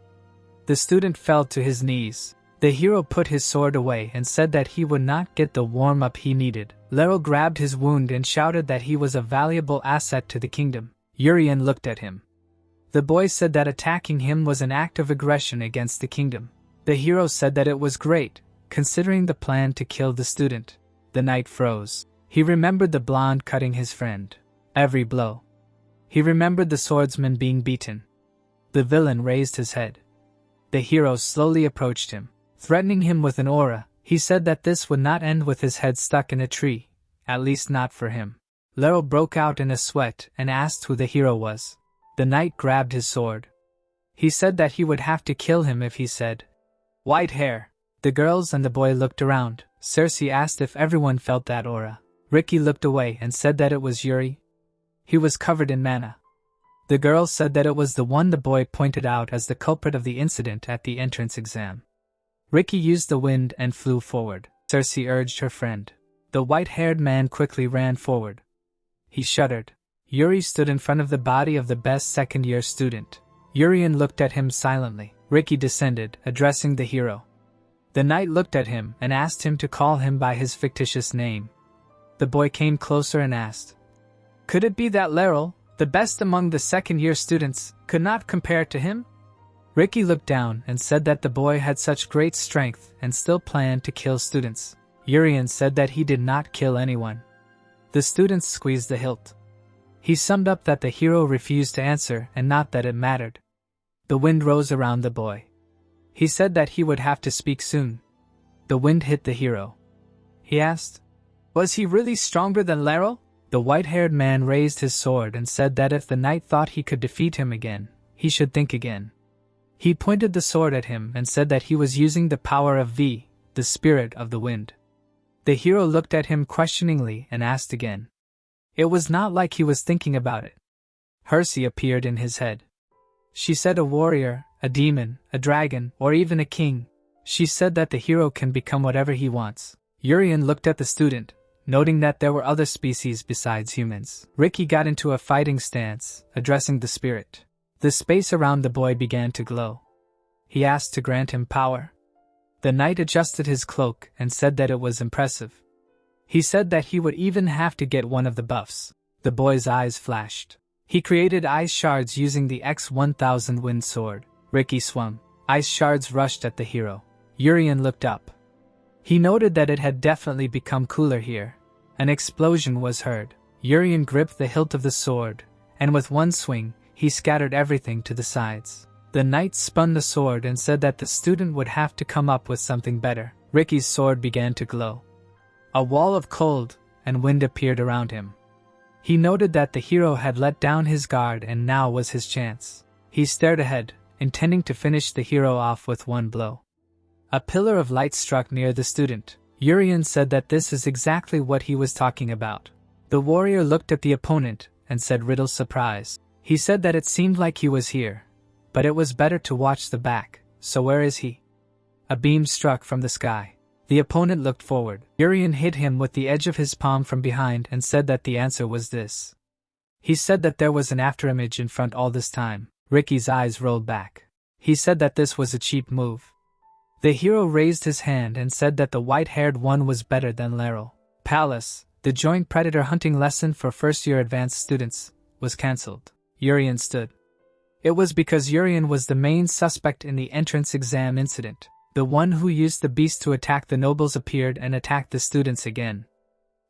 The student fell to his knees. The hero put his sword away and said that he would not get the warm-up he needed. Laryl grabbed his wound and shouted that he was a valuable asset to the kingdom. Urian looked at him. The boy said that attacking him was an act of aggression against the kingdom. The hero said that it was great, considering the plan to kill the student. The knight froze. He remembered the blonde cutting his friend. Every blow. He remembered the swordsman being beaten. The villain raised his head. The hero slowly approached him. Threatening him with an aura, he said that this would not end with his head stuck in a tree, at least not for him. Laryl broke out in a sweat and asked who the hero was. The knight grabbed his sword. He said that he would have to kill him if he said, "White hair." The girls and the boy looked around. Cersei asked if everyone felt that aura. Ricky looked away and said that it was Yuri. He was covered in mana. The girls said that it was the one the boy pointed out as the culprit of the incident at the entrance exam. Ricky used the wind and flew forward. Cersei urged her friend. The white-haired man quickly ran forward. He shuddered. Yuri stood in front of the body of the best second-year student. Urian looked at him silently. Ricky descended, addressing the hero. The knight looked at him and asked him to call him by his fictitious name. The boy came closer and asked, "Could it be that Laeral, the best among the second-year students, could not compare to him?" Ricky looked down and said that the boy had such great strength and still planned to kill students. Urian said that he did not kill anyone. The students squeezed the hilt. He summed up that the hero refused to answer and not that it mattered. The wind rose around the boy. He said that he would have to speak soon. The wind hit the hero. He asked, "Was he really stronger than Laeral?" The white-haired man raised his sword and said that if the knight thought he could defeat him again, he should think again. He pointed the sword at him and said that he was using the power of V, the spirit of the wind. The hero looked at him questioningly and asked again. It was not like he was thinking about it. Hersey appeared in his head. She said a warrior, a demon, a dragon, or even a king. She said that the hero can become whatever he wants. Urian looked at the student, noting that there were other species besides humans. Ricky got into a fighting stance, addressing the spirit. The space around the boy began to glow. He asked to grant him power. The knight adjusted his cloak and said that it was impressive. He said that he would even have to get one of the buffs. The boy's eyes flashed. He created ice shards using the X-1000 wind sword. Ricky swung. Ice shards rushed at the hero. Urian looked up. He noted that it had definitely become cooler here. An explosion was heard. Urian gripped the hilt of the sword, and with one swing, he scattered everything to the sides. The knight spun the sword and said that the student would have to come up with something better. Ricky's sword began to glow. A wall of cold and wind appeared around him. He noted that the hero had let down his guard and now was his chance. He stared ahead, intending to finish the hero off with one blow. A pillar of light struck near the student. Urian said that this is exactly what he was talking about. The warrior looked at the opponent and said riddle surprise. He said that it seemed like he was here, but it was better to watch the back, so where is he? A beam struck from the sky. The opponent looked forward. Urian hit him with the edge of his palm from behind and said that the answer was this. He said that there was an afterimage in front all this time. Ricky's eyes rolled back. He said that this was a cheap move. The hero raised his hand and said that the white-haired one was better than Laeral. Palace, the joint predator hunting lesson for first-year advanced students, was cancelled. Urian stood. It was because Urian was the main suspect in the entrance exam incident. The one who used the beast to attack the nobles appeared and attacked the students again.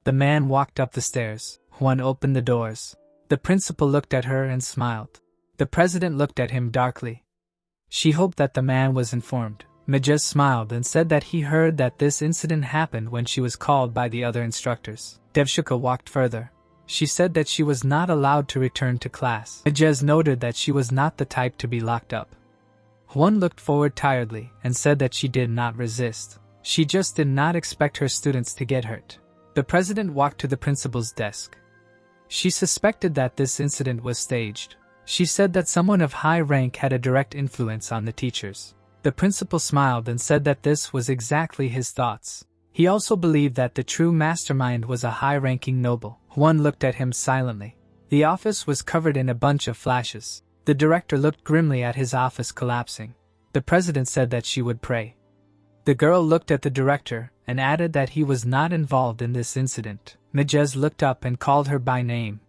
The man walked up the stairs. One opened the doors. The principal looked at her and smiled. The president looked at him darkly. She hoped that the man was informed. Majes smiled and said that he heard that this incident happened when she was called by the other instructors. Devshika walked further. She said that she was not allowed to return to class. Majes noted that she was not the type to be locked up. One looked forward tiredly and said that she did not resist. She just did not expect her students to get hurt. The president walked to the principal's desk. She suspected that this incident was staged. She said that someone of high rank had a direct influence on the teachers. The principal smiled and said that this was exactly his thoughts. He also believed that the true mastermind was a high-ranking noble. One looked at him silently. The office was covered in a bunch of flashes. The director looked grimly at his office collapsing. The president said that she would pray. The girl looked at the director and added that he was not involved in this incident. Majes looked up and called her by name.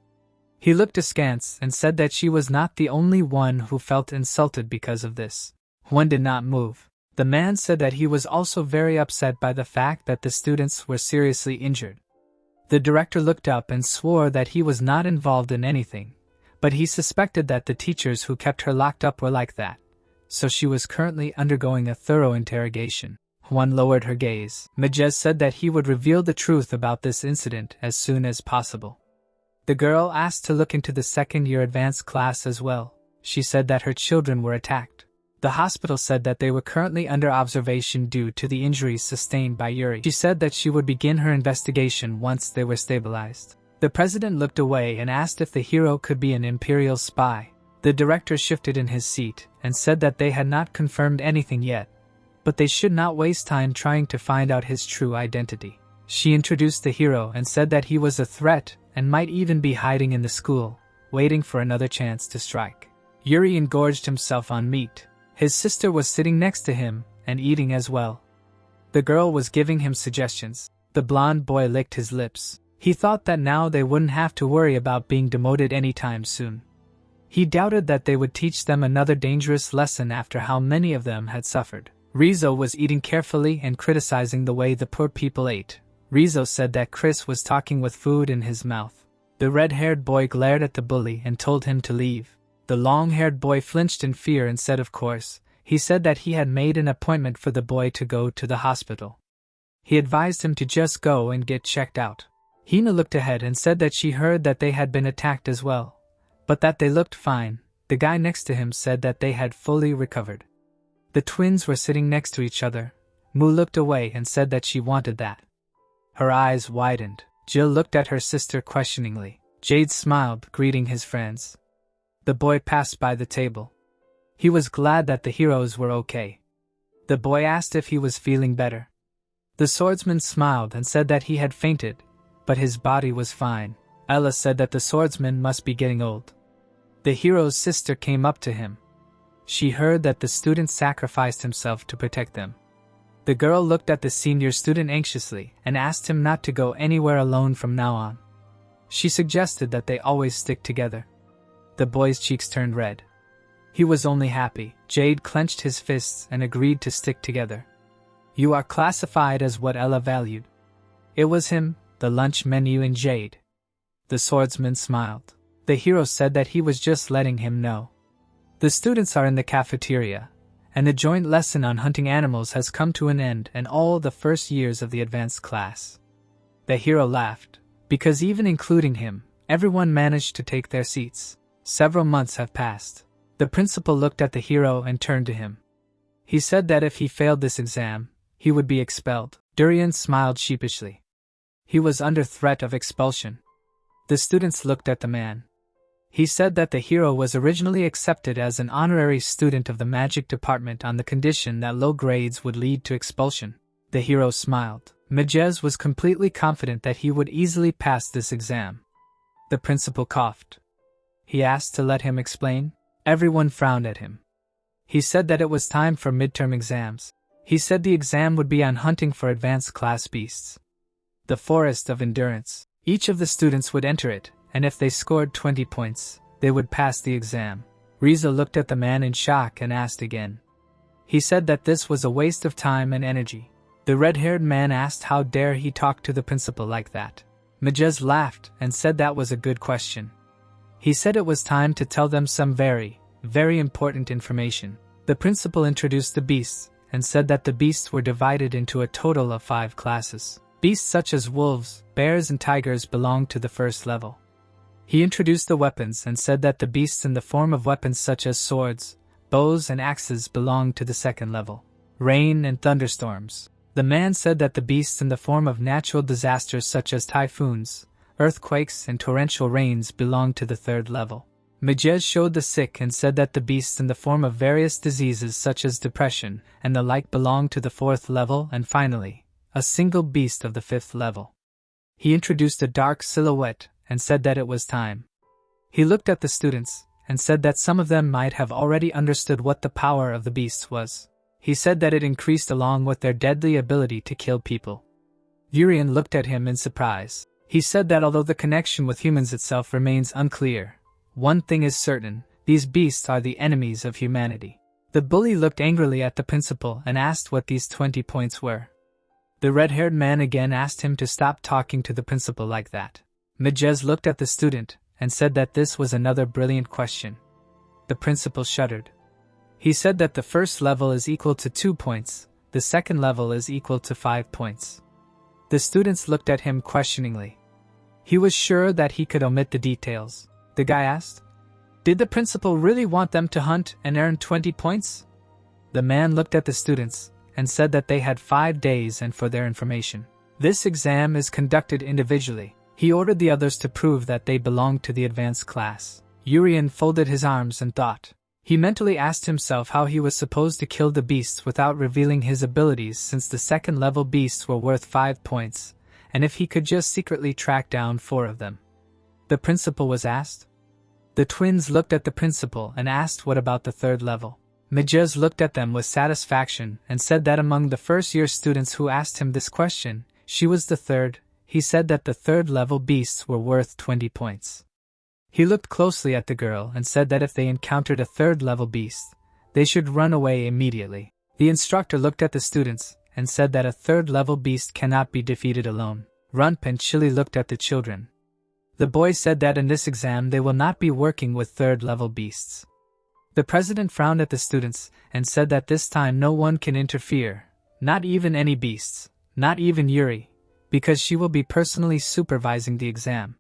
He looked askance and said that she was not the only one who felt insulted because of this. One did not move. The man said that he was also very upset by the fact that the students were seriously injured. The director looked up and swore that he was not involved in anything, but he suspected that the teachers who kept her locked up were like that, so she was currently undergoing a thorough interrogation. One lowered her gaze. Majes said that he would reveal the truth about this incident as soon as possible. The girl asked to look into the second-year advanced class as well. She said that her children were attacked. The hospital said that they were currently under observation due to the injuries sustained by Yuri. She said that she would begin her investigation once they were stabilized. The president looked away and asked if the hero could be an imperial spy. The director shifted in his seat and said that they had not confirmed anything yet, but they should not waste time trying to find out his true identity. She introduced the hero and said that he was a threat and might even be hiding in the school, waiting for another chance to strike. Yuri engorged himself on meat. His sister was sitting next to him and eating as well. The girl was giving him suggestions. The blonde boy licked his lips. He thought that now they wouldn't have to worry about being demoted anytime soon. He doubted that they would teach them another dangerous lesson after how many of them had suffered. Rizzo was eating carefully and criticizing the way the poor people ate. Rizzo said that Chris was talking with food in his mouth. The red-haired boy glared at the bully and told him to leave. The long-haired boy flinched in fear and said of course. He said that he had made an appointment for the boy to go to the hospital. He advised him to just go and get checked out. Hina looked ahead and said that she heard that they had been attacked as well, but that they looked fine. The guy next to him said that they had fully recovered. The twins were sitting next to each other. Mu looked away and said that she wanted that. Her eyes widened. Jill looked at her sister questioningly. Jade smiled, greeting his friends. The boy passed by the table. He was glad that the heroes were okay. The boy asked if he was feeling better. The swordsman smiled and said that he had fainted, but his body was fine. Ella said that the swordsman must be getting old. The hero's sister came up to him. She heard that the student sacrificed himself to protect them. The girl looked at the senior student anxiously and asked him not to go anywhere alone from now on. She suggested that they always stick together. The boy's cheeks turned red. He was only happy. Jade clenched his fists and agreed to stick together. You are classified as what Ella valued. It was him, the lunch menu, and Jade. The swordsman smiled. The hero said that he was just letting him know. The students are in the cafeteria, and the joint lesson on hunting animals has come to an end and all the first years of the advanced class. The hero laughed, because even including him, everyone managed to take their seats. Several months have passed. The principal looked at the hero and turned to him. He said that if he failed this exam, he would be expelled. Durian smiled sheepishly. He was under threat of expulsion. The students looked at the man. He said that the hero was originally accepted as an honorary student of the magic department on the condition that low grades would lead to expulsion. The hero smiled. Majez was completely confident that he would easily pass this exam. The principal coughed. He asked to let him explain. Everyone frowned at him. He said that it was time for midterm exams. He said the exam would be on hunting for advanced class beasts. The Forest of Endurance. Each of the students would enter it, and if they scored 20 points, they would pass the exam. Riza looked at the man in shock and asked again. He said that this was a waste of time and energy. The red-haired man asked how dare he talk to the principal like that. Majez laughed and said that was a good question. He said it was time to tell them some very, very important information. The principal introduced the beasts and said that the beasts were divided into a total of 5 classes. Beasts such as wolves, bears and tigers belonged to the first level. He introduced the weapons and said that the beasts in the form of weapons such as swords, bows and axes belonged to the second level. Rain and thunderstorms. The man said that the beasts in the form of natural disasters such as typhoons, earthquakes and torrential rains belonged to the third level. Majez showed the sick and said that the beasts in the form of various diseases such as depression and the like belonged to the 4th level, and finally, a single beast of the 5th level. He introduced a dark silhouette and said that it was time. He looked at the students and said that some of them might have already understood what the power of the beasts was. He said that it increased along with their deadly ability to kill people. Urian looked at him in surprise. He said that although the connection with humans itself remains unclear, one thing is certain, these beasts are the enemies of humanity. The bully looked angrily at the principal and asked what these 20 points were. The red-haired man again asked him to stop talking to the principal like that. Majez looked at the student and said that this was another brilliant question. The principal shuddered. He said that the first level is equal to 2 points, the second level is equal to 5 points. The students looked at him questioningly. He was sure that he could omit the details. The guy asked, "Did the principal really want them to hunt and earn 20 points?" The man looked at the students and said that they had 5 days and for their information. This exam is conducted individually. He ordered the others to prove that they belonged to the advanced class. Urian folded his arms and thought. He mentally asked himself how he was supposed to kill the beasts without revealing his abilities, since the second-level beasts were worth 5 points, and if he could just secretly track down 4 of them. The principal was asked. The twins looked at the principal and asked what about the 3rd level. Majez looked at them with satisfaction and said that among the first-year students who asked him this question, she was the 3rd. He said that the 3rd-level beasts were worth 20 points. He looked closely at the girl and said that if they encountered a 3rd-level beast, they should run away immediately. The instructor looked at the students and said that a 3rd-level beast cannot be defeated alone. Rump and Chili looked at the children. The boy said that in this exam they will not be working with 3rd-level beasts. The president frowned at the students and said that this time no one can interfere, not even any beasts, not even Yuri, because she will be personally supervising the exam.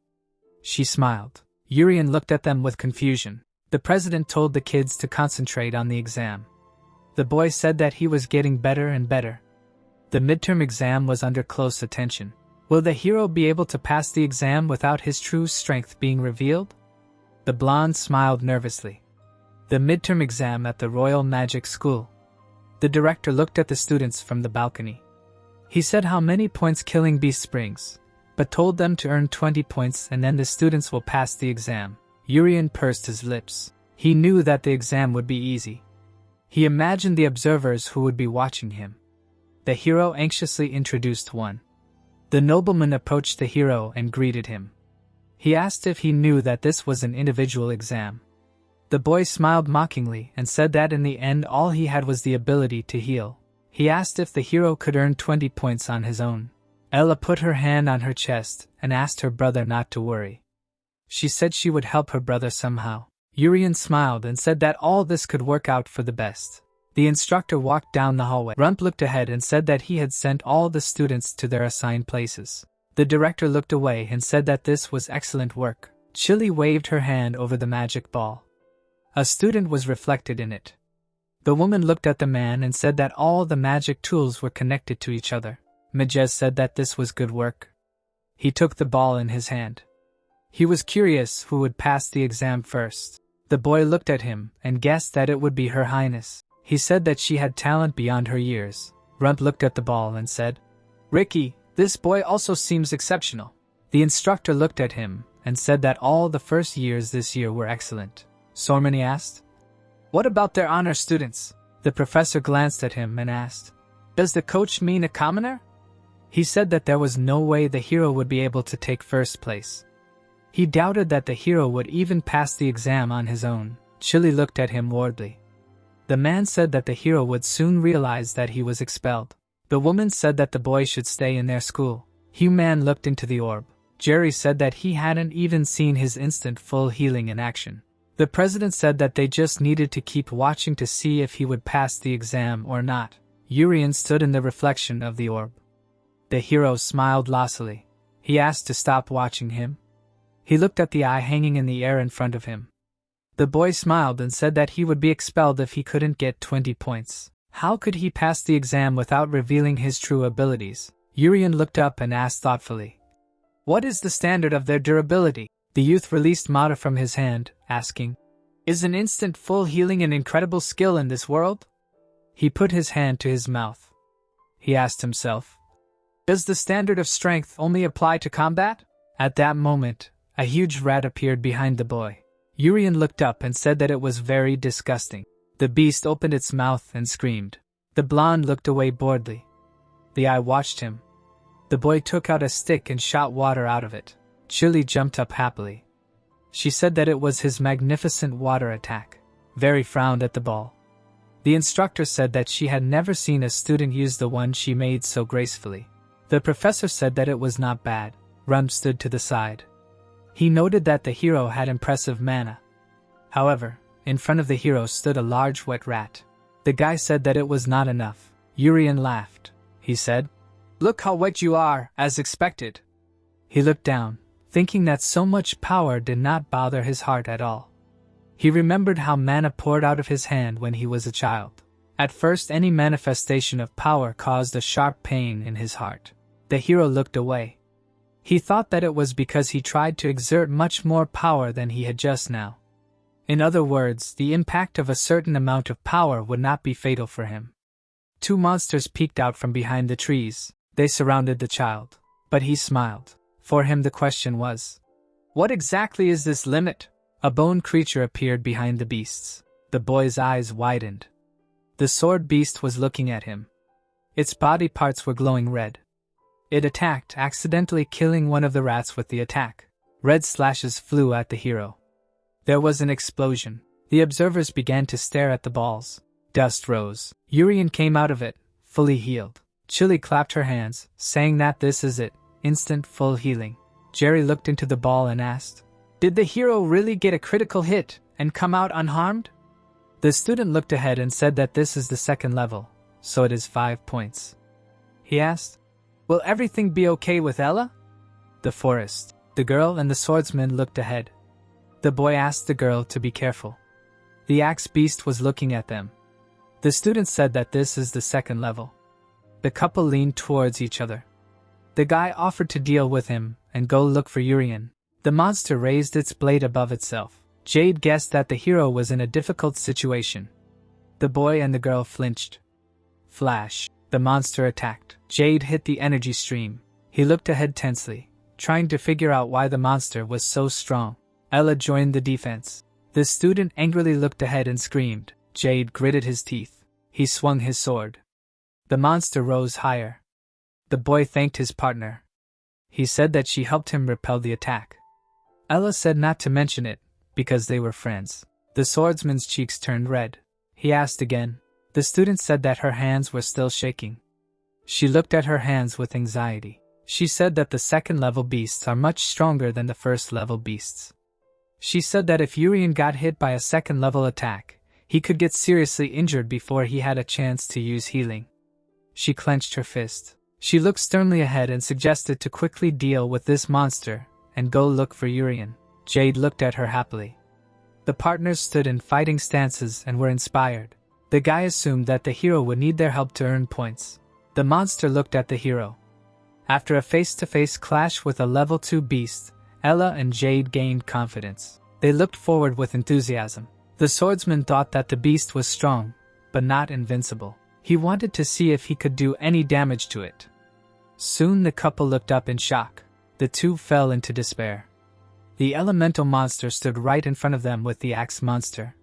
She smiled. Urian looked at them with confusion. The president told the kids to concentrate on the exam. The boy said that he was getting better and better. The midterm exam was under close attention. Will the hero be able to pass the exam without his true strength being revealed? The blonde smiled nervously. The midterm exam at the Royal Magic School. The director looked at the students from the balcony. He said how many points killing beasts brings, but told them to earn 20 points and then the students will pass the exam. Urian pursed his lips. He knew that the exam would be easy. He imagined the observers who would be watching him. The hero anxiously introduced one. The nobleman approached the hero and greeted him. He asked if he knew that this was an individual exam. The boy smiled mockingly and said that in the end all he had was the ability to heal. He asked if the hero could earn 20 points on his own. Ella put her hand on her chest and asked her brother not to worry. She said she would help her brother somehow. Urian smiled and said that all this could work out for the best. The instructor walked down the hallway. Rump looked ahead and said that he had sent all the students to their assigned places. The director looked away and said that this was excellent work. Chili waved her hand over the magic ball. A student was reflected in it. The woman looked at the man and said that all the magic tools were connected to each other. Majez said that this was good work. He took the ball in his hand. He was curious who would pass the exam first. The boy looked at him and guessed that it would be Her Highness. He said that she had talent beyond her years. Rump looked at the ball and said, "Ricky, this boy also seems exceptional." The instructor looked at him and said that all the first years this year were excellent. Sormani asked, "What about their honor students?" The professor glanced at him and asked, "Does the coach mean a commoner?" He said that there was no way the hero would be able to take first place. He doubted that the hero would even pass the exam on his own. Chili looked at him worriedly. The man said that the hero would soon realize that he was expelled. The woman said that the boy should stay in their school. Human looked into the orb. Jerry said that he hadn't even seen his instant full healing in action. The president said that they just needed to keep watching to see if he would pass the exam or not. Urian stood in the reflection of the orb. The hero smiled lossily. He asked to stop watching him. He looked at the eye hanging in the air in front of him. The boy smiled and said that he would be expelled if he couldn't get 20 points. How could he pass the exam without revealing his true abilities? Urian looked up and asked thoughtfully, "What is the standard of their durability?" The youth released Mata from his hand, asking, "Is an instant full healing an incredible skill in this world?" He put his hand to his mouth. He asked himself, "Does the standard of strength only apply to combat?" At that moment, a huge rat appeared behind the boy. Urian looked up and said that it was very disgusting. The beast opened its mouth and screamed. The blonde looked away boredly. The eye watched him. The boy took out a stick and shot water out of it. Chili jumped up happily. She said that it was his magnificent water attack. Very frowned at the ball. The instructor said that she had never seen a student use the one she made so gracefully. The professor said that it was not bad. Rum stood to the side. He noted that the hero had impressive mana. However, in front of the hero stood a large wet rat. The guy said that it was not enough. Urian laughed. He said, "Look how wet you are, as expected." He looked down, thinking that so much power did not bother his heart at all. He remembered how mana poured out of his hand when he was a child, At first, any manifestation of power caused a sharp pain in his heart. The hero looked away. He thought that it was because he tried to exert much more power than he had just now. In other words, the impact of a certain amount of power would not be fatal for him. Two monsters peeked out from behind the trees. They surrounded the child. But he smiled. For him the question was, what exactly is this limit? A bone creature appeared behind the beasts. The boy's eyes widened. The sword beast was looking at him. Its body parts were glowing red. It attacked, accidentally killing one of the rats with the attack. Red slashes flew at the hero. There was an explosion. The observers began to stare at the balls. Dust rose. Urian came out of it, fully healed. Chili clapped her hands, saying that this is it, instant full healing. Jerry looked into the ball and asked, did the hero really get a critical hit and come out unharmed? The student looked ahead and said that this is the second level, so it is 5 points. He asked, will everything be okay with Ella? The forest. The girl and the swordsman looked ahead. The boy asked the girl to be careful. The axe beast was looking at them. The student said that this is the second level. The couple leaned towards each other. The guy offered to deal with him and go look for Urian. The monster raised its blade above itself. Jade guessed that the hero was in a difficult situation. The boy and the girl flinched. Flash. The monster attacked. Jade hit the energy stream. He looked ahead tensely, trying to figure out why the monster was so strong. Ella joined the defense. The student angrily looked ahead and screamed. Jade gritted his teeth. He swung his sword. The monster rose higher. The boy thanked his partner. He said that she helped him repel the attack. Ella said not to mention it, because they were friends. The swordsman's cheeks turned red. He asked again. The student said that her hands were still shaking. She looked at her hands with anxiety. She said that the second-level beasts are much stronger than the first-level beasts. She said that if Urian got hit by a second-level attack, he could get seriously injured before he had a chance to use healing. She clenched her fist. She looked sternly ahead and suggested to quickly deal with this monster and go look for Urian. Jade looked at her happily. The partners stood in fighting stances and were inspired. The guy assumed that the hero would need their help to earn points. The monster looked at the hero. After a face-to-face clash with a level 2 beast, Ella and Jade gained confidence. They looked forward with enthusiasm. The swordsman thought that the beast was strong, but not invincible. He wanted to see if he could do any damage to it. Soon the couple looked up in shock. The two fell into despair. The elemental monster stood right in front of them with the axe monster.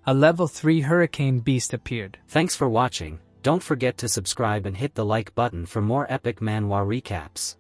A level 3 hurricane beast appeared. Thanks for watching. Don't forget to subscribe and hit the like button for more epic manhwa recaps.